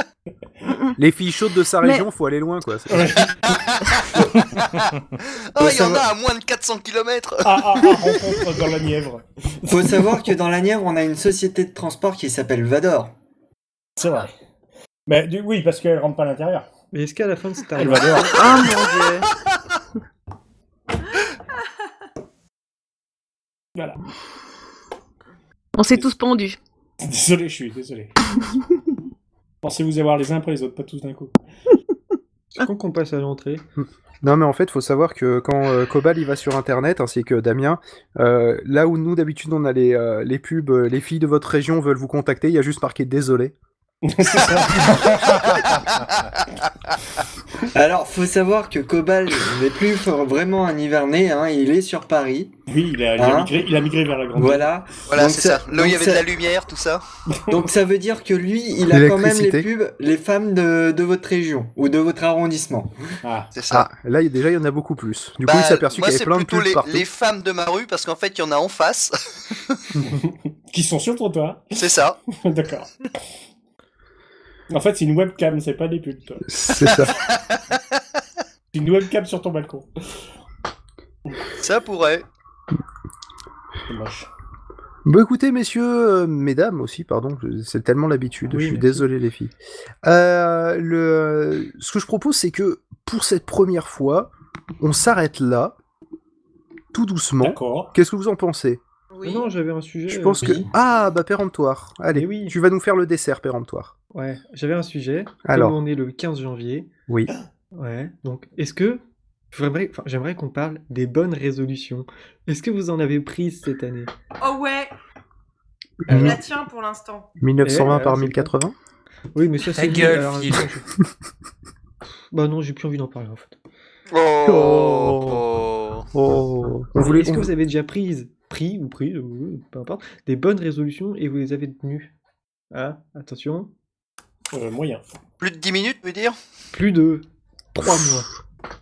Les filles chaudes de sa Mais- région, faut aller loin quoi. Oh, il y ça en va. a à moins de 400 km. À rencontre dans la Nièvre. Faut savoir que dans la Nièvre, on a une société de transport qui s'appelle Vador. C'est vrai. Mais oui, parce qu'elle rentre pas à l'intérieur. Mais est-ce qu'à la fin de cette Elle arrivée, va dehors. Oh mon dieu. Voilà. On s'est tous pendus. Désolé, je suis désolé. Pensez vous avoir les uns après les autres, pas tous d'un coup. c'est quand qu'on passe à l'entrée? Non mais en fait, faut savoir que quand Cobal il va sur internet, ainsi que Damien, là où nous d'habitude on a les pubs, les filles de votre région veulent vous contacter, il y a juste marqué désolé. C'est ça. Alors, faut savoir que Cobal n'est plus vraiment un Nivernais, hein, il est sur Paris. Oui, il a Hein migré vers la grande ville. Voilà. Voilà, Donc c'est ça. Là où il y donc avait de la lumière, tout ça. Donc ça veut dire que lui, il a quand même les L'électricité. pubs, les femmes de votre région ou de votre arrondissement. Ah. C'est ça. Ah, là déjà il y en a beaucoup plus. Du Bah, coup il s'est aperçu moi, qu'il y avait c'est plein de plutôt pubs partout. les femmes de ma rue, parce qu'en fait, il y en a en face. Qui sont sur le trottoir. C'est ça. D'accord. En fait, c'est une webcam, c'est pas des pubs, toi. C'est ça. C'est une webcam sur ton balcon. Ça pourrait. C'est moche. Bon, écoutez, messieurs, mesdames aussi, pardon, c'est tellement l'habitude, Oui, je suis merci. désolé, les filles. Ce que je propose, c'est que pour cette première fois, on s'arrête là, tout doucement. D'accord. Qu'est-ce que vous en pensez? Oui. Non, j'avais un sujet. Je pense que... oui. Ah, bah péremptoire. Allez, Mais oui. tu vas nous faire le dessert péremptoire. Ouais, j'avais un sujet. Alors. Comme on est le 15 janvier. Oui. Ouais, donc est-ce que. J'aimerais qu'on parle des bonnes résolutions. Est-ce que vous en avez prises cette année? Oh ouais, Mhm. la tiens pour l'instant. 1920 par c'est 1080. Oui, mais ça Ta c'est. gueule, alors, Phil. Bah non, j'ai plus envie d'en parler en fait. Oh. Oh. Est-ce que vous avez déjà pris, peu importe, des bonnes résolutions et vous les avez tenues? Ah, attention. Moyen. Plus de 10 minutes, tu veux dire? Plus de 3 mois.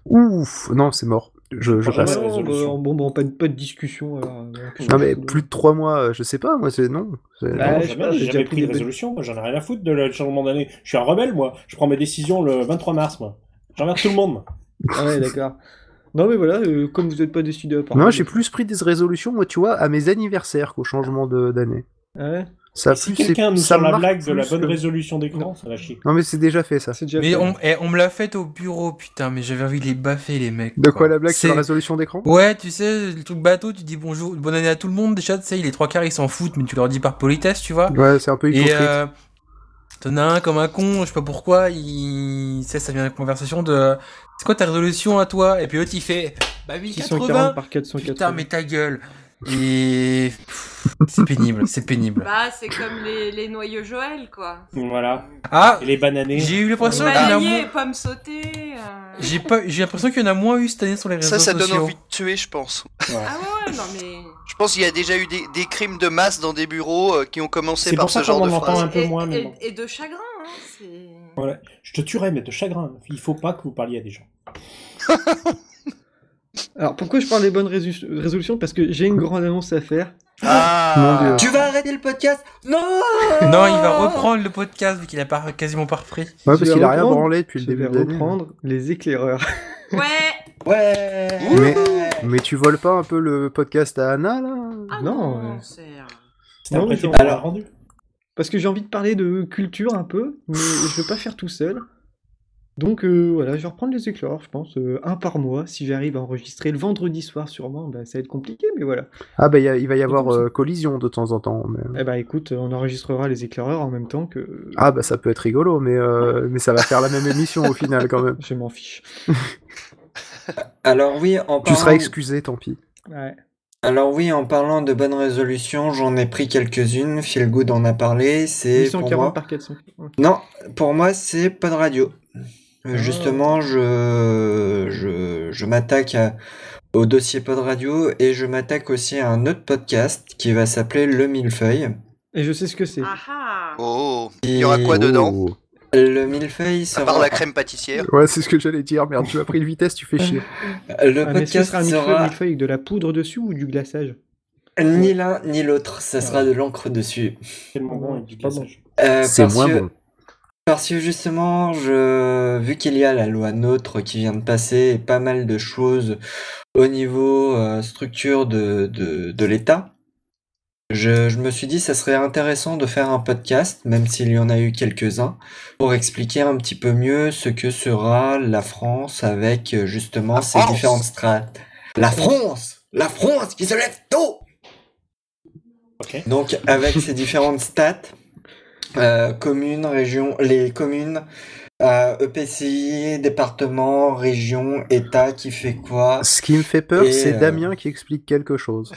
Ouf. Non, c'est mort. Je Ouais, passe. ouais. résolution. Bon, pas de discussion. Alors, Non, mais plus de 3 mois, je sais pas, moi, c'est non. Bah, Non, je sais pas, jamais, j'ai j'ai déjà jamais pris pris de des bonnes- résolution. Moi, j'en ai rien à foutre de le changement d'année. Je suis un rebelle, moi. Je prends mes décisions le 23 mars, moi. J'emmerde tout le monde. Ah ouais, d'accord. Non, mais voilà, comme vous n'êtes pas décidé à parler. Non, j'ai plus pris des résolutions, moi, tu vois, à mes anniversaires qu'au changement d'année. Ah ouais, Ça, Et si plus, quelqu'un nous ça sort la marque blague de la plus bonne que- résolution d'écran, ça va chier. Non, mais c'est déjà fait, ça. c'est déjà Mais fait. on me l'a fait au bureau, putain, mais j'avais envie de les baffer, les mecs. De quoi la blague sur C'est- la résolution d'écran? Ouais, tu sais, le truc bateau, tu dis bonjour, bonne année à tout le monde, déjà, tu sais, les trois quarts ils s'en foutent, mais tu leur dis par politesse, tu vois. Ouais, c'est un peu Et hypocrite. t'en as un comme un con, je sais pas pourquoi, tu sais, ça vient de la conversation de c'est quoi ta résolution à toi? Et puis l'autre il fait bah 640 1080. par 480. Putain, mais ta gueule. Et c'est pénible, c'est pénible. Bah, c'est comme les noyaux Joël, quoi. Voilà. Ah, Et les bananés. j'ai eu l'impression qu'il y en a Balayer, moins. pommes sautées. J'ai l'impression qu'il y en a moins eu cette année sur les réseaux Ça sociaux. donne envie de tuer, je pense. Ouais. Ah ouais, non mais. Je pense qu'il y a déjà eu des crimes de masse dans des bureaux qui ont commencé C'est par pour ça ce genre qu'on de en entend phrase. un peu moins, mais bon. Et de chagrin, hein. C'est. Voilà. Je te tuerai, mais de chagrin. Il faut pas que vous parliez à des gens. Alors, pourquoi je parle des bonnes résolutions? Parce que j'ai une grande annonce à faire. Mon Dieu. Tu vas arrêter le podcast? Non! Non, il va reprendre le podcast vu qu'il a pas, quasiment pas repris. Ouais, parce Je vais qu'il a rien reprendre- branlé depuis le Je vais début de l'année. reprendre les éclaireurs. Ouais. Ouais! Mais tu voles pas un peu le podcast à Anna, là? Ah Non, non, ouais. c'est. C'est Non, un mais prêté je- pour alors- un rendu. Parce que j'ai envie de parler de culture un peu, mais je veux pas faire tout seul. Donc voilà, je vais reprendre les éclaireurs, je pense, un par mois. Si j'arrive à enregistrer le vendredi soir sûrement, bah, ça va être compliqué, mais voilà. Ah, bah, il va y avoir comme ça. collision de temps en temps. Mais... Eh bah écoute, on enregistrera les éclaireurs en même temps que... Ah, bah, ça peut être rigolo, mais ça va faire la même émission au final, quand même. Je m'en fiche. Alors oui, Tu seras excusé, tant pis. Ouais. Alors oui, en parlant de bonnes résolutions, j'en ai pris quelques-unes. Feel Good en a parlé. C'est pour 840 moi. par 400. Ouais. Non, pour moi, c'est Pod Radio. Ah. Justement, je m'attaque au dossier Pod Radio et je m'attaque aussi à un autre podcast qui va s'appeler Le Millefeuille. Et je sais ce que c'est. Ah ah. Oh, il y aura quoi Et- dedans? Oh. Le Millefeuille À sera... part la crème pâtissière. Ouais, c'est ce que j'allais dire. Merde, tu as pris le vitesse, tu fais chier. Le Ah, mais ce podcast sera un sera millefeuille avec de la poudre dessus ou du glaçage? ni l'un ni l'autre. Ça sera de l'encre dessus. C'est tellement bon avec du pas bon. glaçage. C'est Parce moins que- bon. Parce que justement, vu qu'il y a la loi NOTRe qui vient de passer et pas mal de choses au niveau structure de l'État, je me suis dit ça serait intéressant de faire un podcast, même s'il y en a eu quelques-uns, pour expliquer un petit peu mieux ce que sera la France avec justement La ses France différentes strates. La France qui se lève tôt! Ok. Donc, avec ces différentes stats, communes, régions, les communes, EPCI, département, région, État, qui fait quoi? Ce qui me fait peur, Et, c'est Damien qui explique quelque chose.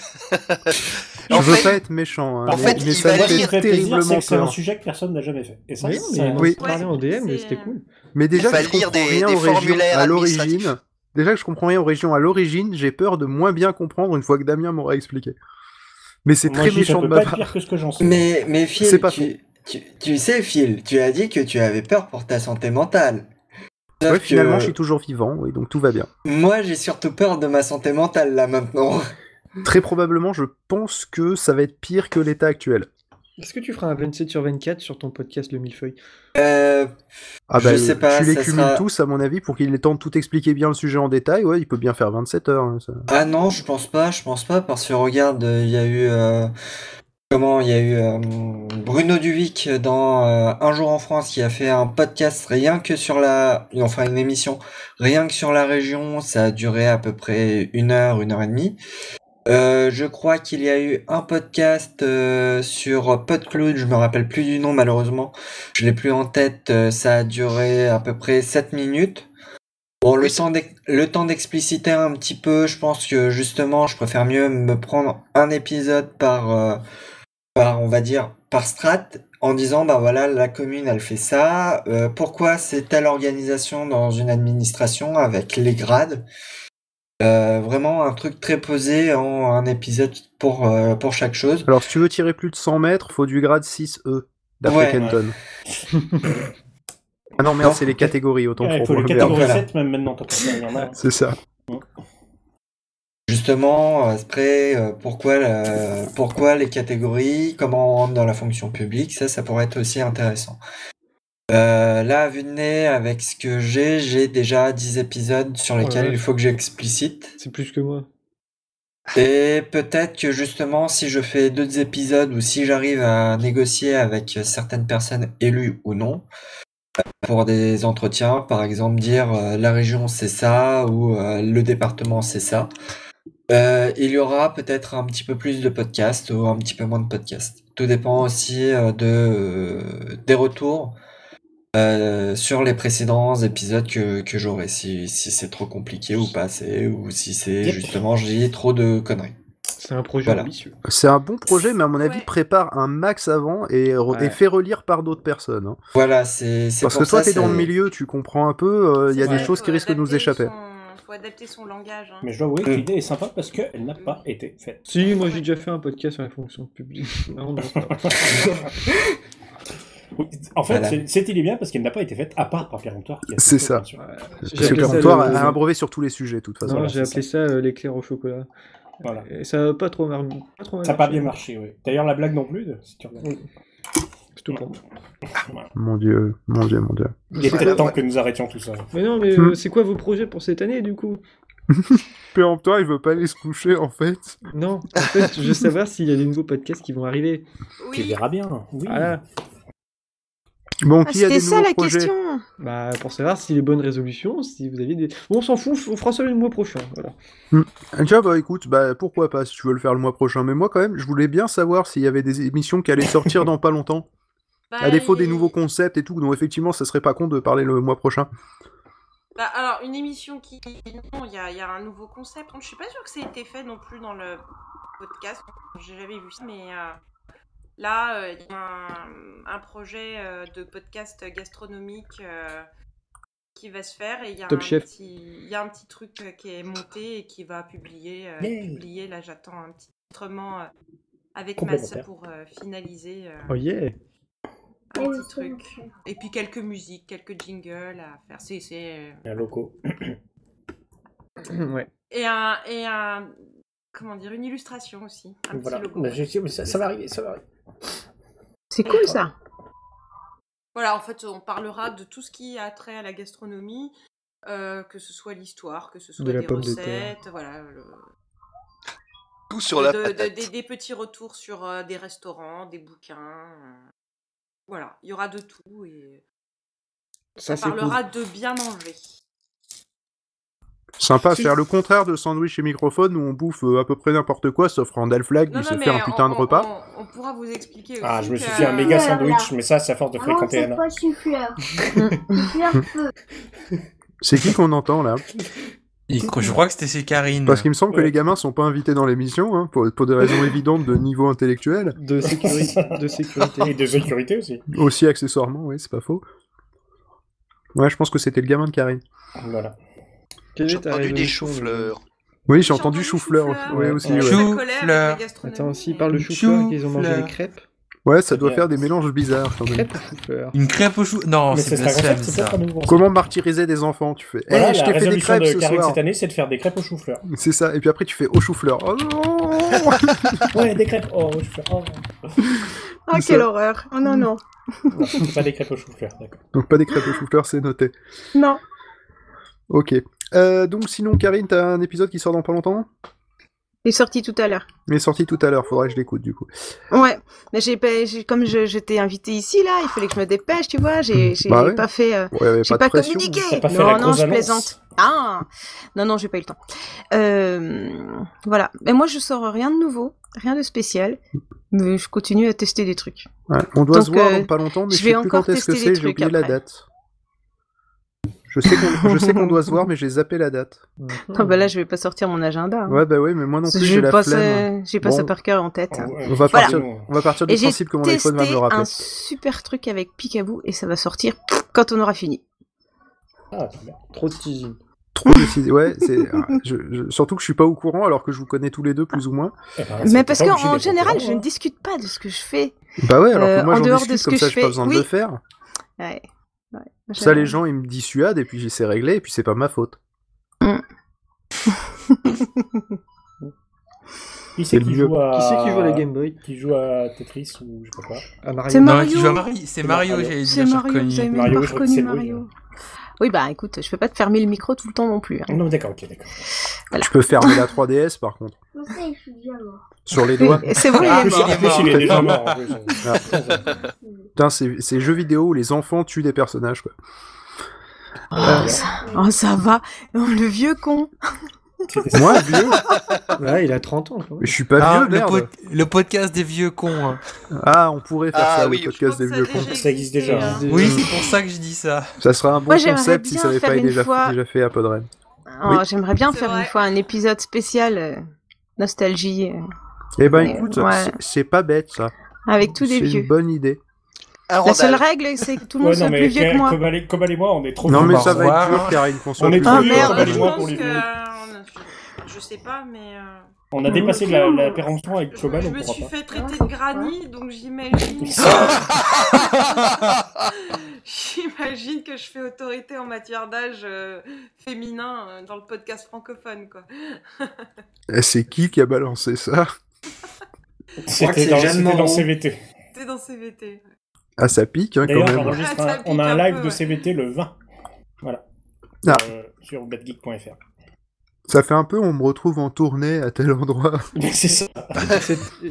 Je En veux fait- pas être méchant, hein, en mais, fait, mais il ça va me Moi, ce qui lire me fait fait plaisir, c'est terriblement que c'est un peur. sujet que personne n'a jamais fait. Et ça, Oui, c'est mais on Oui. s'est parlé en DM, mais c'est, c'était cool. Mais déjà Il va que je lire comprends des- rien des aux régions formulaires à l'origine. administratifs. Déjà que je comprends rien aux régions à l'origine, j'ai peur de moins bien comprendre une fois que Damien m'aura expliqué. Mais c'est Moi, très je dis, ça méchant peut de pas ma être part. pire que ce que j'en sais. Mais Phil, C'est pas tu sais, Phil, tu as dit que tu avais peur pour ta santé mentale. Sauf Ouais, finalement, que je suis toujours vivant, oui, donc tout va bien. moi, j'ai surtout peur de ma santé mentale, là, maintenant. Très probablement, je pense que ça va être pire que l'état actuel. Est-ce que tu feras un 27/24 sur ton podcast Le Millefeuille? Ah Je bah, sais pas, tu les ça cumules sera- tous, à mon avis, pour qu'il ait le temps de tout expliquer bien le sujet en détail. Ouais, il peut bien faire 27 heures. Hein, ça. Ah non, je pense pas, parce que regarde, il y a eu Comment il y a eu Bruno Duvic dans Un jour en France qui a fait un podcast rien que sur une émission rien que sur la région. Ça a duré à peu près 1 heure et demie. Je crois qu'il y a eu un podcast sur PodCloud, je me rappelle plus du nom malheureusement, je l'ai plus en tête, ça a duré à peu près 7 minutes. Bon, le temps d'expliciter un petit peu, je pense que justement je préfère mieux me prendre un épisode par on va dire par strat, en disant bah voilà, la commune elle fait ça, pourquoi c'est telle organisation dans une administration avec les grades. Vraiment un truc très posé en un épisode pour chaque chose. Alors si tu veux tirer plus de 100 mètres, faut du grade 6E d'après Kenton. Ah non merde, c'est les catégories, autant pour moi. Il faut les catégories 7 même maintenant, tant qu'il y en a. C'est ça. Justement, après, pourquoi les catégories, comment on rentre dans la fonction publique, ça pourrait être aussi intéressant. Là, à vue de nez, avec ce que j'ai déjà 10 épisodes sur lesquels il faut que j'explicite. C'est plus que moi. Et peut-être que justement, si je fais 2 épisodes ou si j'arrive à négocier avec certaines personnes élues ou non, pour des entretiens, par exemple dire la région c'est ça ou le département c'est ça, il y aura peut-être un petit peu plus de podcasts ou un petit peu moins de podcasts. Tout dépend aussi des retours sur les précédents épisodes que j'aurai, si c'est trop compliqué ou pas assez, ou si c'est justement j'ai trop de conneries. C'est un projet ambitieux. C'est un bon projet, mais à mon avis, prépare un max avant et fais relire par d'autres personnes. Hein. Voilà, c'est parce que toi, t'es dans le milieu, tu comprends un peu, il y a des choses qui risquent de nous échapper. Faut adapter son langage. Hein. Mais je dois avouer que l'idée est sympa parce qu'elle n'a pas été faite. Si, moi j'ai déjà fait un podcast sur la fonction publique. Non, oui, en fait, voilà. Cette idée bien parce qu'elle n'a pas été faite à part par Péremptoire. C'est ça. Parce que Péremptoire a un brevet sur tous les sujets, de toute façon. Non, j'ai appelé ça l'éclair au chocolat. Voilà. Et ça n'a pas trop marché. Ça n'a pas bien marché, oui. D'ailleurs, la blague non plus, si tu regardes. C'est tout pour moi. Voilà. Mon Dieu. Il est peut-être temps que nous arrêtions tout ça. Mais non, mais c'est quoi vos projets pour cette année, du coup? Péremptoire, il veut pas aller se coucher, en fait. Non, en fait, je veux savoir s'il y a des nouveaux podcasts qui vont arriver. Oui. Tu verras bien, oui. Voilà. Bon, qui a des nouveaux la projets question. Bah, pour savoir si les bonnes résolutions, si vous aviez des... Bon, on s'en fout, on fera ça le mois prochain, voilà. Tiens, bah écoute, pourquoi pas, si tu veux le faire le mois prochain. Mais moi, quand même, je voulais bien savoir s'il y avait des émissions qui allaient sortir dans pas longtemps. À défaut des nouveaux concepts et tout, donc effectivement, ça serait pas con de parler le mois prochain. Bah, alors, une émission qui... Non, il y a un nouveau concept. Je suis pas sûre que ça ait été fait non plus dans le podcast. J'ai jamais vu ça, mais... Là, il y a un projet de podcast gastronomique qui va se faire et il y a un petit truc qui est monté et qui va publier. Là, j'attends un petit enregistrement avec ma sœur pour finaliser oh yeah. un petit truc. Et puis quelques musiques, quelques jingles à faire. C'est un loco. Ouais. Et un comment dire, une illustration aussi. Un petit logo. Ça va arriver. C'est cool ça. Voilà, en fait, on parlera de tout ce qui a trait à la gastronomie, que ce soit l'histoire, que ce soit des recettes, voilà. Tout sur la patate. Des petits retours sur des restaurants, des bouquins. Voilà, il y aura de tout et ça parlera de bien manger. Sympa, faire le contraire de Sandwich et Microphone où on bouffe à peu près n'importe quoi sauf Randall Flagg qui se fait un putain de repas. On pourra vous expliquer aussi. Ah, je me suis fait un méga sandwich, mais ça, c'est à force de fréquenter Anna. C'est pas souffleur. C'est qui qu'on entend là? Je crois que c'est Karine. Parce qu'il me semble que les gamins sont pas invités dans l'émission, hein, pour des raisons évidentes de niveau intellectuel. De sécurité. Et de sécurité aussi. Aussi accessoirement, oui, c'est pas faux. Ouais, je pense que c'était le gamin de Karine. Voilà. J'ai entendu des choux-fleurs. Oui, j'ai entendu chou-fleur. Ouais, aussi. Ouais. Chou-fleur. Attends, s'ils parlent de chou-fleur, qu'ils ont mangé des crêpes. Ouais, ça doit faire des mélanges bizarres. Crêpe au chou-fleur. Une crêpe au chou... Non, c'est blasphème, ça. Comment martyriser des enfants, tu fais. Voilà, je t'ai fait des crêpes ce soir. Cette année, c'est de faire des crêpes au chou-fleur. C'est ça, et puis après tu fais au chou-fleur. Oh non. Ouais, des crêpes au chou-fleur. Oh, quelle horreur. Oh non, non. Non, c'est pas des crêpes au chou-fleur, d'accord. Donc pas des crêpes au chou-fleur, c'est noté. Non. Ok. Donc sinon, Karine, t'as un épisode qui sort dans pas longtemps? Il est sorti tout à l'heure. Il est sorti tout à l'heure, faudrait que je l'écoute du coup. Ouais, mais comme je t'ai invité ici là, il fallait que je me dépêche, tu vois. J'ai pas fait, j'ai pas communiqué. Non, je plaisante. Ah, non, j'ai pas eu le temps. Voilà. Mais moi, je sors rien de nouveau, rien de spécial, mais je continue à tester des trucs. Ouais, on doit se voir dans pas longtemps, mais je sais plus quand est-ce que c'est. J'ai oublié la date. Je sais qu'on doit se voir, mais j'ai zappé la date. Ah bah là, je vais pas sortir mon agenda. Ouais, bah oui, mais moi non plus, j'ai la flemme. J'ai pas ça par cœur en tête. On va partir du principe que mon iPhone va me le rappeler. J'ai testé un super truc avec Picaboo et ça va sortir quand on aura fini. Ah, c'est bien. Trop de teasing. Trop de teasing, ouais. Surtout que je suis pas au courant alors que je vous connais tous les deux plus ou moins. Mais parce qu'en général, je ne discute pas de ce que je fais. Bah ouais, alors que moi j'en discute comme ça, j'ai pas besoin de le faire. Ouais. Ça, les gens, ils me dissuadent, et puis c'est réglé, et puis c'est pas ma faute. Qui c'est qui joue à la Game Boy? Qui joue à Tetris ou je sais pas quoi? À Mario. C'est Mario. Non, qui joue à Mario. C'est Mario, j'allais dire. C'est Mario, j'avais même pas reconnu Mario. Oui, bah écoute, je peux pas te fermer le micro tout le temps non plus. Hein. Non, d'accord, ok, d'accord. Voilà. Tu peux fermer la 3DS par contre. Sur les doigts. C'est vrai, il est déjà mort. Putain, c'est jeux vidéo où les enfants tuent des personnages, quoi. Ça va. Le vieux con. Moi, vieux? Ouais, il a 30 ans. Mais je suis pas vieux, merde. Le podcast des vieux cons. Ah, on pourrait faire ça, le podcast des vieux cons. Ça existe déjà. Oui, c'est pour ça que je dis ça. Ça sera un bon concept si ça n'avait pas déjà fait à Podren. J'aimerais bien faire une fois un épisode spécial nostalgie. Eh ben écoute, c'est pas bête ça. Avec tous des vieux. C'est une bonne idée. La seule règle, c'est que tout le monde soit plus vieux que moi. Cobal et moi, on est trop Non, mais ça va être dur, Karine, qu'on soit plus vieux. Cobal et moi pour les vieux. Je sais pas, mais... On a dépassé la péremption avec Cobal, on pourra pas. Je me suis fait traiter de granny, donc j'imagine... J'imagine que je fais autorité en matière d'âge féminin dans le podcast francophone, quoi. C'est qui a balancé ça? C'était dans CVT. C'était dans CVT. Ah, ça pique, hein, quand même. On a un live de CVT le 20. Voilà. Sur badgeek.fr. Ça fait un peu, on me retrouve en tournée à tel endroit. C'est ça.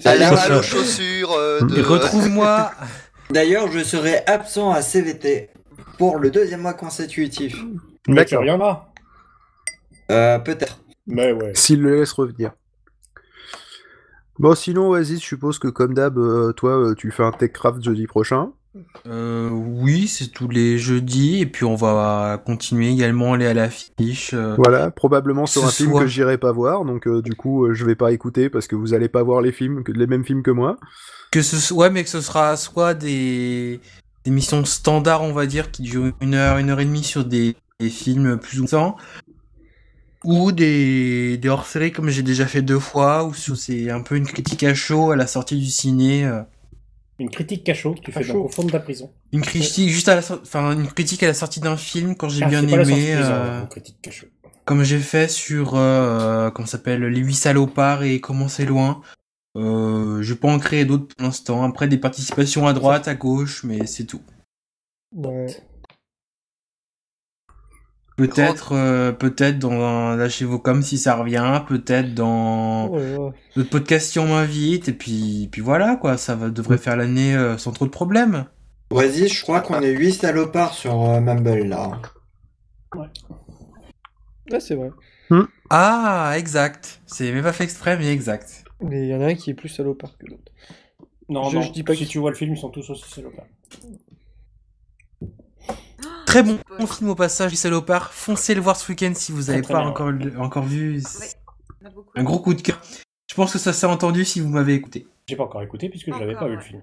À la chaussure de... Retrouve-moi. D'ailleurs, je serai absent à CVT pour le 2e mois consécutif. Mais tu reviendras. Peut-être. Mais ouais. S'il le laisse revenir. Bon, sinon, Oasis, je suppose que comme d'hab, toi, tu fais un TechCraft jeudi prochain. Oui, c'est tous les jeudis, et puis on va continuer également à aller à l'affiche. Voilà, probablement sur un film que j'irai pas voir, donc du coup, je vais pas écouter parce que vous allez pas voir les mêmes films que moi. Mais que ce sera soit des émissions standards, on va dire, qui durent 1 heure et demie sur des films plus ou moins, ou des hors-séries comme j'ai déjà fait 2 fois, ou c'est un peu une critique à chaud à la sortie du ciné. Une critique à chaud que tu fais donc au fond de ta prison. Une critique une critique à la sortie d'un film quand j'ai bien aimé. Une critique à chaud. Comme j'ai fait sur comment ça s'appelle, Les 8 salopards et Comment c'est loin. Je vais pas en créer d'autres pour l'instant. Après des participations à droite, à gauche, mais c'est tout. Ouais. Peut-être dans Lâchez vos coms si ça revient, peut-être dans d'autres podcasts si on m'invite, et puis voilà quoi, ça devrait faire l'année sans trop de problèmes. Vas-y, je crois qu'on est 8 salopards sur Mumble là. Ouais, c'est vrai. Ah, exact. C'est même pas fait exprès, mais exact. Mais il y en a un qui est plus salopard que l'autre. Non, je dis pas que si tu vois le film, ils sont tous aussi salopards. Très bon film au passage, Les Salopards. Foncez le voir ce week-end si vous n'avez pas encore vu. Un gros coup de cœur. Je pense que ça s'est entendu si vous m'avez écouté. J'ai pas encore écouté puisque je n'avais pas vu le film.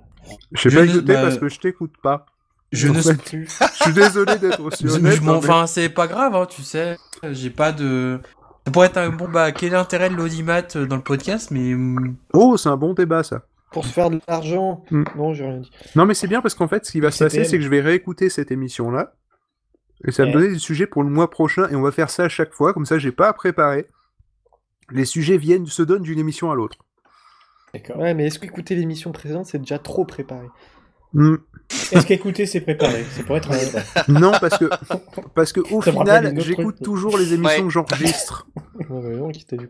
Je sais pas écouter parce que je t'écoute pas. Je ne sais plus. Je suis désolé d'être aussi honnête. Enfin, c'est pas grave, hein, tu sais. J'ai pas de... Ça pourrait être un bon... quel est l'intérêt de l'audimat dans le podcast, mais... Oh, c'est un bon débat, ça. Pour se faire de l'argent. Non, j'ai rien dit. Non, mais c'est bien parce qu'en fait, ce qui va se passer, c'est que je vais réécouter cette émission-là. Et ça va me donner des sujets pour le mois prochain. Et on va faire ça à chaque fois. Comme ça, j'ai pas à préparer. Les sujets se donnent d'une émission à l'autre. D'accord. Ouais, mais est-ce qu'écouter l'émission précédente, c'est déjà trop préparé? Est-ce qu'écouter c'est préparé? Ça pourrait être Non, parce que au final, j'écoute toujours les émissions que j'enregistre.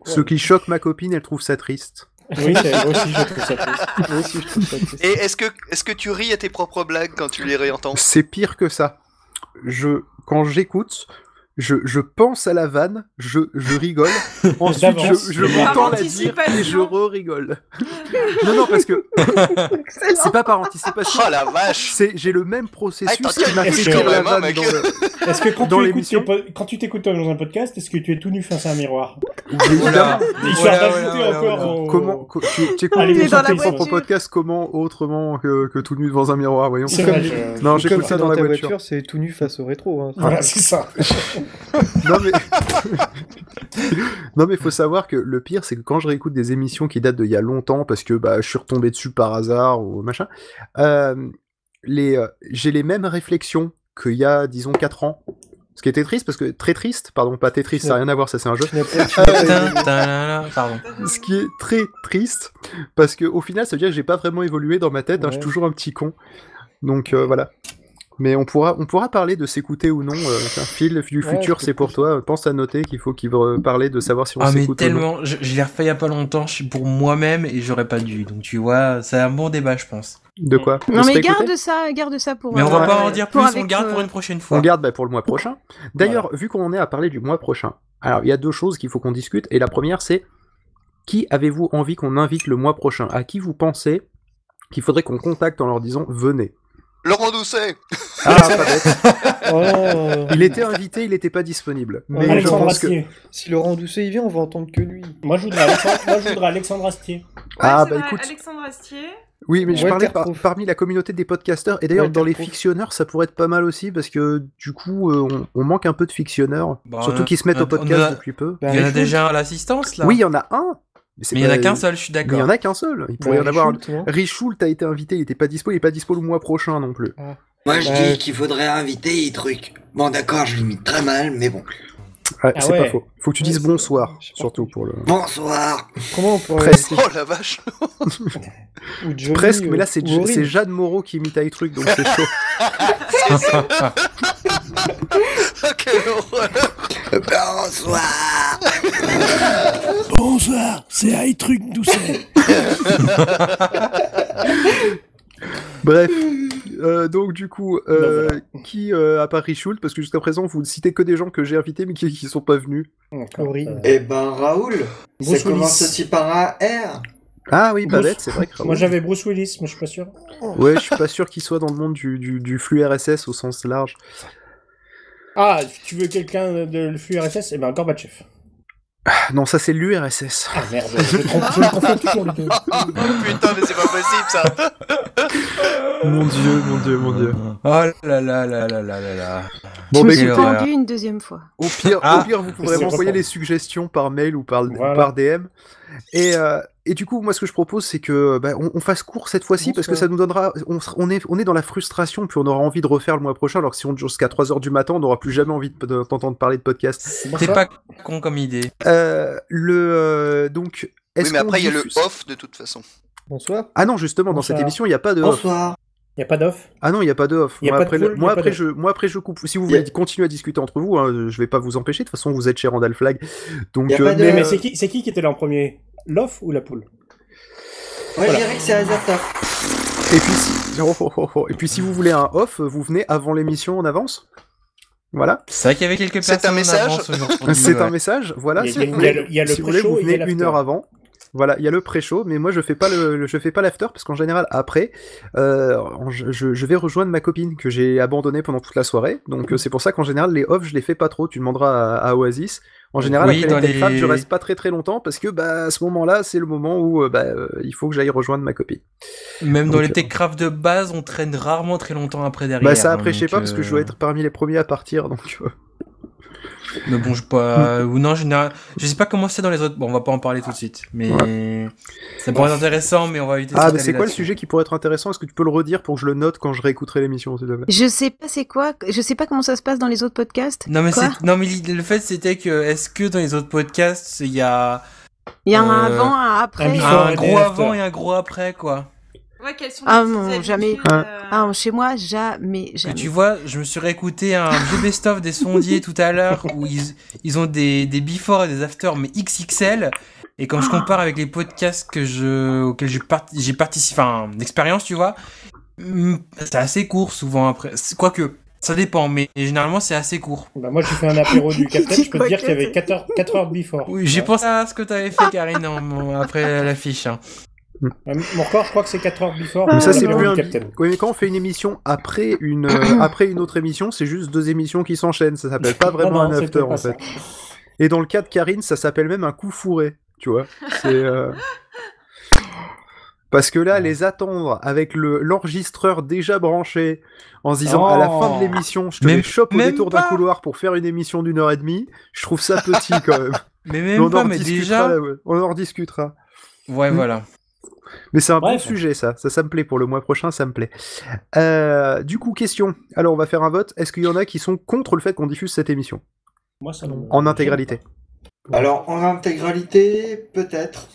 Ce qui choque ma copine, elle trouve ça triste. Oui, moi aussi je trouve ça triste. Et est-ce que tu ris à tes propres blagues quand tu les réentends? C'est pire que ça. Quand j'écoute, je pense à la vanne, je rigole, ensuite je m'entends la dire et je re-rigole. Non, parce que c'est pas par anticipation. Oh la vache! J'ai le même processus qui m'a fait rire la vanne Est-ce que quand tu t'écoutes dans un podcast, est-ce que tu es tout nu face à un miroir? Évidemment. Histoire d'ajouter encore Comment tu écoutes ton propre podcast comment autrement que tout nu devant un miroir, voyons. Non, j'écoute ça dans la voiture. C'est tout nu face au rétro. Voilà, c'est ça. Non mais faut savoir que le pire c'est que quand je réécoute des émissions qui datent d'il y a longtemps parce que je suis retombé dessus par hasard ou machin, j'ai les mêmes réflexions qu'il y a disons 4 ans. Ce qui était triste parce que pas Tetris, ça n'a rien à voir, ça c'est un jeu. Pardon. Ce qui est très triste parce que au final ça veut dire que j'ai pas vraiment évolué dans ma tête, je suis toujours un petit con. Donc voilà. Mais on pourra parler de s'écouter ou non. Phil du futur, c'est pour toi. Pense à noter qu'il faut parler de savoir si on s'écoute mais tellement, ou non. je l'ai refait il y a pas longtemps, je suis pour moi-même et j'aurais pas dû. Donc tu vois, c'est un bon débat, je pense. De quoi? Non mais garde ça pour. Mais on va pas en dire plus, on garde pour une prochaine fois. On garde pour le mois prochain. D'ailleurs, vu qu'on en est à parler du mois prochain, alors il y a 2 choses qu'il faut qu'on discute. Et la première, c'est qui avez-vous envie qu'on invite le mois prochain? À qui vous pensez qu'il faudrait qu'on contacte en leur disant venez? Laurent Doucet. Ah, pas bête. Il était invité, il n'était pas disponible. Mais je pense que si Laurent Doucet il vient, on va entendre que lui. Moi je voudrais Alexandre Astier. Écoute. Alexandre Astier. Oui, mais je parlais parmi la communauté des podcasteurs, et d'ailleurs dans les fictionneurs, ça pourrait être pas mal aussi, parce que du coup, on manque un peu de fictionneurs, surtout qui se mettent au podcast depuis peu. Il y en a déjà à l'assistance, là. Oui, il y en a un. Mais il n'y en a qu'un seul, je suis d'accord. Il n'y en a qu'un seul. Il pourrait y en avoir un. Richoult a été invité, il n'est pas dispo le mois prochain non plus. Moi je dis qu'il faudrait inviter truc. Bon d'accord, je l'imite très mal, mais bon. C'est pas faux. Faut que tu dises bonsoir, surtout pour le... Bonsoir. Comment on pourrait... Presque. Oh la vache. Presque, mais là c'est Jeanne Moreau qui imite iTruc, donc c'est chaud. Quelle horreur. Bonsoir. Bonsoir, c'est iTruc Doucet. Bref, donc du coup, qui à part Richoult, parce que jusqu'à présent vous ne citez que des gens que j'ai invités mais qui sont pas venus. Horrible. Eh ben Raoul, ça commence aussi par un R. Ah oui, pas bête, c'est vrai que Raoul... Moi j'avais Bruce Willis, mais je suis pas sûr. Ouais, je suis pas sûr qu'il soit dans le monde du flux RSS au sens large. Ah, tu veux quelqu'un de le flux RSS? Eh ben Gorbatchev. Non, ça c'est l'URSS. Ah merde, je me confonds toujours les deux. Putain, mais c'est pas possible ça. Mon dieu. Oh là là. Bon, je me suis tendu une deuxième fois. Au pire, vous pourrez m'envoyer les suggestions par mail ou par DM. Et du coup, moi, ce que je propose, c'est que on fasse court cette fois-ci, parce que ça nous donnera... On est dans la frustration, puis on aura envie de refaire le mois prochain, alors que si on dure jusqu'à 3h du matin, on n'aura plus jamais envie de t'entendre parler de podcast. C'est pas con comme idée. Donc, oui, mais après, il y a le off, de toute façon. Bonsoir. Ah non, justement, dans cette émission, il n'y a pas de off. Bonsoir. Il n'y a pas d'off? Ah non, il n'y a pas de off. Moi, après, je coupe. Si vous voulez continuer à discuter entre vous, hein, je vais pas vous empêcher. De toute façon, vous êtes chez Randall Flag. Donc, mais c'est qui était là en premier? L'off ou la poule? Ouais, je dirais que c'est Azata. Et puis si vous voulez un off, vous venez avant l'émission en avance. Voilà. C'est vrai qu'il y avait quelques personnes. C'est un message. C'est un message. Voilà. Il y a le pré-show. Vous venez une heure avant. Voilà, il y a le pré-show, mais moi je fais pas l'after parce qu'en général après, je vais rejoindre ma copine que j'ai abandonnée pendant toute la soirée. Donc c'est pour ça qu'en général les off je les fais pas trop. Tu demanderas à Oasis. En général, après les femmes, je reste pas très très longtemps parce que à ce moment-là, c'est le moment où il faut que j'aille rejoindre ma copine. Même dans les Techcraft de base, on traîne rarement très longtemps après derrière. Ça après, je sais pas parce que je dois être parmi les premiers à partir, donc. Mais bon, je sais pas comment c'est dans les autres. Bon, on va pas en parler tout de suite, mais ça pourrait être intéressant, mais on va éviter. Ah, mais c'est quoi le sujet qui pourrait être intéressant? Est-ce que tu peux le redire pour que je le note quand je réécouterai l'émission, s'il te plaît? Je sais pas c'est quoi. Je sais pas comment ça se passe dans les autres podcasts. Non, mais le fait c'était que est-ce que dans les autres podcasts il y a un avant, un après, un gros avant et un gros après quoi. Ouais, quelles sont non, jamais. Chez moi, jamais. Et tu vois, je me suis réécouté un vieux best-of des sondiers tout à l'heure où ils ont des before et des after, mais XXL. Et quand je compare avec les podcasts auxquels j'ai participé, d'expérience, tu vois, c'est assez court souvent après. Quoique, ça dépend, mais généralement c'est assez court. Bah moi j'ai fait un apéro du Captain, je peux te dire qu'il y avait 4 heures before. Oui, j'ai pensé à ce que t'avais fait, Karine, après l'affiche. Hein. Mon record, je crois que c'est 4 heures before. Mais ça, c'est plus un Captain. Oui, mais quand on fait une émission après une autre émission, c'est juste 2 émissions qui s'enchaînent. Ça s'appelle pas vraiment un after, en fait. Et dans le cas de Karine, ça s'appelle même un coup fourré, tu vois. C'est... Parce que là, les attendre avec l'enregistreur déjà branché, en se disant à la fin de l'émission, je te les chope au détour d'un couloir pour faire une émission d'1h30, je trouve ça petit quand même. Mais même pas, mais déjà... Là, ouais. On en rediscutera. Ouais, voilà. Mais c'est un bon sujet, ça me plaît. Pour le mois prochain, ça me plaît. Du coup, question. Alors, on va faire un vote. Est-ce qu'il y en a qui sont contre le fait qu'on diffuse cette émission ? Moi, ça en intégralité. Alors, en intégralité, peut-être.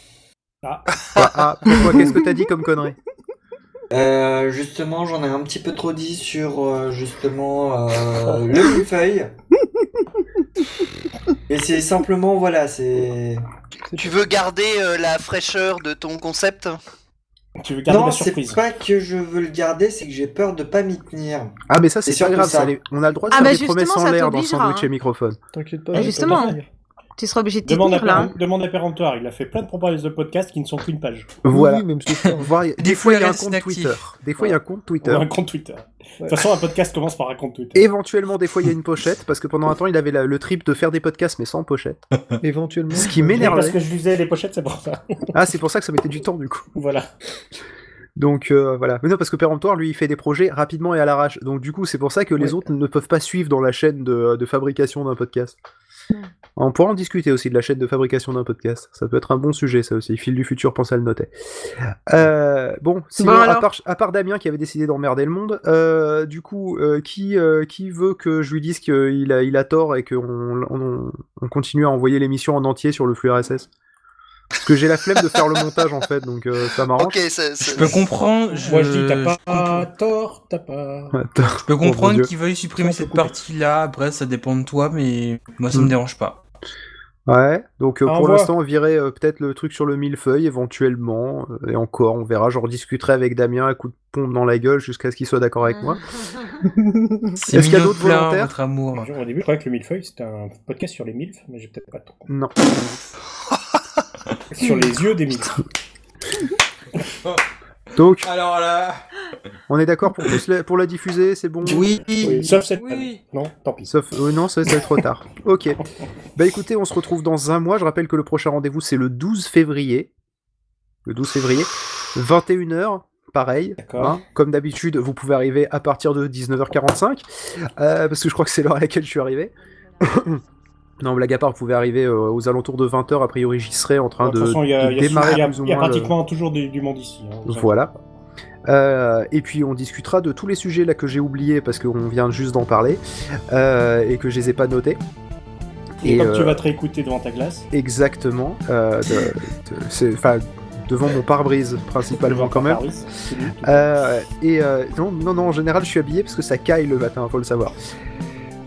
Pourquoi ? Qu'est-ce que t'as dit comme connerie ? Justement, j'en ai un petit peu trop dit sur justement le millefeuille. Et c'est simplement, voilà, c'est... Tu veux garder la fraîcheur de ton concept ? Tu veux garder la surprise ? C'est pas que je veux le garder, c'est que j'ai peur de pas m'y tenir. Ah mais ça c'est pas grave, on a le droit de faire des promesses en l'air dans Sandwich et Microphone. T'inquiète pas. Justement, tu seras obligé de t'y tenir là. Demande à Péremptoire, il a fait plein de promesses de podcast qui ne sont qu'une page. Voilà. Oui, même des fois il y a un compte Twitter. Des fois il y a un compte Twitter. Un compte Twitter. De toute façon, un podcast commence par un compte Twitter. Éventuellement, des fois il y a une pochette, parce que pendant un temps il avait le trip de faire des podcasts mais sans pochette. Éventuellement. Ce qui m'énervait. Parce que je lisais les pochettes, c'est pour ça. Ah, c'est pour ça que ça mettait du temps du coup. Voilà. Donc voilà. Mais non, parce que Péremptoire, lui, il fait des projets rapidement et à l'arrache. Donc du coup, c'est pour ça que les autres ne peuvent pas suivre dans la chaîne de fabrication d'un podcast. On pourra en discuter aussi de la chaîne de fabrication d'un podcast. Ça peut être un bon sujet, ça aussi. Fil du futur, pense à le noter. Bon, sinon, à part Damien qui avait décidé d'emmerder le monde, du coup, qui veut que je lui dise qu'il a tort et qu'on continue à envoyer l'émission en entier sur le flux RSS ? Parce que j'ai la flemme de faire le montage en fait, donc ça m'arrange. Ok, je peux comprendre. Moi je dis t'as pas tort, t'as pas. Je peux comprendre qu'ils veuillent supprimer cette partie-là. Après, ça dépend de toi, mais moi ça me dérange pas. Ouais, donc pour l'instant on virait peut-être le truc sur le millefeuille éventuellement, et encore on verra, j'en rediscuterai avec Damien à coup de pompe dans la gueule jusqu'à ce qu'il soit d'accord avec moi. Est-ce qu'il y a d'autres volontaires ? Votre amour. Au début je croyais que le millefeuille c'était un podcast sur les milfs, mais j'ai peut-être pas trop. Non. Sur les yeux des milfs. Donc, alors là, on est d'accord pour la diffuser, c'est bon ? Oui. Sauf cette année. Non, tant pis. Non, ça va être trop tard. Ok. Bah écoutez, on se retrouve dans un mois. Je rappelle que le prochain rendez-vous, c'est le 12 février. Le 12 février, 21h. Pareil, hein, comme d'habitude, vous pouvez arriver à partir de 19h45, parce que je crois que c'est l'heure à laquelle je suis arrivé. Non, blague à part, vous pouvez arriver aux alentours de 20h, a priori j'y serai en train de démarrer plus ou moins. Il y a pratiquement toujours du monde ici. Hein, voilà. Et puis on discutera de tous les sujets là que j'ai oubliés parce qu'on vient juste d'en parler et que je les ai pas notés. Et comme tu vas te réécouter devant ta glace. Exactement. Devant mon pare-brise principalement quand même. Non, en général je suis habillé parce que ça caille le matin, faut le savoir.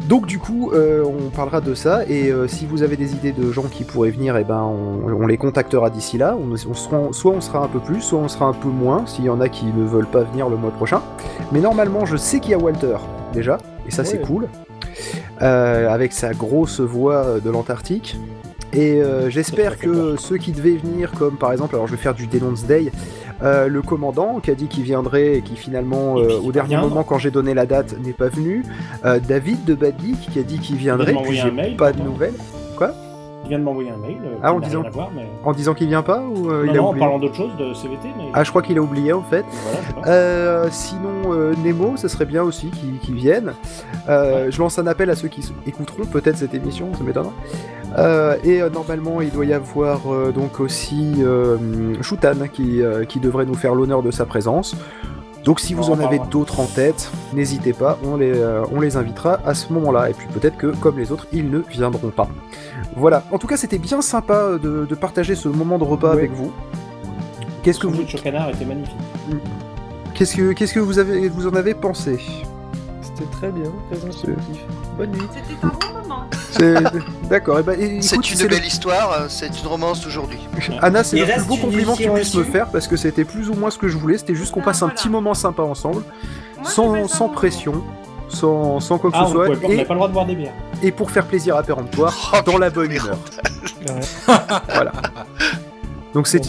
Donc du coup, on parlera de ça, et si vous avez des idées de gens qui pourraient venir, eh ben, on les contactera d'ici là. Soit on sera un peu plus, soit on sera un peu moins, s'il y en a qui ne veulent pas venir le mois prochain. Mais normalement, je sais qu'il y a Walter, déjà, et ça c'est cool, avec sa grosse voix de l'Antarctique. Et j'espère que ceux qui devaient venir, comme par exemple, alors je vais faire du Denounce Day, le commandant qui a dit qu'il viendrait et qui finalement, au dernier moment quand j'ai donné la date, n'est pas venu, David de Bad Geek qui a dit qu'il viendrait, puis j'ai pas de nouvelles. Quoi ? Il vient de m'envoyer un mail en disant qu'il vient pas ou il a oublié ? En parlant d'autre chose, de CVT. Mais... Ah, je crois qu'il a oublié en fait. Voilà, sinon, Nemo, ça serait bien aussi qu'il vienne. Je lance un appel à ceux qui écouteront peut-être cette émission, ça m'étonnerait. Et normalement, il doit y avoir donc aussi Shutan qui devrait nous faire l'honneur de sa présence. Donc si vous en avez d'autres en tête, n'hésitez pas, on les invitera à ce moment-là. Et puis peut-être que, comme les autres, ils ne viendront pas. Voilà, en tout cas c'était bien sympa de partager ce moment de repas avec vous. Qu'est-ce que vous... Le canard était magnifique. Qu'est-ce que vous en avez pensé? C'était très bien, très instructif. Bonne nuit. C'était un bon moment. D'accord. C'est une belle histoire, c'est une romance d'aujourd'hui. Anna, c'est le plus beau compliment que tu puisses me faire parce que c'était plus ou moins ce que je voulais. C'était juste qu'on passe un petit moment sympa ensemble, sans pression, sans quoi que ce soit. On n'a pas le droit de boire des bières. Et pour faire plaisir à Péremptoire, dans la bonne humeur. Voilà. Donc c'est.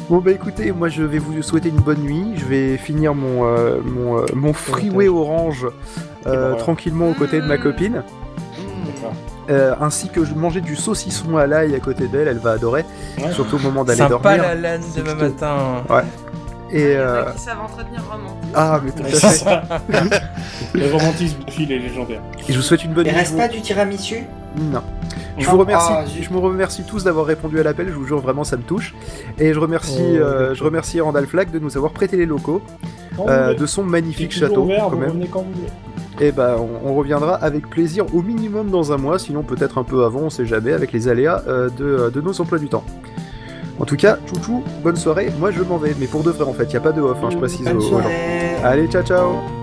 Bon bah écoutez, moi je vais vous souhaiter une bonne nuit, je vais finir mon freeway orange tranquillement aux côtés de ma copine. Ainsi que je mangeais du saucisson à l'ail à côté d'elle, elle va adorer, surtout au moment d'aller dormir. Sympa la laine demain matin. Ouais. Et qui savent entretenir romantisme. Ah mais tout à fait. Le romantisme de Phil est légendaire. Et je vous souhaite une bonne nuit. Il reste pas du tiramisu? Non. Je vous remercie tous d'avoir répondu à l'appel, je vous jure vraiment ça me touche. Et je remercie Randall Flagg de nous avoir prêté les locaux de son magnifique château. Ouvert, quand même. Quand vous voulez. Et bah on reviendra avec plaisir au minimum dans un mois, sinon peut-être un peu avant, on sait jamais, avec les aléas de nos emplois du temps. En tout cas, chouchou, bonne soirée, moi je m'en vais, mais pour de vrai en fait, y a pas de off, je précise aux gens. Allez, ciao ciao.